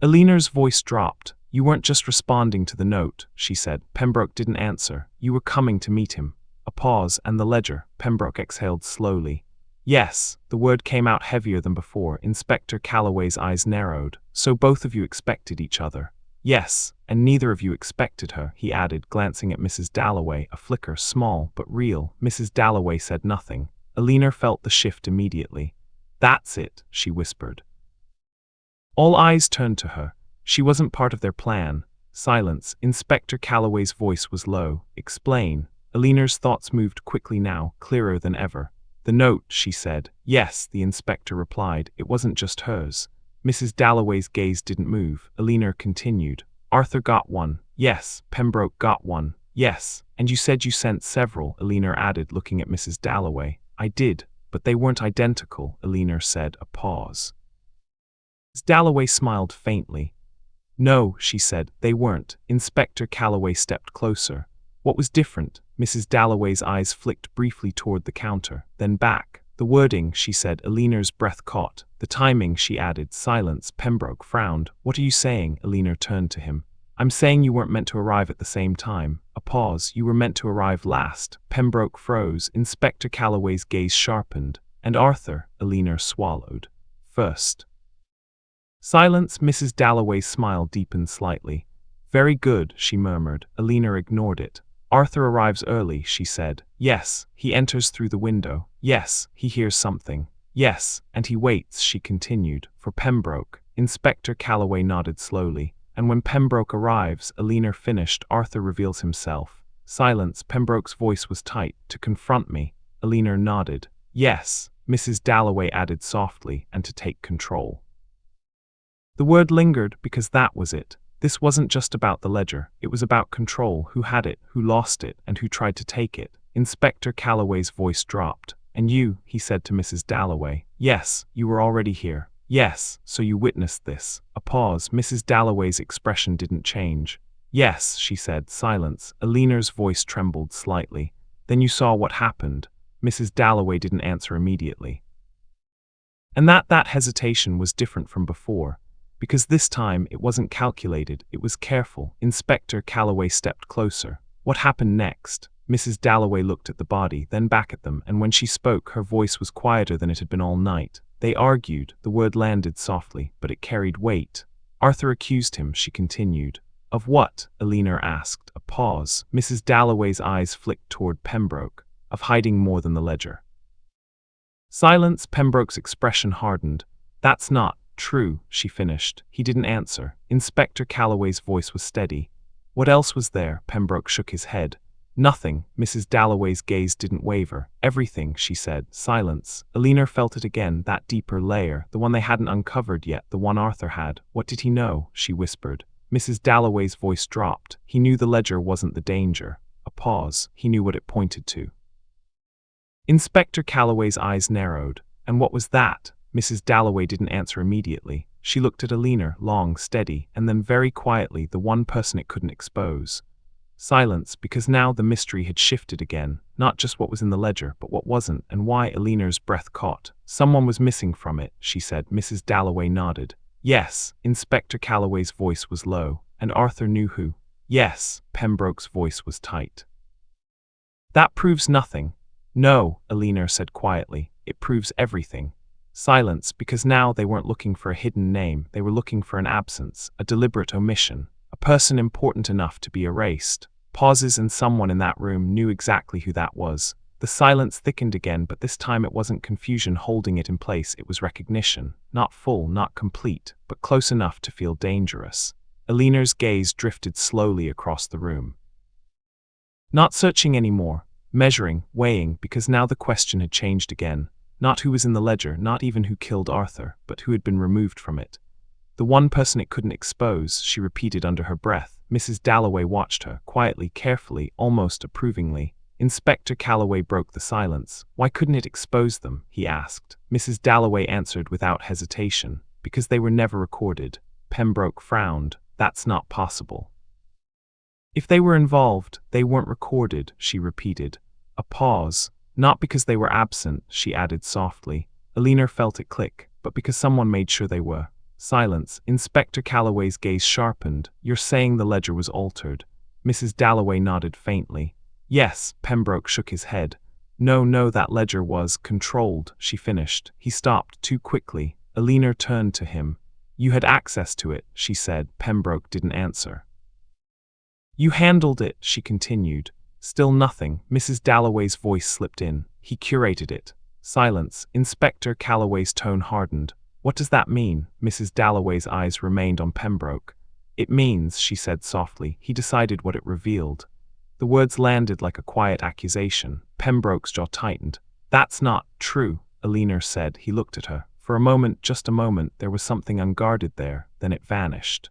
Alina's voice dropped. You weren't just responding to the note, she said. Pembroke didn't answer. You were coming to meet him. A pause, and the ledger. Pembroke exhaled slowly. Yes, the word came out heavier than before. Inspector Calloway's eyes narrowed. So both of you expected each other. Yes, and neither of you expected her, he added, glancing at Mrs. Dalloway, a flicker, small but real. Mrs. Dalloway said nothing. Alina felt the shift immediately. That's it, she whispered. All eyes turned to her. She wasn't part of their plan. Silence. Inspector Calloway's voice was low. Explain. Alina's thoughts moved quickly now, clearer than ever. The note, she said. Yes, the inspector replied. It wasn't just hers. Mrs. Dalloway's gaze didn't move. Alina continued. Arthur got one. Yes. Pembroke got one. Yes. And you said you sent several, Alina added, looking at Mrs. Dalloway. I did, but they weren't identical, Alina said. A pause. Mrs. Dalloway smiled faintly. No, she said, they weren't. Inspector Calloway stepped closer. What was different? Mrs. Dalloway's eyes flicked briefly toward the counter, then back. The wording, she said. Alina's breath caught. The timing, she added. Silence. Pembroke frowned. What are you saying? Alina turned to him. I'm saying you weren't meant to arrive at the same time. A pause. You were meant to arrive last. Pembroke froze. Inspector Calloway's gaze sharpened. And Arthur, Alina swallowed. First. Silence. Mrs. Dalloway's smile deepened slightly. Very good, she murmured. Alina ignored it. Arthur arrives early, she said. Yes, he enters through the window. Yes, he hears something. Yes, and he waits, she continued, for Pembroke. Inspector Calloway nodded slowly. And when Pembroke arrives, Alina finished. Arthur reveals himself. Silence. Pembroke's voice was tight. To confront me. Alina nodded. Yes, Mrs. Dalloway added softly, and to take control. The word lingered because that was it. This wasn't just about the ledger, it was about control, who had it, who lost it, and who tried to take it. Inspector Calloway's voice dropped. And you, he said to Mrs. Dalloway. Yes, you were already here. Yes, so you witnessed this. A pause. Mrs. Dalloway's expression didn't change. Yes, she said. Silence. Alina's voice trembled slightly. Then you saw what happened. Mrs. Dalloway didn't answer immediately. And that hesitation was different from before. Because this time, it wasn't calculated, it was careful. Inspector Calloway stepped closer. What happened next? Mrs. Dalloway looked at the body, then back at them, and when she spoke, her voice was quieter than it had been all night. They argued. The word landed softly, but it carried weight. Arthur accused him, she continued. Of what? Alina asked. A pause. Mrs. Dalloway's eyes flicked toward Pembroke. Of hiding more than the ledger. Silence. Pembroke's expression hardened. That's not true, she finished. He didn't answer. Inspector Calloway's voice was steady. What else was there? Pembroke shook his head. Nothing. Mrs. Dalloway's gaze didn't waver. Everything, she said. Silence. Alina felt it again, that deeper layer, the one they hadn't uncovered yet, the one Arthur had. What did he know? She whispered. Mrs. Dalloway's voice dropped. He knew the ledger wasn't the danger. A pause. He knew what it pointed to. Inspector Calloway's eyes narrowed. And what was that? Mrs. Dalloway didn't answer immediately. She looked at Alina, long, steady, and then very quietly, the one person it couldn't expose. Silence, because now the mystery had shifted again, not just what was in the ledger, but what wasn't, and why. Alina's breath caught. Someone was missing from it, she said. Mrs. Dalloway nodded. Yes, Inspector Calloway's voice was low, and Arthur knew who. Yes, Pembroke's voice was tight. That proves nothing. No, Alina said quietly. It proves everything. Silence, because now they weren't looking for a hidden name, they were looking for an absence, a deliberate omission, a person important enough to be erased. Pauses, and someone in that room knew exactly who that was. The silence thickened again, but this time it wasn't confusion holding it in place, it was recognition. Not full, not complete, but close enough to feel dangerous. Alina's gaze drifted slowly across the room. Not searching anymore, measuring, weighing, because now the question had changed again. Not who was in the ledger, not even who killed Arthur, but who had been removed from it. The one person it couldn't expose, she repeated under her breath. Mrs. Dalloway watched her, quietly, carefully, almost approvingly. Inspector Calloway broke the silence. Why couldn't it expose them? He asked. Mrs. Dalloway answered without hesitation. Because they were never recorded. Pembroke frowned. That's not possible. If they were involved, they weren't recorded, she repeated. A pause. Not because they were absent, she added softly. Alina felt it click, but because someone made sure they were. Silence. Inspector Calloway's gaze sharpened. You're saying the ledger was altered? Mrs. Dalloway nodded faintly. Yes, Pembroke shook his head. No, that ledger was controlled, she finished. He stopped too quickly. Alina turned to him. You had access to it, she said. Pembroke didn't answer. You handled it, she continued. Still nothing. Mrs. Dalloway's voice slipped in. He curated it. Silence. Inspector Calloway's tone hardened. What does that mean? Mrs. Dalloway's eyes remained on Pembroke. It means, she said softly, he decided what it revealed. The words landed like a quiet accusation. Pembroke's jaw tightened. That's not true, Alina said. He looked at her. For a moment, just a moment, there was something unguarded there. Then it vanished.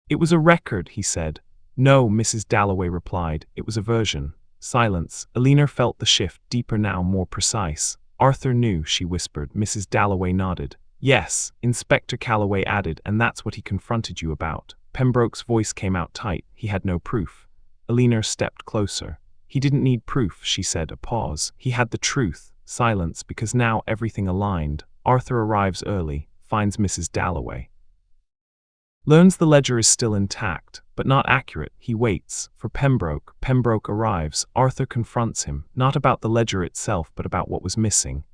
It was a record, he said. No, Mrs. Dalloway replied. It was a version. Silence. Alina felt the shift, deeper now, more precise. Arthur knew, she whispered. Mrs. Dalloway nodded. Yes, Inspector Calloway added, and that's what he confronted you about. Pembroke's voice came out tight. He had no proof. Alina stepped closer. He didn't need proof, she said. A pause. He had the truth. Silence, because now everything aligned. Arthur arrives early, finds Mrs. Dalloway. Learns the ledger is still intact, but not accurate. He waits for Pembroke. Pembroke arrives. Arthur confronts him, not about the ledger itself, but about what was missing.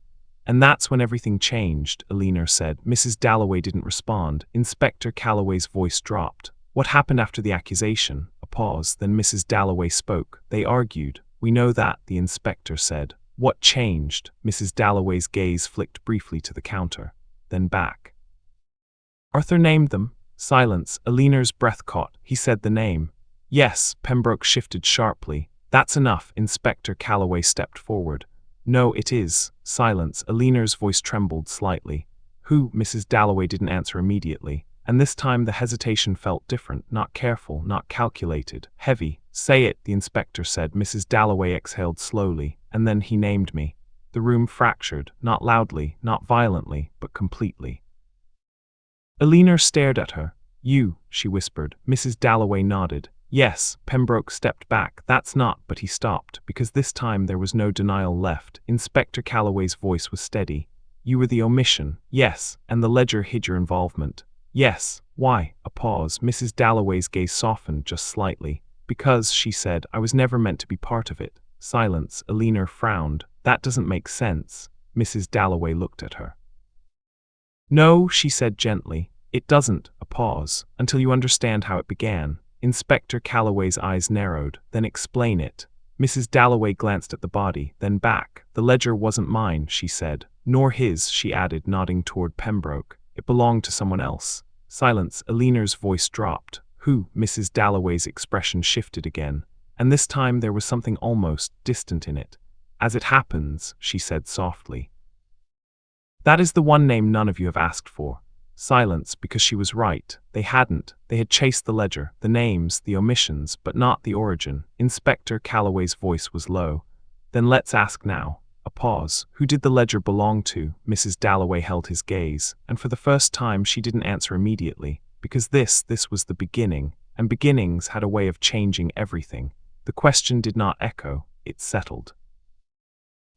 And that's when everything changed, Alina said. Mrs. Dalloway didn't respond. Inspector Calloway's voice dropped. What happened after the accusation? A pause, then Mrs. Dalloway spoke. They argued. We know that, the inspector said. What changed? Mrs. Dalloway's gaze flicked briefly to the counter, then back. Arthur named them. Silence. Alina's breath caught. He said the name. Yes, Pembroke shifted sharply. That's enough. Inspector Calloway stepped forward. No, it is. Silence. Alina's voice trembled slightly. Who? Mrs. Dalloway didn't answer immediately. And this time the hesitation felt different, not careful, not calculated. Heavy. Say it, the inspector said. Mrs. Dalloway exhaled slowly. And then he named me. The room fractured, not loudly, not violently, but completely. Alina stared at her. You, she whispered. Mrs. Dalloway nodded. Yes, Pembroke stepped back. That's not, but he stopped, because this time there was no denial left. Inspector Calloway's voice was steady. You were the omission. Yes, and the ledger hid your involvement. Yes. Why? A pause. Mrs. Dalloway's gaze softened just slightly. Because, she said, I was never meant to be part of it. Silence. Alina frowned. That doesn't make sense. Mrs. Dalloway looked at her. No, she said gently. It doesn't. A pause. Until you understand how it began. Inspector Calloway's eyes narrowed. Then explain it. Mrs. Dalloway glanced at the body, then back. The ledger wasn't mine, she said. Nor his, she added, nodding toward Pembroke. It belonged to someone else. Silence. Alina's voice dropped. Who? Mrs. Dalloway's expression shifted again. And this time there was something almost distant in it. As it happens, she said softly. That is the one name none of you have asked for. Silence, because she was right. They hadn't. They had chased the ledger, the names, the omissions, but not the origin. Inspector Calloway's voice was low. Then let's ask now. A pause. Who did the ledger belong to? Mrs. Dalloway held his gaze, and for the first time she didn't answer immediately, because this was the beginning, and beginnings had a way of changing everything. The question did not echo, it settled.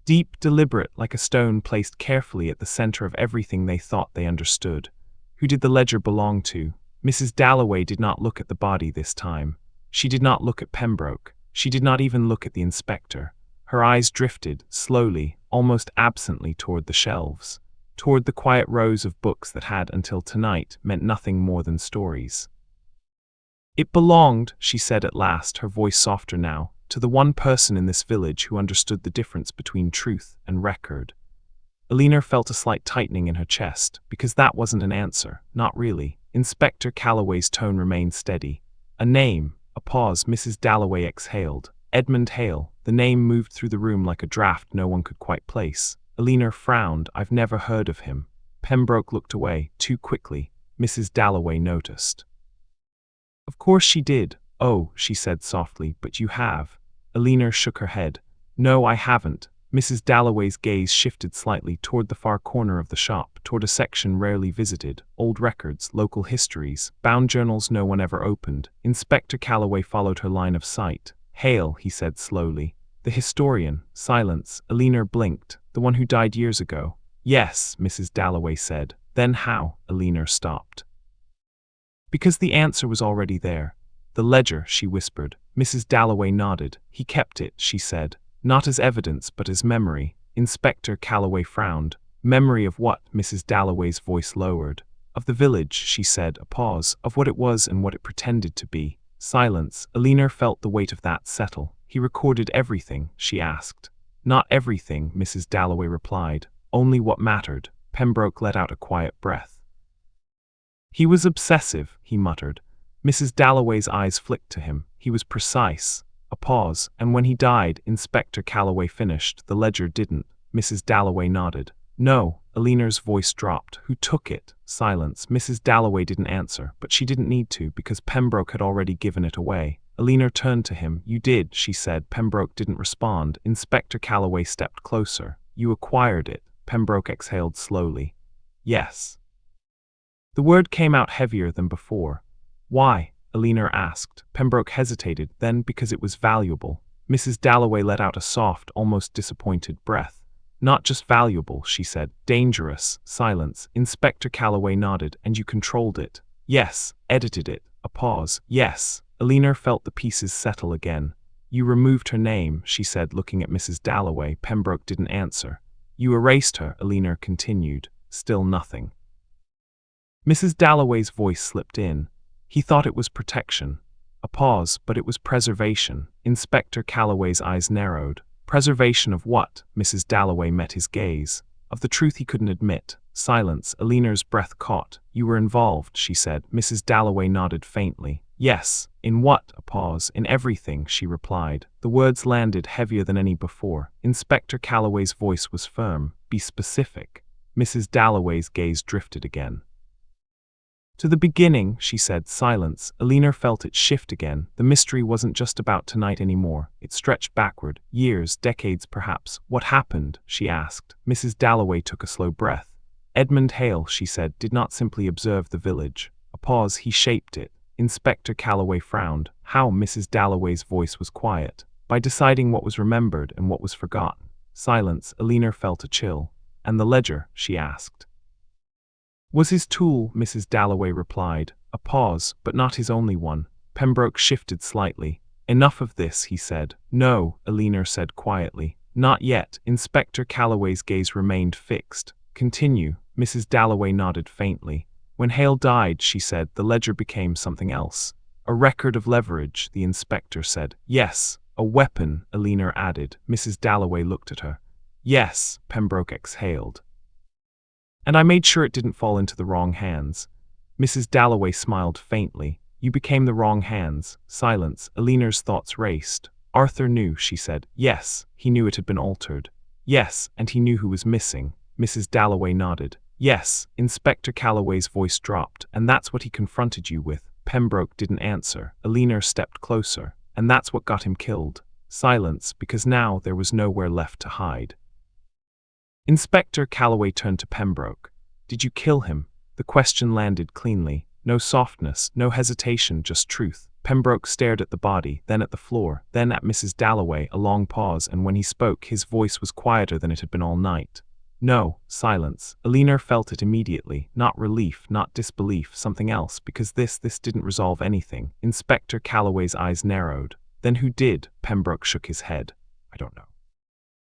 Deep, deliberate, like a stone placed carefully at the center of everything they thought they understood. Who did the ledger belong to? Mrs. Dalloway did not look at the body this time. She did not look at Pembroke. She did not even look at the inspector. Her eyes drifted, slowly, almost absently toward the shelves, toward the quiet rows of books that had, until tonight, meant nothing more than stories. It belonged, she said at last, her voice softer now, to the one person in this village who understood the difference between truth and record. Alina felt a slight tightening in her chest, because that wasn't an answer, not really. Inspector Calloway's tone remained steady. A name. A pause. Mrs. Dalloway exhaled. Edmund Hale. The name moved through the room like a draft no one could quite place. Alina frowned. I've never heard of him. Pembroke looked away, too quickly. Mrs. Dalloway noticed. Of course she did. Oh, she said softly, but you have. Alina shook her head. No, I haven't. Mrs. Dalloway's gaze shifted slightly toward the far corner of the shop, toward a section rarely visited, old records, local histories, bound journals no one ever opened. Inspector Calloway followed her line of sight. Hale, he said slowly. The historian. Silence. Alina blinked. The one who died years ago. Yes, Mrs. Dalloway said. Then how? Alina stopped. Because the answer was already there. The ledger, she whispered. Mrs. Dalloway nodded. He kept it, she said. Not as evidence, but as memory. Inspector Calloway frowned. Memory of what? Mrs. Dalloway's voice lowered. Of the village, she said, a pause, of what it was and what it pretended to be. Silence. Alina felt the weight of that settle. He recorded everything, she asked. Not everything, Mrs. Dalloway replied. Only what mattered. Pembroke let out a quiet breath. He was obsessive, he muttered. Mrs. Dalloway's eyes flicked to him. He was precise. A pause, and when he died, Inspector Calloway finished. The ledger didn't. Mrs. Dalloway nodded. No. Alina's voice dropped. Who took it? Silence. Mrs. Dalloway didn't answer, but she didn't need to, because Pembroke had already given it away. Alina turned to him. You did, she said. Pembroke didn't respond. Inspector Calloway stepped closer. You acquired it. Pembroke exhaled slowly. Yes. The word came out heavier than before. Why? Alina asked. Pembroke hesitated, then because it was valuable. Mrs. Dalloway let out a soft, almost disappointed breath. Not just valuable, she said. Dangerous. Silence. Inspector Calloway nodded. And you controlled it? Yes. Edited it. A pause. Yes. Alina felt the pieces settle again. You removed her name, she said, looking at Mrs. Dalloway. Pembroke didn't answer. You erased her, Alina continued. Still nothing. Mrs. Dalloway's voice slipped in. He thought it was protection. A pause, but it was preservation. Inspector Calloway's eyes narrowed. Preservation of what? Mrs. Dalloway met his gaze. Of the truth he couldn't admit. Silence. Alina's breath caught. You were involved, she said. Mrs. Dalloway nodded faintly. Yes. In what? A pause. In everything, she replied. The words landed heavier than any before. Inspector Calloway's voice was firm. Be specific. Mrs. Dalloway's gaze drifted again. To the beginning, she said. Silence. Alina felt it shift again. The mystery wasn't just about tonight anymore. It stretched backward. Years, decades perhaps. What happened? She asked. Mrs. Dalloway took a slow breath. Edmund Hale, she said, did not simply observe the village. A pause. He shaped it. Inspector Calloway frowned. How? Mrs. Dalloway's voice was quiet. By deciding what was remembered and what was forgotten. Silence. Alina felt a chill. And the ledger? She asked. Was his tool, Mrs. Dalloway replied. A pause, but not his only one. Pembroke shifted slightly. Enough of this, he said. No, Alina said quietly. Not yet. Inspector Calloway's gaze remained fixed. Continue. Mrs. Dalloway nodded faintly. When Hale died, she said, the ledger became something else. A record of leverage, the inspector said. Yes. A weapon, Alina added. Mrs. Dalloway looked at her. Yes, Pembroke exhaled. And I made sure it didn't fall into the wrong hands. Mrs. Dalloway smiled faintly. You became the wrong hands. Silence. Alina's thoughts raced. Arthur knew, she said. Yes, he knew it had been altered. Yes, and he knew who was missing. Mrs. Dalloway nodded. Yes. Inspector Calloway's voice dropped. And that's what he confronted you with. Pembroke didn't answer. Alina stepped closer. And that's what got him killed. Silence, because now there was nowhere left to hide. Inspector Calloway turned to Pembroke. Did you kill him? The question landed cleanly. No softness, no hesitation, just truth. Pembroke stared at the body, then at the floor, then at Mrs. Dalloway. A long pause, and when he spoke, his voice was quieter than it had been all night. No. Silence. Alina felt it immediately. Not relief, not disbelief, something else, because this didn't resolve anything. Inspector Calloway's eyes narrowed. Then who did? Pembroke shook his head. I don't know.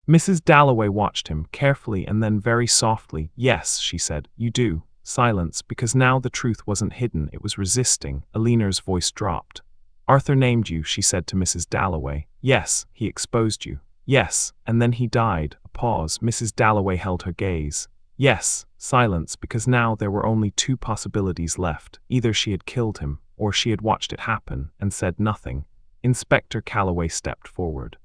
Mrs. Dalloway watched him, carefully and then very softly. Yes, she said, you do. Silence, because now the truth wasn't hidden, it was resisting. Alina's voice dropped. Arthur named you, she said to Mrs. Dalloway. Yes, he exposed you. Yes, and then he died. A pause. Mrs. Dalloway held her gaze. Yes. Silence, because now there were only two possibilities left. Either she had killed him, or she had watched it happen, and said nothing. Inspector Calloway stepped forward.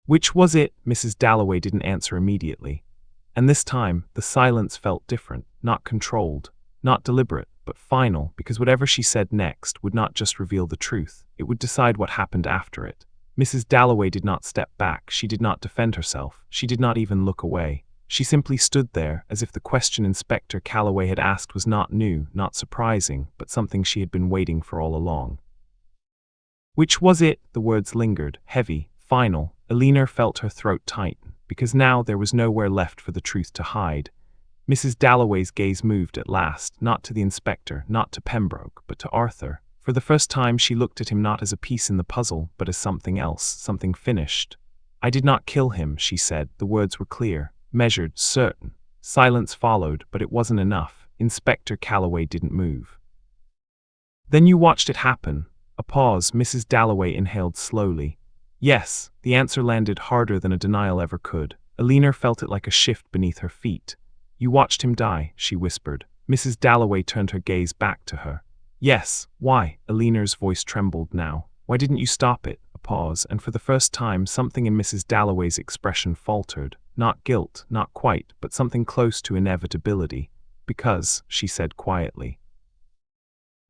Which was it? Mrs. Dalloway didn't answer immediately. And this time, the silence felt different, not controlled, not deliberate, but final, because whatever she said next would not just reveal the truth, it would decide what happened after it. Mrs. Dalloway did not step back, she did not defend herself, she did not even look away. She simply stood there, as if the question Inspector Calloway had asked was not new, not surprising, but something she had been waiting for all along. Which was it? The words lingered, heavy, final. Alina felt her throat tighten, because now there was nowhere left for the truth to hide. Mrs. Dalloway's gaze moved at last, not to the inspector, not to Pembroke, but to Arthur. For the first time she looked at him not as a piece in the puzzle, but as something else, something finished. I did not kill him, she said. The words were clear, measured, certain. Silence followed, but it wasn't enough. Inspector Calloway didn't move. Then you watched it happen. A pause. Mrs. Dalloway inhaled slowly. Yes, the answer landed harder than a denial ever could. Eleanor felt it like a shift beneath her feet. You watched him die, she whispered. Mrs. Dalloway turned her gaze back to her. Yes, why? Eleanor's voice trembled now. Why didn't you stop it? A pause, and for the first time something in Mrs. Dalloway's expression faltered. Not guilt, not quite, but something close to inevitability. Because, she said quietly.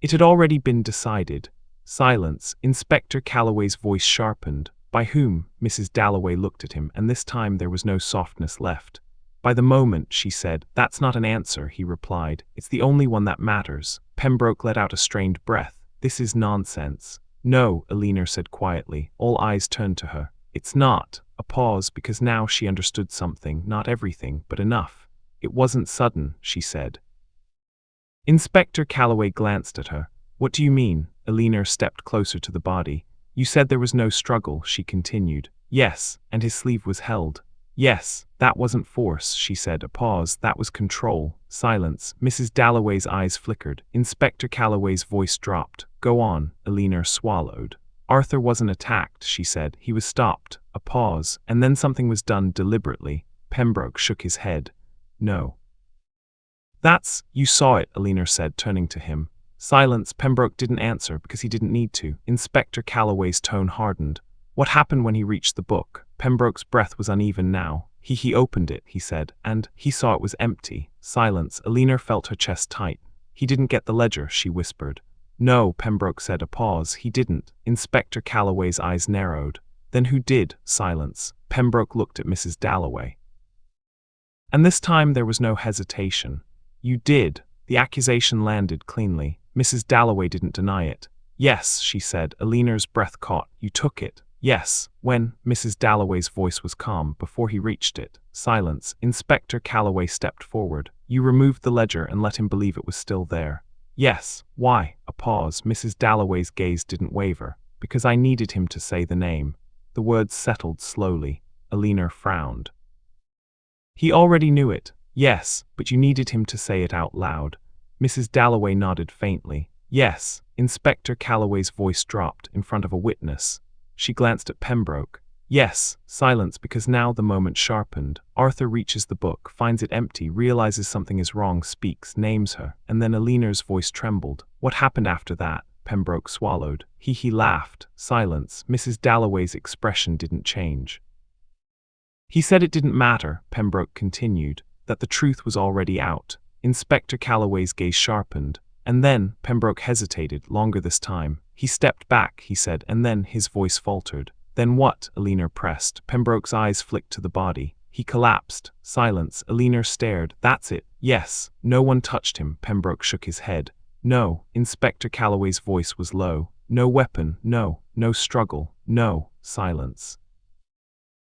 It had already been decided. Silence. Inspector Calloway's voice sharpened. By whom? Mrs. Dalloway looked at him, and this time there was no softness left. By the moment, she said. That's not an answer, he replied. It's the only one that matters. Pembroke let out a strained breath. This is nonsense. No, Eleanor said quietly. All eyes turned to her. It's not. A pause, because now she understood something, not everything, but enough. It wasn't sudden, she said. Inspector Calloway glanced at her. What do you mean? Eleanor stepped closer to the body. You said there was no struggle, she continued. Yes, and his sleeve was held. Yes, that wasn't force, she said. A pause. That was control. Silence. Mrs. Dalloway's eyes flickered. Inspector Calloway's voice dropped. Go on. Eleanor swallowed. Arthur wasn't attacked, she said. He was stopped. A pause, and then something was done deliberately. Pembroke shook his head. No. You saw it, Eleanor said, turning to him. Silence. Pembroke didn't answer because he didn't need to. Inspector Calloway's tone hardened. What happened when he reached the book? Pembroke's breath was uneven now. He opened it, he said, and he saw it was empty. Silence. Eleanor felt her chest tight. He didn't get the ledger, she whispered. No, Pembroke said. A pause. He didn't. Inspector Calloway's eyes narrowed. Then who did? Silence. Pembroke looked at Mrs. Dalloway. And this time there was no hesitation. You did. The accusation landed cleanly. Mrs. Dalloway didn't deny it. Yes, she said. Eleanor's breath caught. You took it. Yes. When? Mrs. Dalloway's voice was calm. Before he reached it. Silence. Inspector Calloway stepped forward. You removed the ledger and let him believe it was still there. Yes. Why? A pause. Mrs. Dalloway's gaze didn't waver. Because I needed him to say the name. The words settled slowly. Eleanor frowned. He already knew it. Yes, but you needed him to say it out loud. Mrs. Dalloway nodded faintly. Yes. Inspector Calloway's voice dropped in front of a witness. She glanced at Pembroke. Yes. Silence, because now the moment sharpened. Arthur reaches the book, finds it empty, realizes something is wrong, speaks, names her, and then Eleanor's voice trembled. What happened after that? Pembroke swallowed. He laughed. Silence. Mrs. Dalloway's expression didn't change. He said it didn't matter, Pembroke continued, that the truth was already out. Inspector Calloway's gaze sharpened. And then, Pembroke hesitated, longer this time. He stepped back, he said, and then his voice faltered. Then what? Eleanor pressed. Pembroke's eyes flicked to the body. He collapsed. Silence. Eleanor stared. That's it. Yes. No one touched him. Pembroke shook his head. No. Inspector Calloway's voice was low. No weapon. No. No struggle. No. Silence.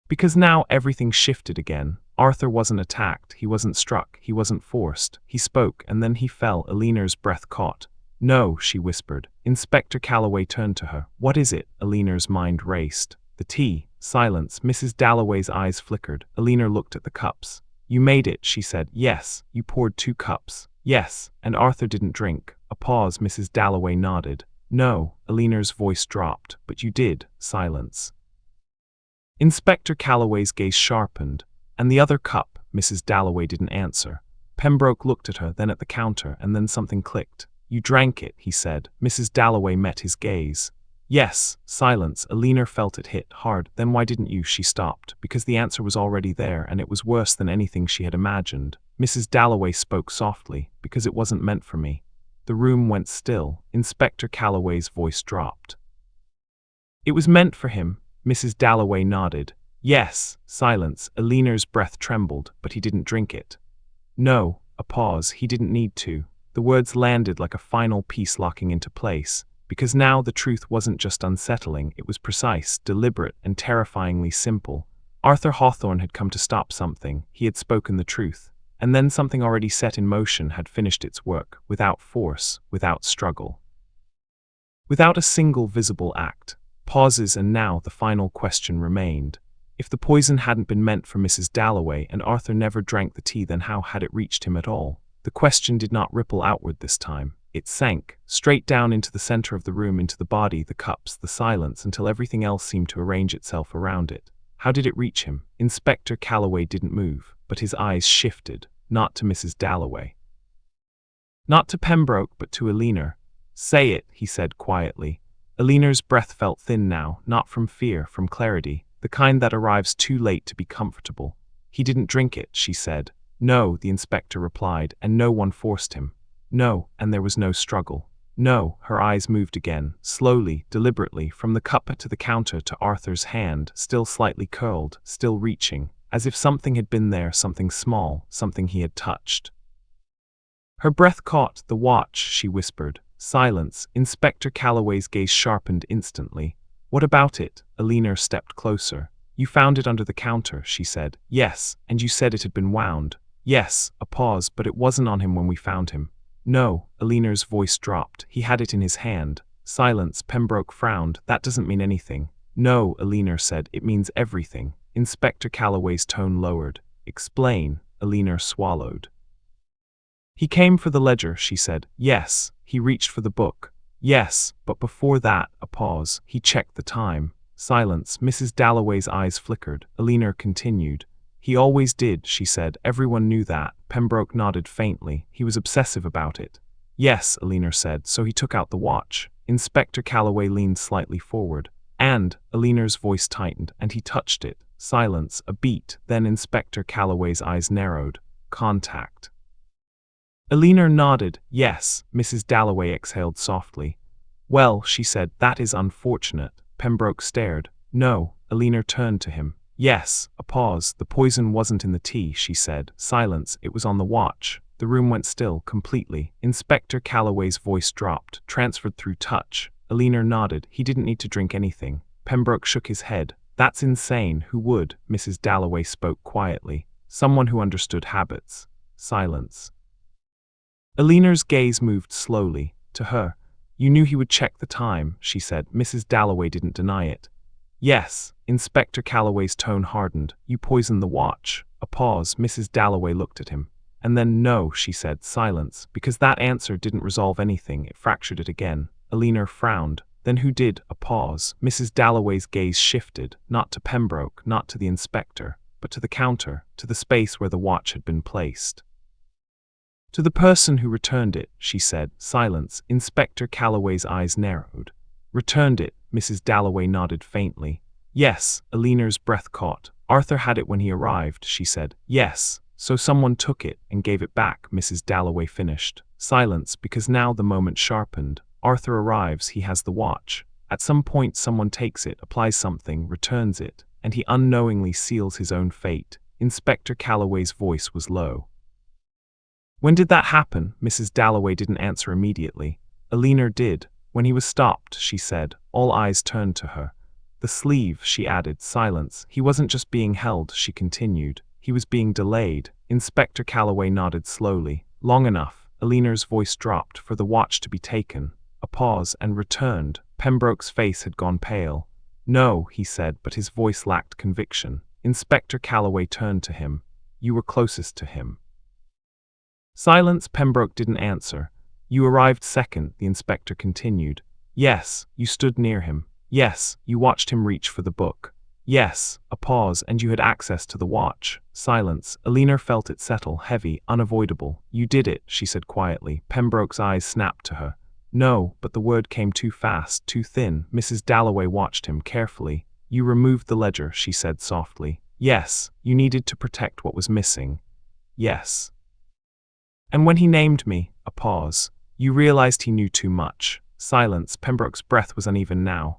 Because now everything shifted again. Arthur wasn't attacked, he wasn't struck, he wasn't forced. He spoke, and then he fell. Eleanor's breath caught. No, she whispered. Inspector Calloway turned to her. What is it? Eleanor's mind raced. The tea. Silence. Mrs. Dalloway's eyes flickered. Eleanor looked at the cups. You made it, she said. Yes. You poured 2 cups. Yes. And Arthur didn't drink. A pause. Mrs. Dalloway nodded. No. Eleanor's voice dropped. But you did. Silence. Inspector Calloway's gaze sharpened. And the other cup? Mrs. Dalloway didn't answer. Pembroke looked at her, then at the counter, and then something clicked. You drank it, he said. Mrs. Dalloway met his gaze. Yes. Silence. Eleanor felt it hit hard. Then why didn't you? She stopped. Because the answer was already there, and it was worse than anything she had imagined. Mrs. Dalloway spoke softly. Because it wasn't meant for me. The room went still. Inspector Calloway's voice dropped. It was meant for him. Mrs. Dalloway nodded. Yes. Silence. Eleanor's breath trembled, but he didn't drink it. No. A pause. He didn't need to. The words landed like a final piece locking into place, because now the truth wasn't just unsettling, it was precise, deliberate, and terrifyingly simple. Arthur Hawthorne had come to stop something. He had spoken the truth. And then something already set in motion had finished its work, without force, without struggle. Without a single visible act. Pauses, and now the final question remained. If the poison hadn't been meant for Mrs. Dalloway and Arthur never drank the tea, then how had it reached him at all? The question did not ripple outward this time. It sank, straight down into the center of the room, into the body, the cups, the silence, until everything else seemed to arrange itself around it. How did it reach him? Inspector Calloway didn't move, but his eyes shifted, not to Mrs. Dalloway. Not to Pembroke, but to Eleanor. "Say it," he said quietly. Eleanor's breath felt thin now, not from fear, from clarity, the kind that arrives too late to be comfortable. "He didn't drink it," she said. "No," the inspector replied, "and no one forced him." "No," and there was no struggle. "No," her eyes moved again, slowly, deliberately, from the cup to the counter to Arthur's hand, still slightly curled, still reaching, as if something had been there, something small, something he had touched. Her breath caught. "The watch," she whispered. Silence. Inspector Calloway's gaze sharpened instantly. "What about it?" Eleanor stepped closer. "You found it under the counter," she said. "Yes, and you said it had been wound." "Yes." A pause. "But it wasn't on him when we found him." "No." Eleanor's voice dropped. "He had it in his hand." Silence. Pembroke frowned. "That doesn't mean anything." "No," Eleanor said. "It means everything." Inspector Calloway's tone lowered. "Explain." Eleanor swallowed. "He came for the ledger," she said. "Yes." "He reached for the book." "Yes, but before that," a pause, "he checked the time." Silence. Mrs. Dalloway's eyes flickered. Eleanor continued. "He always did," she said. "Everyone knew that." Pembroke nodded faintly. "He was obsessive about it." "Yes," Eleanor said. "So he took out the watch." Inspector Calloway leaned slightly forward. "And," Eleanor's voice tightened, "and he touched it." Silence. A beat. Then Inspector Calloway's eyes narrowed. "Contact." Eleanor nodded. "Yes." Mrs. Dalloway exhaled softly. "Well," she said, "that is unfortunate." Pembroke stared. "No." Eleanor turned to him. "Yes." A pause. "The poison wasn't in the tea," she said. Silence. "It was on the watch." The room went still, completely. Inspector Calloway's voice dropped, transferred through touch. Eleanor nodded. "He didn't need to drink anything." Pembroke shook his head. "That's insane. Who would?" Mrs. Dalloway spoke quietly. "Someone who understood habits." Silence. Eleanor's gaze moved slowly. To her. "You knew he would check the time," she said. Mrs. Dalloway didn't deny it. "Yes." Inspector Calloway's tone hardened. "You poisoned the watch." A pause. Mrs. Dalloway looked at him. "And then no," she said. Silence. Because that answer didn't resolve anything, it fractured it again. Eleanor frowned. "Then who did?" A pause. Mrs. Dalloway's gaze shifted, not to Pembroke, not to the inspector, but to the counter, to the space where the watch had been placed. "To the person who returned it," she said. Silence. Inspector Calloway's eyes narrowed. "Returned it?" Mrs. Dalloway nodded faintly. "Yes." Eleanor's breath caught. "Arthur had it when he arrived," she said. "Yes. So someone took it and gave it back," Mrs. Dalloway finished. Silence, because now the moment sharpened. Arthur arrives, he has the watch. At some point someone takes it, applies something, returns it, and he unknowingly seals his own fate. Inspector Calloway's voice was low. "When did that happen?" Mrs. Dalloway didn't answer immediately. Eleanor did. "When he was stopped," she said. All eyes turned to her. "The sleeve," she added. Silence. "He wasn't just being held," she continued. "He was being delayed." Inspector Calloway nodded slowly. "Long enough." Eleanor's voice dropped. "For the watch to be taken." A pause, and returned. Pembroke's face had gone pale. "No," he said, but his voice lacked conviction. Inspector Calloway turned to him. "You were closest to him." Silence. Pembroke didn't answer. "You arrived second," the inspector continued. "Yes." "You stood near him." "Yes." "You watched him reach for the book." "Yes." A pause. "And you had access to the watch." Silence. Eleanor felt it settle, heavy, unavoidable. "You did it," she said quietly. Pembroke's eyes snapped to her. "No," but the word came too fast, too thin. Mrs. Dalloway watched him carefully. "You removed the ledger," she said softly. "Yes." "You needed to protect what was missing." "Yes." "And when he named me," a pause, "you realized he knew too much." Silence. Pembroke's breath was uneven now.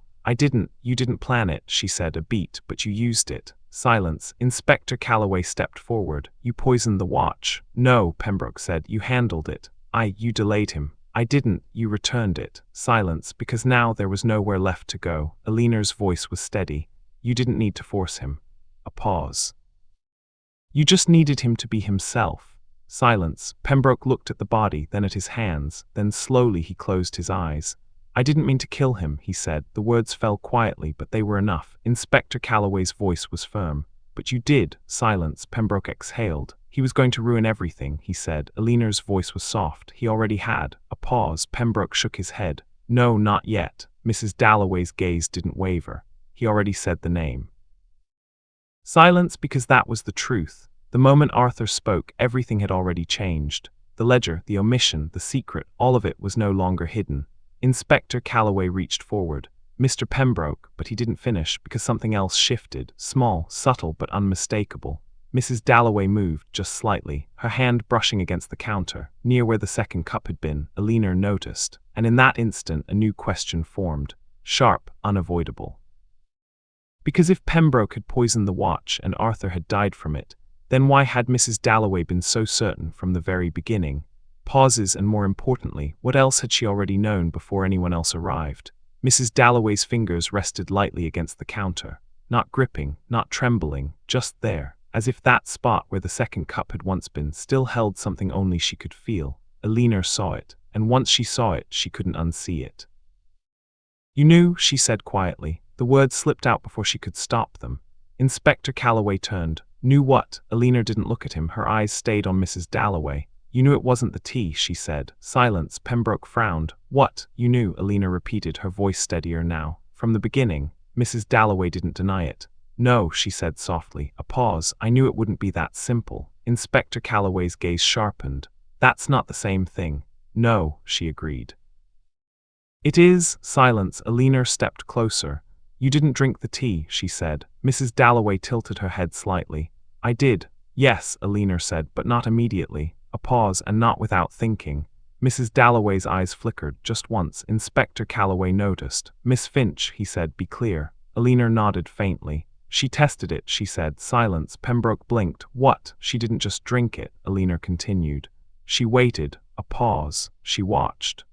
You didn't plan it," she said, a beat, "but you used it." Silence. Inspector Calloway stepped forward. "You poisoned the watch." "No," Pembroke said, "you handled it." You delayed him." "I didn't, you returned it." Silence, because now there was nowhere left to go. Eleanor's voice was steady. "You didn't need to force him." A pause. "You just needed him to be himself." Silence. Pembroke looked at the body, then at his hands, then slowly he closed his eyes. "I didn't mean to kill him," he said. The words fell quietly, but they were enough. Inspector Calloway's voice was firm. "But you did." Silence. Pembroke exhaled. He was going to ruin everything, he said. Alina's voice was soft. He already had. A pause. Pembroke shook his head. No, not yet. Mrs. Dalloway's gaze didn't waver. He already said the name. Silence, because that was the truth. The moment Arthur spoke, everything had already changed. The ledger, the omission, the secret, all of it was no longer hidden. Inspector Calloway reached forward. Mr. Pembroke, but he didn't finish because something else shifted, small, subtle, but unmistakable. Mrs. Dalloway moved, just slightly, her hand brushing against the counter, near where the second cup had been. Alina noticed, and in that instant a new question formed, sharp, unavoidable. Because if Pembroke had poisoned the watch and Arthur had died from it, then why had Mrs. Dalloway been so certain from the very beginning? Pauses, and more importantly, what else had she already known before anyone else arrived? Mrs. Dalloway's fingers rested lightly against the counter, not gripping, not trembling, just there, as if that spot where the second cup had once been still held something only she could feel. Alina saw it, and once she saw it, she couldn't unsee it. You knew, she said quietly. The words slipped out before she could stop them. Inspector Calloway turned. Knew what? Alina didn't look at him. Her eyes stayed on Mrs. Dalloway. You knew it wasn't the tea, she said. Silence. Pembroke frowned. What? You knew, Alina repeated, her voice steadier now. From the beginning. Mrs. Dalloway didn't deny it. No, she said softly. A pause. I knew it wouldn't be that simple. Inspector Calloway's gaze sharpened. That's not the same thing. No, she agreed. It is. Silence. Alina stepped closer. You didn't drink the tea, she said. Mrs. Dalloway tilted her head slightly. I did. Yes, Alina said, but not immediately. A pause, and not without thinking. Mrs. Dalloway's eyes flickered, just once. Inspector Calloway noticed. Miss Finch, he said, be clear. Alina nodded faintly. She tested it, she said. Silence. Pembroke blinked. What? She didn't just drink it, Alina continued. She waited. A pause. She watched.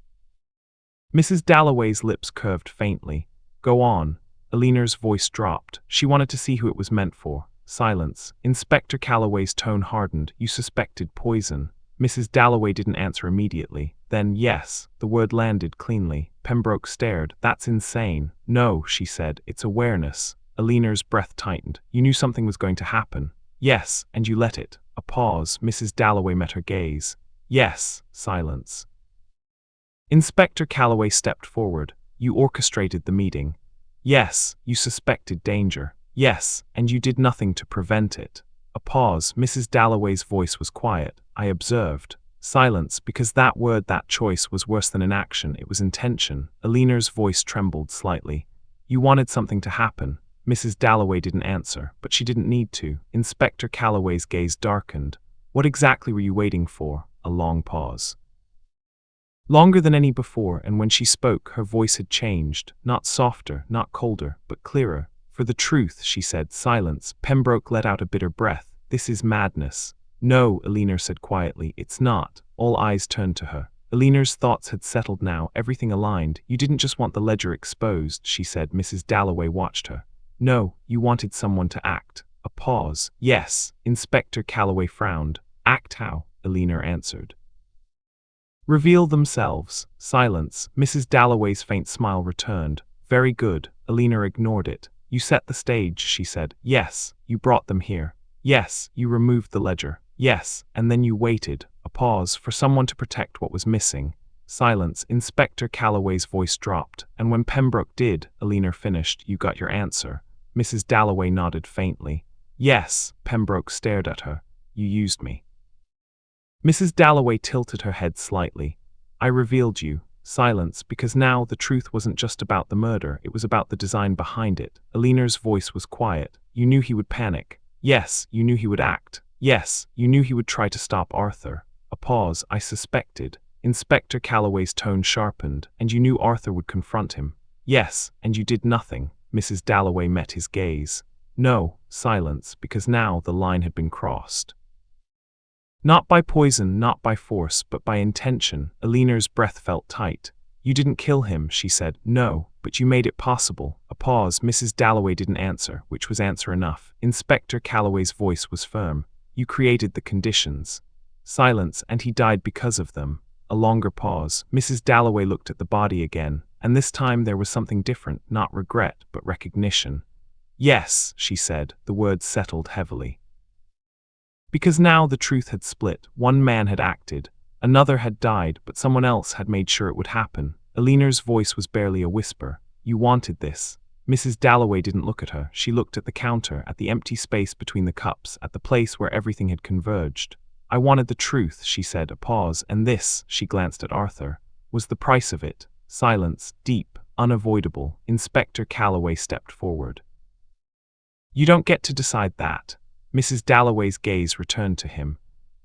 Mrs. Dalloway's lips curved faintly. Go on. Alina's voice dropped. She wanted to see who it was meant for. Silence. Inspector Calloway's tone hardened. You suspected poison. Mrs. Dalloway didn't answer immediately. Then, yes. The word landed cleanly. Pembroke stared. That's insane. No, she said. It's awareness. Alina's breath tightened. You knew something was going to happen. Yes, and you let it. A pause. Mrs. Dalloway met her gaze. Yes. Silence. Inspector Calloway stepped forward. You orchestrated the meeting. Yes, you suspected danger. Yes, and you did nothing to prevent it. A pause. Mrs. Dalloway's voice was quiet. I observed. Silence, because that word, that choice, was worse than inaction. It was intention. Alina's voice trembled slightly. You wanted something to happen. Mrs. Dalloway didn't answer, but she didn't need to. Inspector Calloway's gaze darkened. What exactly were you waiting for? A long pause. Longer than any before, and when she spoke, her voice had changed. Not softer, not colder, but clearer. For the truth, she said. Silence. Pembroke let out a bitter breath. This is madness. No, Alina said quietly. It's not. All eyes turned to her. Alina's thoughts had settled now, everything aligned. You didn't just want the ledger exposed, she said. Mrs. Dalloway watched her. No, you wanted someone to act. A pause. Yes. Inspector Calloway frowned. Act how? Alina answered. Reveal themselves. Silence. Mrs. Dalloway's faint smile returned. Very good. Alina ignored it. You set the stage, she said. Yes. You brought them here. Yes. You removed the ledger. Yes. And then you waited. A pause for someone to protect what was missing. Silence. Inspector Calloway's voice dropped. And when Pembroke did, Alina finished. You got your answer. Mrs. Dalloway nodded faintly. Yes. Pembroke stared at her. You used me. Mrs. Dalloway tilted her head slightly. I revealed you. Silence, because now the truth wasn't just about the murder, it was about the design behind it. Alina's voice was quiet. You knew he would panic. Yes, you knew he would act. Yes, you knew he would try to stop Arthur. A pause. I suspected. Inspector Calloway's tone sharpened. And you knew Arthur would confront him. Yes, and you did nothing. Mrs. Dalloway met his gaze. No. Silence, because now the line had been crossed. Not by poison, not by force, but by intention. Alina's breath felt tight. You didn't kill him, she said. No, but you made it possible. A pause. Mrs. Dalloway didn't answer, which was answer enough. Inspector Calloway's voice was firm. You created the conditions. Silence, and he died because of them. A longer pause. Mrs. Dalloway looked at the body again, and this time there was something different, not regret, but recognition. Yes, she said. The words settled heavily. Because now the truth had split. One man had acted, another had died, but someone else had made sure it would happen. Eleanor's voice was barely a whisper. You wanted this. Mrs. Dalloway didn't look at her. She looked at the counter, at the empty space between the cups, at the place where everything had converged. I wanted the truth, she said, a pause, and this, she glanced at Arthur, was the price of it. Silence, deep, unavoidable. Inspector Calloway stepped forward. You don't get to decide that. Mrs. Dalloway's gaze returned to him.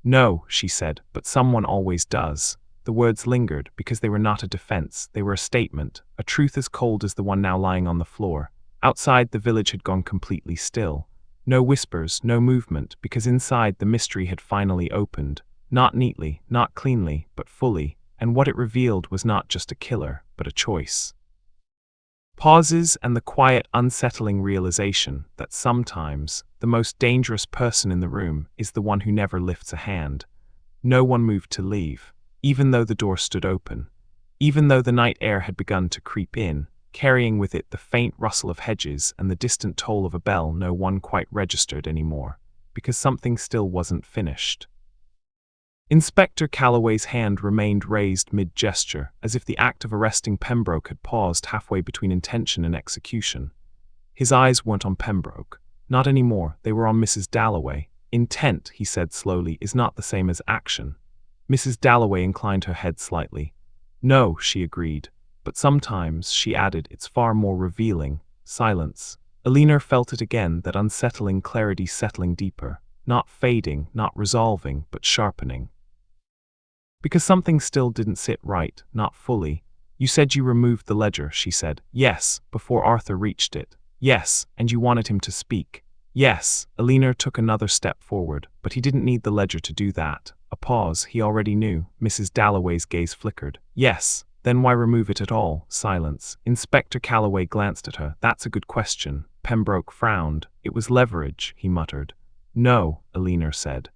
No, she said, but someone always does. The words lingered, because they were not a defense, they were a statement, a truth as cold as the one now lying on the floor. Outside, the village had gone completely still. No whispers, no movement, because inside the mystery had finally opened. Not neatly, not cleanly, but fully, and what it revealed was not just a killer, but a choice. Pauses and the quiet, unsettling realization that sometimes the most dangerous person in the room is the one who never lifts a hand. No one moved to leave, even though the door stood open, even though the night air had begun to creep in, carrying with it the faint rustle of hedges and the distant toll of a bell no one quite registered anymore, because something still wasn't finished. Inspector Calloway's hand remained raised mid-gesture, as if the act of arresting Pembroke had paused halfway between intention and execution. His eyes weren't on Pembroke. Not anymore, they were on Mrs. Dalloway. Intent, he said slowly, is not the same as action. Mrs. Dalloway inclined her head slightly. No, she agreed. But sometimes, she added, it's far more revealing. Silence. Eleanor felt it again, that unsettling clarity settling deeper. Not fading, not resolving, but sharpening. Because something still didn't sit right, not fully. You said you removed the ledger, she said. Yes, before Arthur reached it. Yes, and you wanted him to speak. Yes, Eleanor took another step forward, but he didn't need the ledger to do that. A pause, he already knew. Mrs. Dalloway's gaze flickered. Yes, then why remove it at all? Silence. Inspector Calloway glanced at her. That's a good question. Pembroke frowned. It was leverage, he muttered. No, Eleanor said.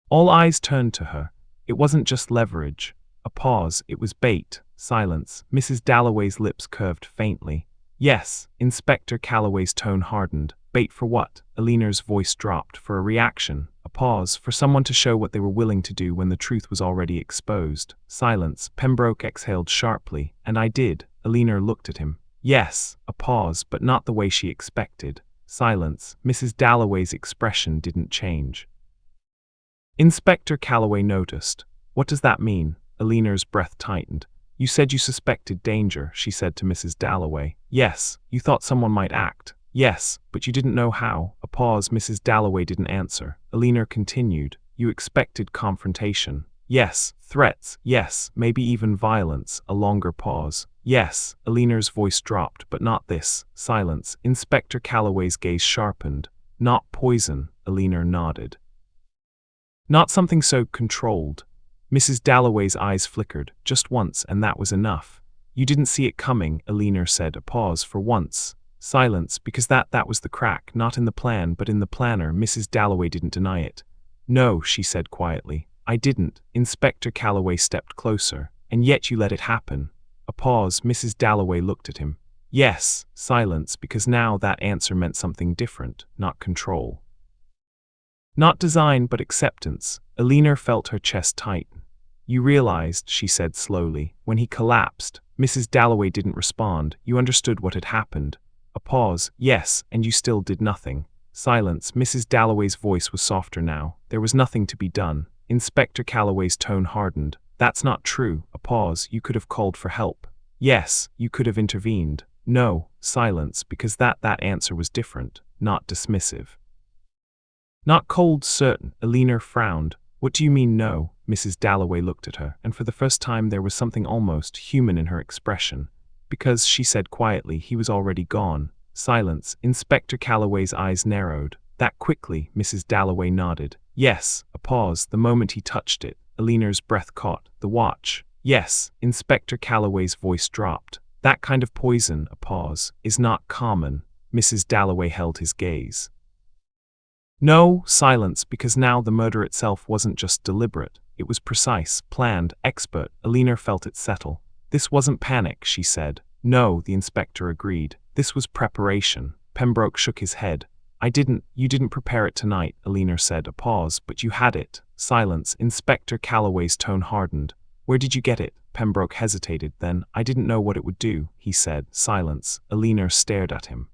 All eyes turned to her. It wasn't just leverage. A pause, it was bait. Silence. Mrs. Dalloway's lips curved faintly. Yes, Inspector Calloway's tone hardened. Bait for what? Eleanor's voice dropped. For a reaction. A pause, for someone to show what they were willing to do when the truth was already exposed. Silence. Pembroke exhaled sharply. And I did. Eleanor looked at him. Yes. A pause, but not the way she expected. Silence. Mrs. Dalloway's expression didn't change. Inspector Calloway noticed. What does that mean? Eleanor's breath tightened. You said you suspected danger, she said to Mrs. Dalloway. Yes, you thought someone might act. Yes, but you didn't know how. A pause. Mrs. Dalloway didn't answer. Eleanor continued. You expected confrontation. Yes, threats. Yes, maybe even violence. A longer pause. Yes, Eleanor's voice dropped, but not this. Silence. Inspector Calloway's gaze sharpened. Not poison, Eleanor nodded. Not something so controlled. Mrs. Dalloway's eyes flickered, just once, and that was enough. You didn't see it coming, Eleanor said. A pause for once. Silence, because that was the crack, not in the plan, but in the planner. Mrs. Dalloway didn't deny it. No, she said quietly. I didn't. Inspector Calloway stepped closer. And yet you let it happen. A pause. Mrs. Dalloway looked at him. Yes. Silence, because now that answer meant something different, not control. Not design, but acceptance. Eleanor felt her chest tighten. You realized, she said slowly, when he collapsed. Mrs. Dalloway didn't respond. You understood what had happened. A pause. Yes, and you still did nothing. Silence. Mrs. Dalloway's voice was softer now. There was nothing to be done. Inspector Calloway's tone hardened. That's not true. A pause. You could have called for help. Yes, you could have intervened. No. Silence, because that answer was different, not dismissive. Not cold, certain. Eleanor frowned. What do you mean, no? Mrs. Dalloway looked at her, and for the first time there was something almost human in her expression. Because, she said quietly, he was already gone. Silence. Inspector Calloway's eyes narrowed. That quickly, Mrs. Dalloway nodded. Yes. A pause. The moment he touched it. Eleanor's breath caught. The watch. Yes. Inspector Calloway's voice dropped. That kind of poison, a pause, is not common. Mrs. Dalloway held his gaze. No. Silence, because now the murder itself wasn't just deliberate. It was precise, planned, expert. Eleanor felt it settle. This wasn't panic, she said. No, the inspector agreed. This was preparation. Pembroke shook his head. You didn't prepare it tonight, Alina said. A pause. But you had it. Silence. Inspector Calloway's tone hardened. Where did you get it? Pembroke hesitated. Then, I didn't know what it would do, he said. Silence. Alina stared at him.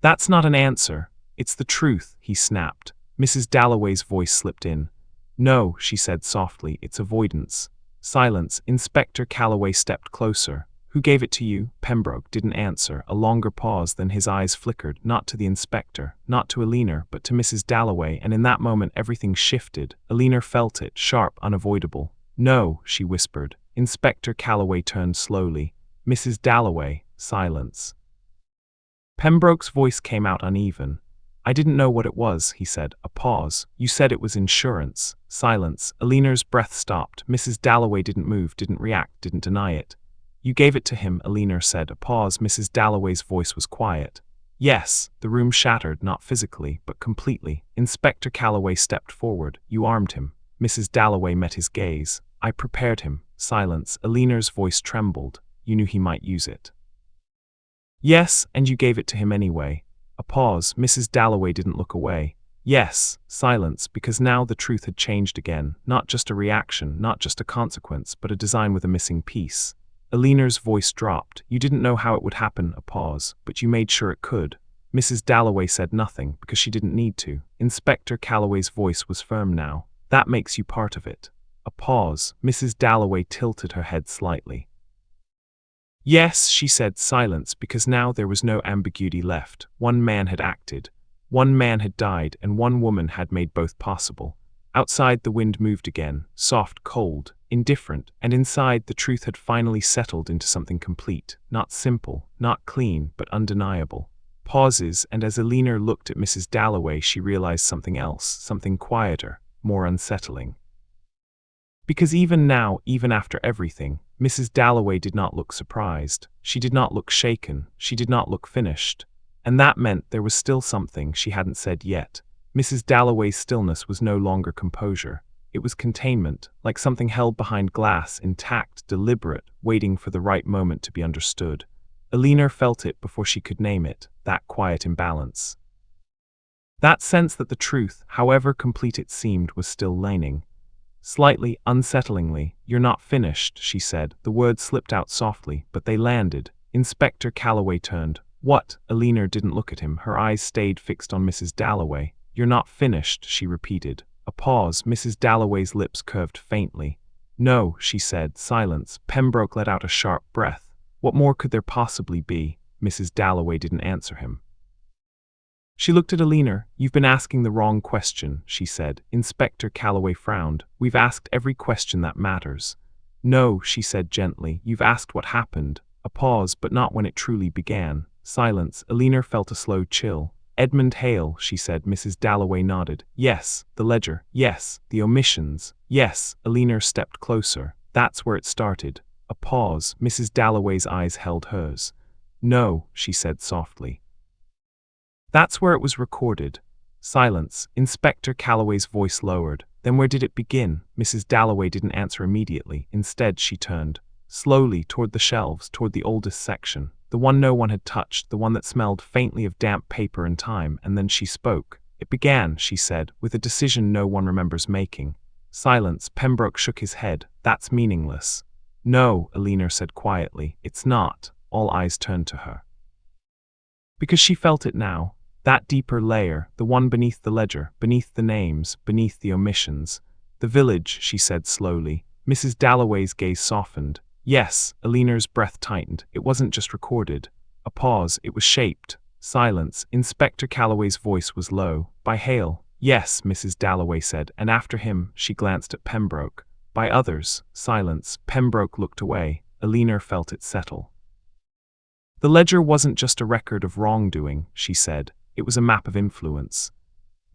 That's not an answer. It's the truth, he snapped. Mrs. Dalloway's voice slipped in. No, she said softly, it's avoidance. Silence. Inspector Calloway stepped closer. Who gave it to you? Pembroke didn't answer. A longer pause, then his eyes flickered, not to the inspector, not to Alina, but to Mrs. Dalloway, and in that moment everything shifted. Alina felt it, sharp, unavoidable. No, she whispered. Inspector Calloway turned slowly. Mrs. Dalloway. Silence. Pembroke's voice came out uneven. I didn't know what it was, he said. A pause. You said it was insurance. Silence. Alina's breath stopped. Mrs. Dalloway didn't move, didn't react, didn't deny it. You gave it to him, Alina said. A pause. Mrs. Dalloway's voice was quiet. Yes. The room shattered, not physically, but completely. Inspector Calloway stepped forward. You armed him. Mrs. Dalloway met his gaze. I prepared him. Silence. Alina's voice trembled. You knew he might use it. Yes, and you gave it to him anyway. A pause. Mrs. Dalloway didn't look away. Yes. Silence, because now the truth had changed again. Not just a reaction, not just a consequence, but a design with a missing piece. Alina's voice dropped. You didn't know how it would happen. A pause. But you made sure it could. Mrs. Dalloway said nothing, because she didn't need to. Inspector Calloway's voice was firm now. That makes you part of it. A pause. Mrs. Dalloway tilted her head slightly. Yes, she said. Silence, because now there was no ambiguity left. One man had acted. One man had died, and one woman had made both possible. Outside the wind moved again, soft, cold, indifferent, and inside the truth had finally settled into something complete, not simple, not clean, but undeniable. Pauses, and as Alina looked at Mrs. Dalloway, she realized something else, something quieter, more unsettling. Because even now, even after everything, Mrs. Dalloway did not look surprised. She did not look shaken. She did not look finished. And that meant there was still something she hadn't said yet. Mrs. Dalloway's stillness was no longer composure. It was containment, like something held behind glass, intact, deliberate, waiting for the right moment to be understood. Alina felt it before she could name it, that quiet imbalance. That sense that the truth, however complete it seemed, was still laning. Slightly, unsettlingly, "You're not finished," she said. The words slipped out softly, but they landed. Inspector Calloway turned. What? Alina didn't look at him. Her eyes stayed fixed on Mrs. Dalloway. "You're not finished," she repeated. A pause. Mrs. Dalloway's lips curved faintly. "No," she said. Silence. Pembroke let out a sharp breath. What more could there possibly be? Mrs. Dalloway didn't answer him. She looked at Alina. "You've been asking the wrong question," she said. Inspector Calloway frowned. "We've asked every question that matters." "No," she said gently. "You've asked what happened." A pause, but not when it truly began. Silence. Alina felt a slow chill. "Edmund Hale," she said. Mrs. Dalloway nodded. "Yes." The ledger. "Yes." The omissions. "Yes." Alina stepped closer. "That's where it started." A pause. Mrs. Dalloway's eyes held hers. "No," she said softly. "That's where it was recorded." Silence. Inspector Calloway's voice lowered. "Then where did it begin?" Mrs. Dalloway didn't answer immediately. Instead, she turned slowly toward the shelves, toward the oldest section, the one no one had touched, the one that smelled faintly of damp paper and time, and then she spoke. "It began," she said, "with a decision no one remembers making." Silence. Pembroke shook his head. "That's meaningless." "No," Alina said quietly, "it's not." All eyes turned to her. Because she felt it now. That deeper layer, the one beneath the ledger, beneath the names, beneath the omissions. "The village," she said slowly. Mrs. Dalloway's gaze softened. "Yes." Alina's breath tightened. "It wasn't just recorded." A pause. "It was shaped." Silence. Inspector Calloway's voice was low. "By Hale." "Yes," Mrs. Dalloway said, "and after him," she glanced at Pembroke. "By others." Silence. Pembroke looked away. Alina felt it settle. "The ledger wasn't just a record of wrongdoing," she said. "It was a map of influence."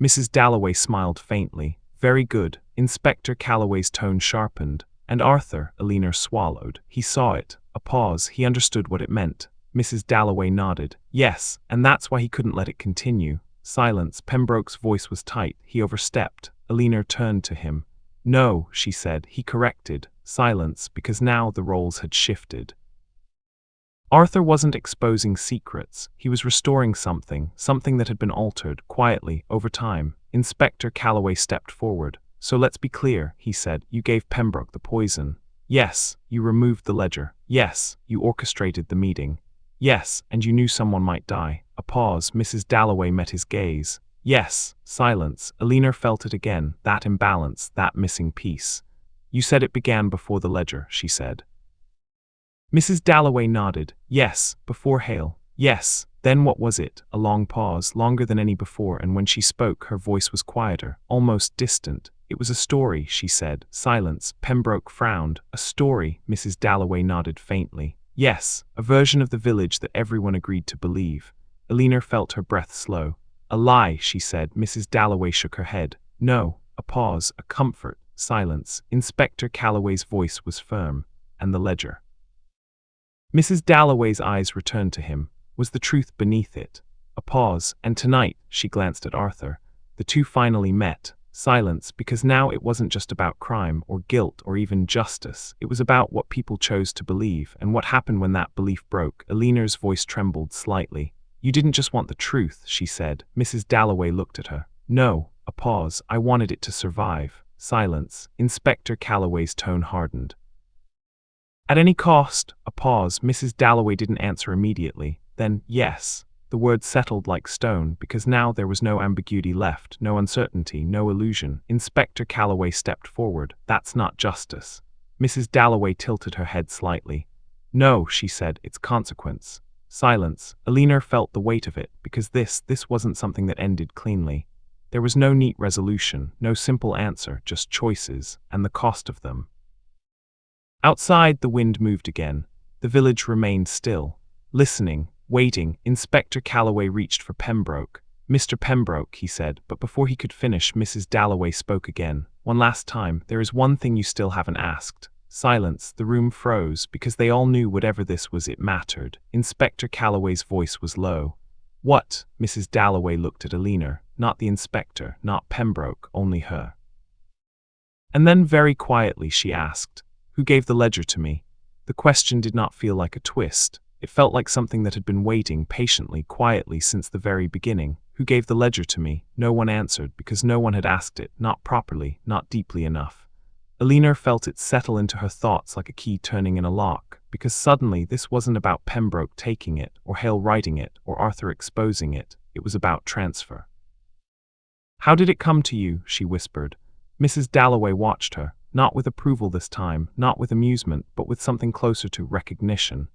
Mrs. Dalloway smiled faintly. "Very good." Inspector Calloway's tone sharpened. "And Arthur," Alina swallowed. "He saw it." A pause. "He understood what it meant." Mrs. Dalloway nodded. "Yes, and that's why he couldn't let it continue." Silence. Pembroke's voice was tight. "He overstepped." Alina turned to him. "No," she said. "He corrected." Silence, because now the roles had shifted. Arthur wasn't exposing secrets. He was restoring something that had been altered, quietly, over time. Inspector Calloway stepped forward. "So let's be clear," he said. "You gave Pembroke the poison. Yes, you removed the ledger. Yes, you orchestrated the meeting. Yes, and you knew someone might die." A pause. Mrs. Dalloway met his gaze. Yes. Silence. Alina felt it again, that imbalance, that missing piece. "You said it began before the ledger," she said. Mrs. Dalloway nodded. "Yes, before Hale. Yes." Then what was it? A long pause, longer than any before, and when she spoke, her voice was quieter, almost distant. "It was a story," she said. Silence. Pembroke frowned. "A story?" Mrs. Dalloway nodded faintly. "Yes, a version of the village that everyone agreed to believe." Alina felt her breath slow. "A lie," she said. Mrs. Dalloway shook her head. "No." A pause, a comfort. Silence. Inspector Calloway's voice was firm. "And the ledger?" Mrs. Dalloway's eyes returned to him. Was the truth beneath it? A pause, and tonight, she glanced at Arthur. The two finally met. Silence, because now it wasn't just about crime, or guilt, or even justice. It was about what people chose to believe, and what happened when that belief broke. Alina's voice trembled slightly. "You didn't just want the truth," she said. Mrs. Dalloway looked at her. "No." A pause. "I wanted it to survive." Silence. Inspector Calloway's tone hardened. "At any cost?" A pause. Mrs. Dalloway didn't answer immediately. Then, "Yes." The word settled like stone, because now there was no ambiguity left, no uncertainty, no illusion. Inspector Calloway stepped forward. "That's not justice." Mrs. Dalloway tilted her head slightly. "No," she said, "it's consequence." Silence. Alina felt the weight of it, because this wasn't something that ended cleanly. There was no neat resolution, no simple answer, just choices, and the cost of them. Outside, the wind moved again. The village remained still. Listening, waiting, Inspector Calloway reached for Pembroke. "Mr. Pembroke," he said, but before he could finish, Mrs. Dalloway spoke again. "One last time, there is one thing you still haven't asked." Silence. The room froze, because they all knew whatever this was, it mattered. Inspector Calloway's voice was low. "What?" Mrs. Dalloway looked at Alina. Not the inspector, not Pembroke, only her. And then very quietly she asked, "Who gave the ledger to me?" The question did not feel like a twist. It felt like something that had been waiting patiently, quietly since the very beginning. "Who gave the ledger to me?" No one answered, because no one had asked it, not properly, not deeply enough. Alina felt it settle into her thoughts like a key turning in a lock, because suddenly this wasn't about Pembroke taking it, or Hale writing it, or Arthur exposing it. It was about transfer. "How did it come to you?" she whispered. Mrs. Dalloway watched her, not with approval this time, not with amusement, but with something closer to recognition.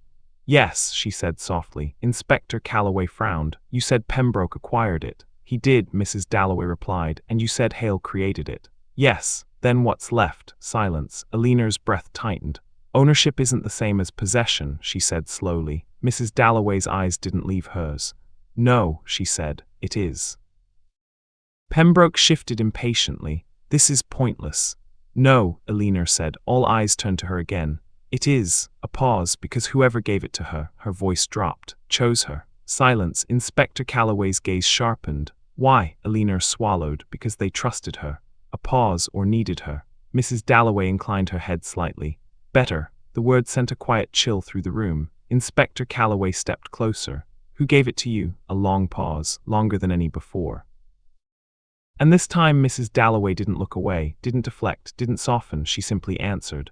"Yes," she said softly. Inspector Calloway frowned. "You said Pembroke acquired it." "He did," Mrs. Dalloway replied, "and you said Hale created it." "Yes." "Then what's left?" Silence. Alina's breath tightened. "Ownership isn't the same as possession," she said slowly. Mrs. Dalloway's eyes didn't leave hers. "No," she said, "it is." Pembroke shifted impatiently. "This is pointless." "No," Alina said. All eyes turned to her again. "It is." A pause, because whoever gave it to her, her voice dropped, chose her. Silence. Inspector Calloway's gaze sharpened. "Why?" Alina swallowed. "Because they trusted her." A pause, or needed her. Mrs. Dalloway inclined her head slightly. "Better." The word sent a quiet chill through the room. Inspector Calloway stepped closer. "Who gave it to you?" A long pause, longer than any before. And this time Mrs. Dalloway didn't look away, didn't deflect, didn't soften, she simply answered.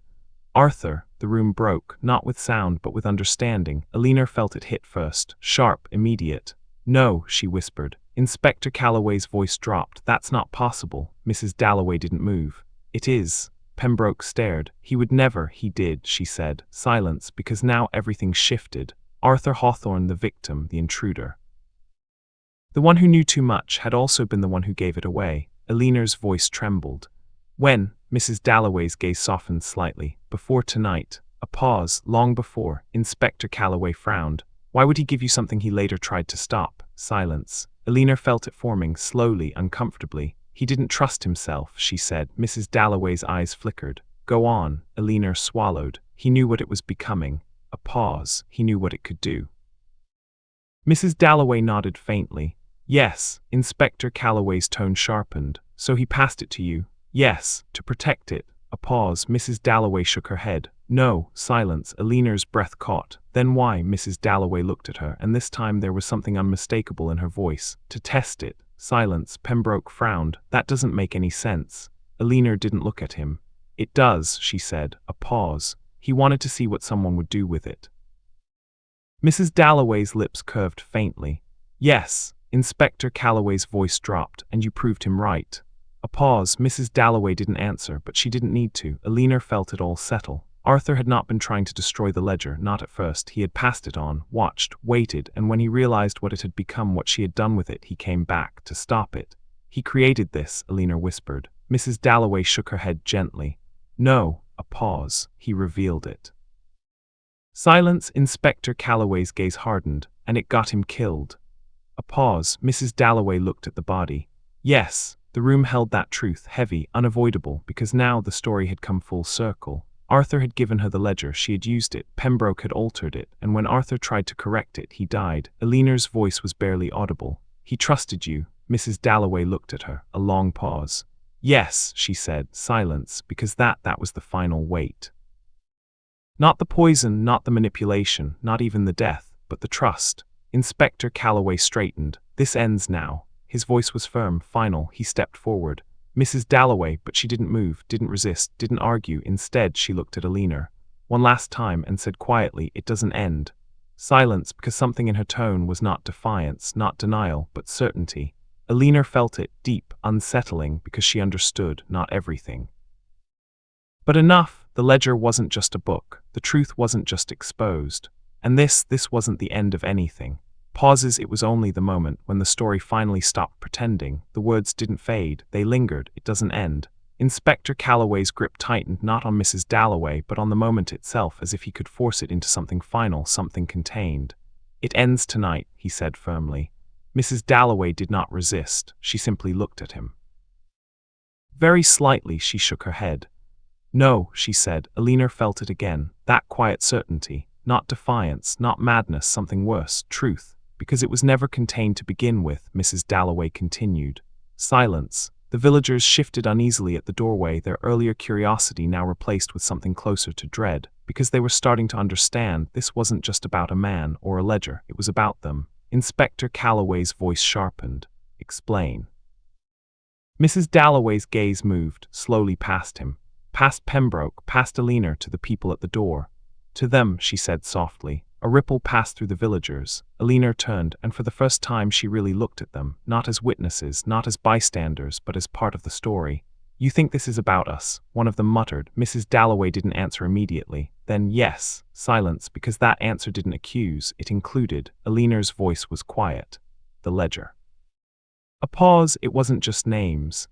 "Arthur." The room broke, not with sound but with understanding. Alina felt it hit first, sharp, immediate. "No," she whispered. Inspector Calloway's voice dropped. "That's not possible." Mrs. Dalloway didn't move. "It is." Pembroke stared. "He would never." "He did," she said. Silence, because now everything shifted. Arthur Hawthorne, the victim, the intruder. The one who knew too much had also been the one who gave it away. Alina's voice trembled. "When?" Mrs. Dalloway's gaze softened slightly. "Before tonight." A pause, long before. Inspector Calloway frowned. "Why would he give you something he later tried to stop?" Silence. Alina felt it forming, slowly, uncomfortably. "He didn't trust himself," she said. Mrs. Dalloway's eyes flickered. "Go on." Alina swallowed. "He knew what it was becoming." A pause. "He knew what it could do." Mrs. Dalloway nodded faintly. "Yes." Inspector Calloway's tone sharpened. "So he passed it to you?" "Yes, to protect it." A pause. Mrs. Dalloway shook her head. No, silence. Eleanor's breath caught. Then why? Mrs. Dalloway looked at her, and this time there was something unmistakable in her voice. To test it. Silence. Pembroke frowned. That doesn't make any sense. Eleanor didn't look at him. It does, she said. A pause. He wanted to see what someone would do with it. Mrs. Dalloway's lips curved faintly. Yes. Inspector Calloway's voice dropped, and you proved him right. A pause. Mrs. Dalloway didn't answer, but she didn't need to. Eleanor felt it all settle. Arthur had not been trying to destroy the ledger, not at first. He had passed it on, watched, waited, and when he realized what it had become, what she had done with it, he came back to stop it. He created this, Eleanor whispered. Mrs. Dalloway shook her head gently. No. A pause. He revealed it. Silence. Inspector Calloway's gaze hardened, and it got him killed. A pause. Mrs. Dalloway looked at the body. Yes, the room held that truth, heavy, unavoidable, because now the story had come full circle. Arthur had given her the ledger, she had used it, Pembroke had altered it, and when Arthur tried to correct it, he died. Eleanor's voice was barely audible. He trusted you. Mrs. Dalloway looked at her, a long pause. Yes, she said, silence, because that was the final weight. Not the poison, not the manipulation, not even the death, but the trust. Inspector Calloway straightened. This ends now. His voice was firm, final. He stepped forward. Mrs. Dalloway, but she didn't move, didn't resist, didn't argue. Instead, she looked at Eleanor one last time and said quietly, it doesn't end. Silence, because something in her tone was not defiance, not denial, but certainty. Eleanor felt it, deep, unsettling, because she understood, not everything. But enough. The ledger wasn't just a book. The truth wasn't just exposed. And this wasn't the end of anything. Pauses. It was only the moment when the story finally stopped pretending. The words didn't fade, they lingered. It doesn't end. Inspector Calloway's grip tightened, not on Mrs. Dalloway, but on the moment itself, as if he could force it into something final, something contained. It ends tonight, he said firmly. Mrs. Dalloway did not resist, she simply looked at him. Very slightly she shook her head. No, she said. Eleanor felt it again, that quiet certainty. Not defiance, not madness, something worse, truth. Because it was never contained to begin with, Mrs. Dalloway continued. Silence. The villagers shifted uneasily at the doorway, their earlier curiosity now replaced with something closer to dread, because they were starting to understand this wasn't just about a man or a ledger, it was about them. Inspector Calloway's voice sharpened. Explain. Mrs. Dalloway's gaze moved, slowly past him, past Pembroke, past Eleanor, to the people at the door. To them, she said softly. A ripple passed through the villagers. Eleanor turned, and for the first time she really looked at them, not as witnesses, not as bystanders, but as part of the story. You think this is about us, one of them muttered. Mrs. Dalloway didn't answer immediately. Then yes. Silence, because that answer didn't accuse, it included. Eleanor's voice was quiet. The ledger. A pause. It wasn't just names.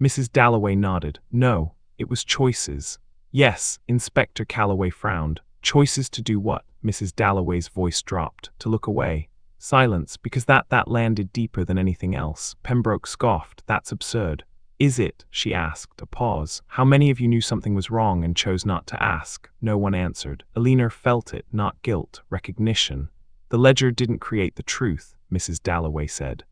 Mrs. Dalloway nodded. No, it was choices. Yes. Inspector Calloway frowned. Choices to do what? Mrs. Dalloway's voice dropped. To look away. Silence, because that landed deeper than anything else. Pembroke scoffed. That's absurd. Is it? She asked. A pause. How many of you knew something was wrong and chose not to ask? No one answered. Eleanor felt it, not guilt, recognition. The ledger didn't create the truth, Mrs. Dalloway said.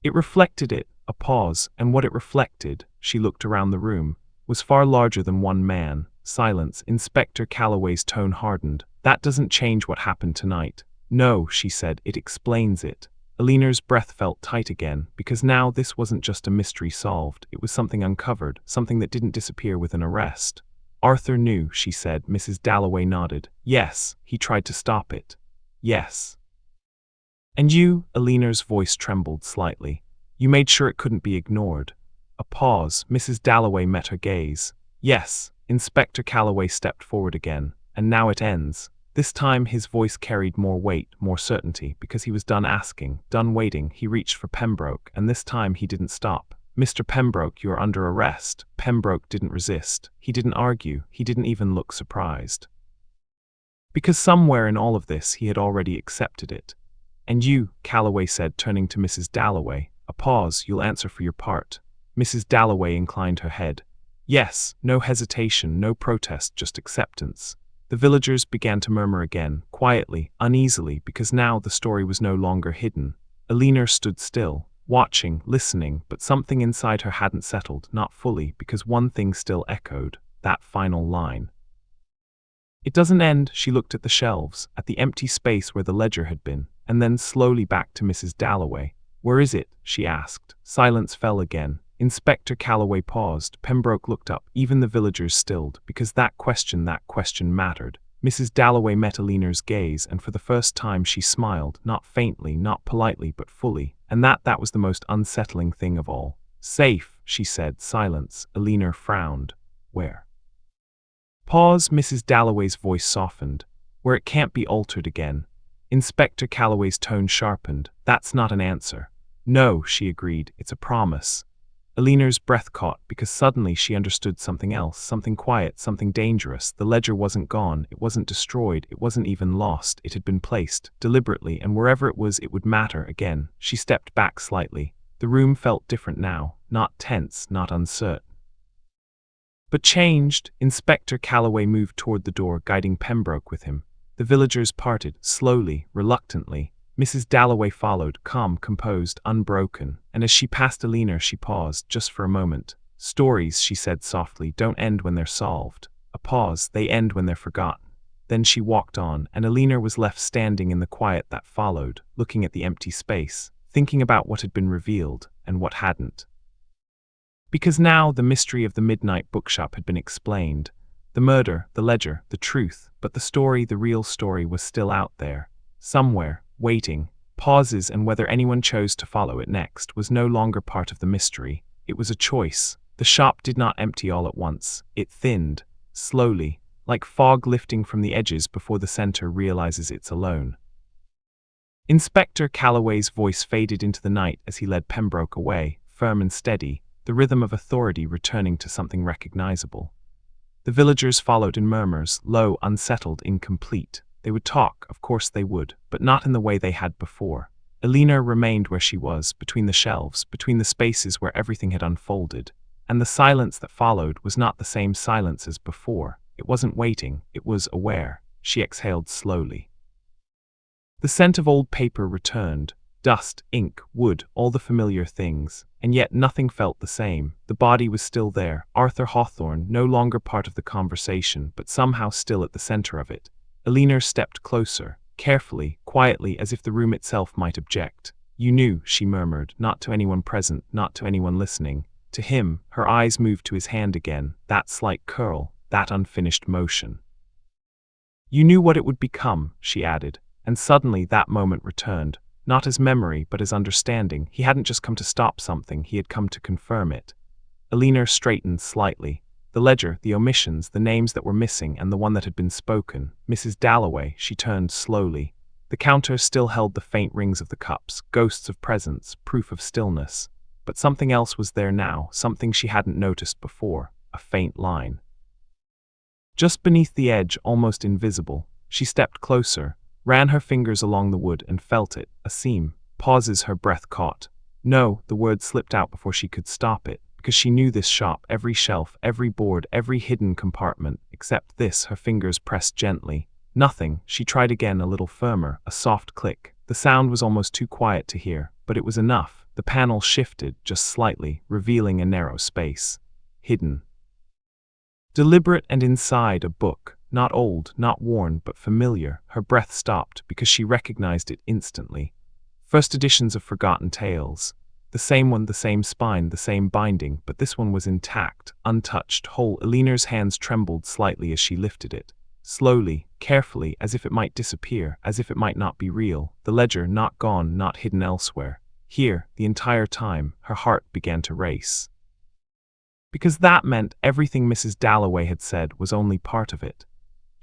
It reflected it. A pause, and what it reflected, she looked around the room, was far larger than one man. Silence. Inspector Calloway's tone hardened. That doesn't change what happened tonight. No, she said, it explains it. Eleanor's breath felt tight again, because now this wasn't just a mystery solved, it was something uncovered, something that didn't disappear with an arrest. Arthur knew, she said. Mrs. Dalloway nodded. Yes, he tried to stop it. Yes. And you? Eleanor's voice trembled slightly. You made sure it couldn't be ignored. A pause. Mrs. Dalloway met her gaze. Yes. Inspector Calloway stepped forward again. And now it ends. This time his voice carried more weight, more certainty, because he was done asking, done waiting. He reached for Pembroke, and this time he didn't stop. Mr. Pembroke, you are under arrest. Pembroke didn't resist. He didn't argue. He didn't even look surprised. Because somewhere in all of this he had already accepted it. And you, Calloway said, turning to Mrs. Dalloway. A pause. You'll answer for your part. Mrs. Dalloway inclined her head. Yes. No hesitation, no protest, just acceptance. The villagers began to murmur again, quietly, uneasily, because now the story was no longer hidden. Eleanor stood still, watching, listening, but something inside her hadn't settled, not fully, because one thing still echoed, that final line. It doesn't end. She looked at the shelves, at the empty space where the ledger had been, and then slowly back to Mrs. Dalloway. Where is it? She asked. Silence fell again. Inspector Calloway paused. Pembroke looked up. Even the villagers stilled, because that question mattered. Mrs. Dalloway met Alina's gaze, and for the first time she smiled, not faintly, not politely, but fully, and that was the most unsettling thing of all. Safe, she said. Silence. Alina frowned. Where? Pause. Mrs. Dalloway's voice softened. Where it can't be altered again. Inspector Calloway's tone sharpened. That's not an answer. No, she agreed. It's a promise. Alina's breath caught, because suddenly she understood something else, something quiet, something dangerous. The ledger wasn't gone, it wasn't destroyed, it wasn't even lost. It had been placed, deliberately, and wherever it was, it would matter again. She stepped back slightly. The room felt different now, not tense, not uncertain, but changed. Inspector Calloway moved toward the door, guiding Pembroke with him. The villagers parted, slowly, reluctantly. Mrs. Dalloway followed, calm, composed, unbroken, and as she passed Alina she paused, just for a moment. Stories, she said softly, don't end when they're solved. A pause, they end when they're forgotten. Then she walked on, and Alina was left standing in the quiet that followed, looking at the empty space, thinking about what had been revealed, and what hadn't. Because now the mystery of the midnight bookshop had been explained. The murder, the ledger, the truth, but the story, the real story, was still out there, somewhere, waiting. Pauses, and whether anyone chose to follow it next was no longer part of the mystery. It was a choice. The shop did not empty all at once. It thinned, slowly, like fog lifting from the edges before the center realizes it's alone. Inspector Calloway's voice faded into the night as he led Pembroke away, firm and steady, the rhythm of authority returning to something recognizable. The villagers followed in murmurs, low, unsettled, incomplete. They would talk, of course they would, but not in the way they had before. Alina remained where she was, between the shelves, between the spaces where everything had unfolded, and the silence that followed was not the same silence as before. It wasn't waiting, it was aware. She exhaled slowly. The scent of old paper returned. Dust, ink, wood, all the familiar things, and yet nothing felt the same. The body was still there, Arthur Hawthorne, no longer part of the conversation, but somehow still at the center of it. Alina stepped closer, carefully, quietly, as if the room itself might object. You knew, she murmured, not to anyone present, not to anyone listening. To him, her eyes moved to his hand again, that slight curl, that unfinished motion. You knew what it would become, she added, and suddenly that moment returned. Not as memory, but as understanding. He hadn't just come to stop something, he had come to confirm it. Alina straightened slightly. The ledger, the omissions, the names that were missing, and the one that had been spoken. Mrs. Dalloway, she turned slowly. The counter still held the faint rings of the cups, ghosts of presence, proof of stillness. But something else was there now, something she hadn't noticed before, a faint line. Just beneath the edge, almost invisible. She stepped closer, ran her fingers along the wood and felt it, a seam. Pauses, her breath caught. No, the word slipped out before she could stop it, because she knew this shop, every shelf, every board, every hidden compartment. Except this, her fingers pressed gently. Nothing. She tried again, a little firmer, a soft click. The sound was almost too quiet to hear, but it was enough. The panel shifted, just slightly, revealing a narrow space. Hidden. Deliberate, and inside, a book. Not old, not worn, but familiar. Her breath stopped, because she recognized it instantly. First editions of forgotten tales. The same one, the same spine, the same binding, but this one was intact, untouched, whole. Alina's hands trembled slightly as she lifted it. Slowly, carefully, as if it might disappear, as if it might not be real. The ledger, not gone, not hidden elsewhere. Here, the entire time, her heart began to race. Because that meant everything Mrs. Dalloway had said was only part of it.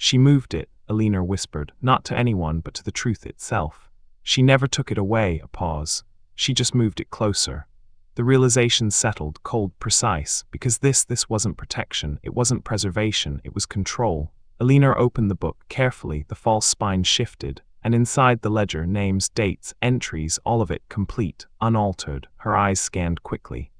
She moved it, Alina whispered, not to anyone but to the truth itself. She never took it away. A pause. She just moved it closer. The realization settled, cold, precise, because this wasn't protection, it wasn't preservation, it was control. Alina opened the book carefully, the false spine shifted, and inside the ledger, names, dates, entries, all of it complete, unaltered. Her eyes scanned quickly.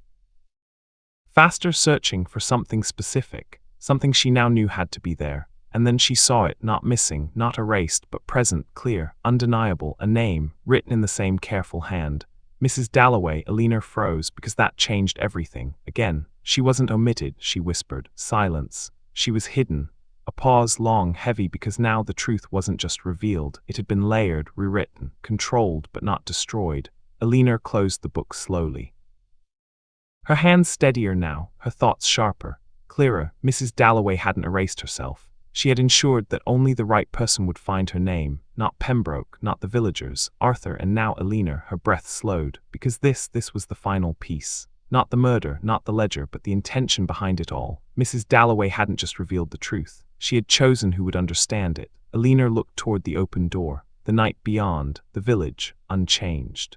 Faster, searching for something specific, something she now knew had to be there. And then she saw it, not missing, not erased, but present, clear, undeniable, a name, written in the same careful hand. Mrs. Dalloway. Alina froze, because that changed everything. Again, she wasn't omitted, she whispered. Silence. She was hidden. A pause long, heavy, because now the truth wasn't just revealed, it had been layered, rewritten, controlled, but not destroyed. Alina closed the book slowly. Her hands steadier now, her thoughts sharper, clearer. Mrs. Dalloway hadn't erased herself. She had ensured that only the right person would find her name, not Pembroke, not the villagers, Arthur, and now Alina. Her breath slowed, because this was the final piece. Not the murder, not the ledger, but the intention behind it all. Mrs. Dalloway hadn't just revealed the truth. She had chosen who would understand it. Alina looked toward the open door, the night beyond, the village, unchanged.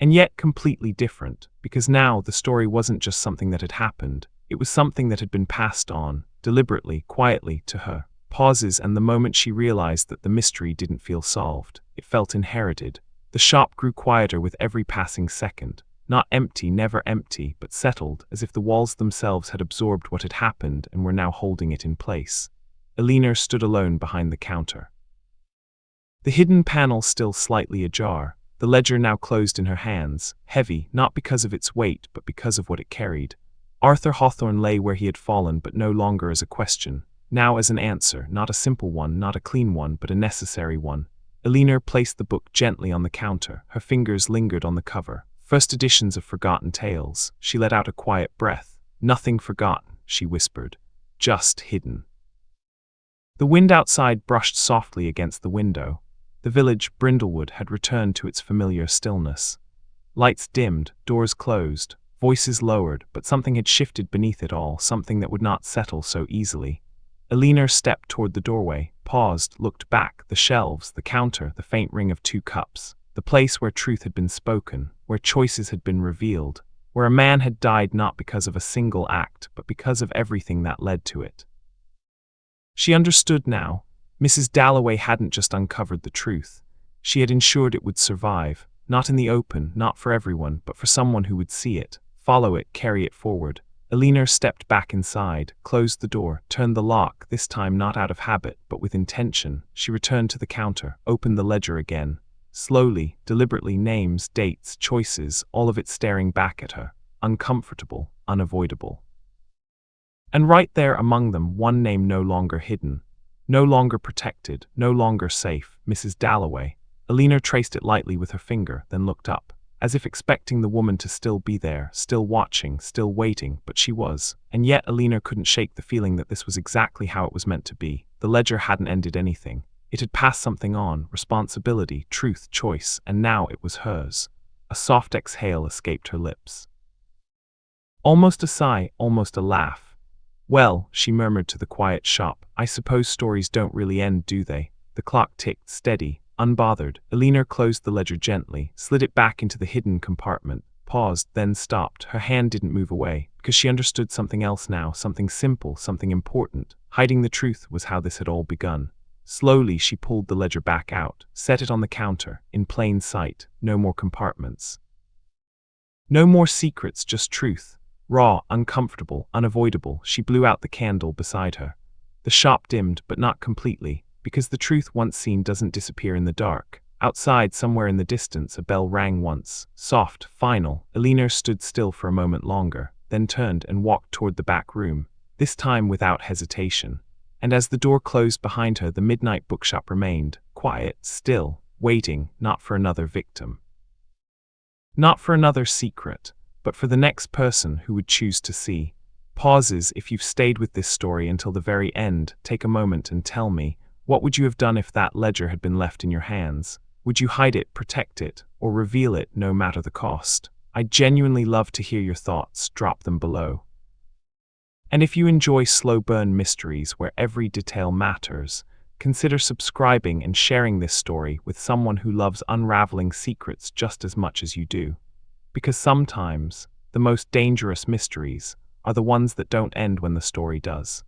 And yet completely different, because now the story wasn't just something that had happened, it was something that had been passed on, deliberately, quietly, to her. Pauses, and the moment she realized that the mystery didn't feel solved, it felt inherited. The shop grew quieter with every passing second. Not empty, never empty, but settled, as if the walls themselves had absorbed what had happened and were now holding it in place. Alina stood alone behind the counter. The hidden panel still slightly ajar, the ledger now closed in her hands, heavy, not because of its weight, but because of what it carried. Arthur Hawthorne lay where he had fallen, but no longer as a question, now as an answer, not a simple one, not a clean one, but a necessary one. Alina placed the book gently on the counter, her fingers lingered on the cover. First editions of forgotten tales. She let out a quiet breath. Nothing forgotten, she whispered. Just hidden. The wind outside brushed softly against the window. The village, Brindlewood, had returned to its familiar stillness. Lights dimmed, doors closed, voices lowered, but something had shifted beneath it all, something that would not settle so easily. Alina stepped toward the doorway, paused, looked back, the shelves, the counter, the faint ring of 2 cups. The place where truth had been spoken, where choices had been revealed, where a man had died not because of a single act, but because of everything that led to it. She understood now. Mrs. Dalloway hadn't just uncovered the truth. She had ensured it would survive, not in the open, not for everyone, but for someone who would see it, follow it, carry it forward. Alina stepped back inside, closed the door, turned the lock, this time not out of habit, but with intention. She returned to the counter, opened the ledger again. Slowly, deliberately, names, dates, choices, all of it staring back at her, uncomfortable, unavoidable. And right there among them, one name no longer hidden, no longer protected, no longer safe, Mrs. Dalloway. Alina traced it lightly with her finger, then looked up, as if expecting the woman to still be there, still watching, still waiting, but she was. And yet Alina couldn't shake the feeling that this was exactly how it was meant to be. The ledger hadn't ended anything. It had passed something on, responsibility, truth, choice, and now it was hers. A soft exhale escaped her lips. Almost a sigh, almost a laugh. Well, she murmured to the quiet shop, I suppose stories don't really end, do they? The clock ticked, steady, unbothered. Alina closed the ledger gently, slid it back into the hidden compartment, paused, then stopped. Her hand didn't move away, because she understood something else now, something simple, something important. Hiding the truth was how this had all begun. Slowly she pulled the ledger back out, set it on the counter, in plain sight. No more compartments. No more secrets, just truth. Raw, uncomfortable, unavoidable. She blew out the candle beside her. The shop dimmed, but not completely, because the truth once seen doesn't disappear in the dark. Outside, somewhere in the distance, a bell rang once, soft, final. Alina stood still for a moment longer, then turned and walked toward the back room, this time without hesitation. And as the door closed behind her, the midnight bookshop remained, quiet, still, waiting, not for another victim. Not for another secret, but for the next person who would choose to see. Pauses. If you've stayed with this story until the very end, take a moment and tell me, what would you have done if that ledger had been left in your hands? Would you hide it, protect it, or reveal it no matter the cost? I'd genuinely love to hear your thoughts. Drop them below. And if you enjoy slow burn mysteries where every detail matters, consider subscribing and sharing this story with someone who loves unraveling secrets just as much as you do. Because sometimes, the most dangerous mysteries are the ones that don't end when the story does.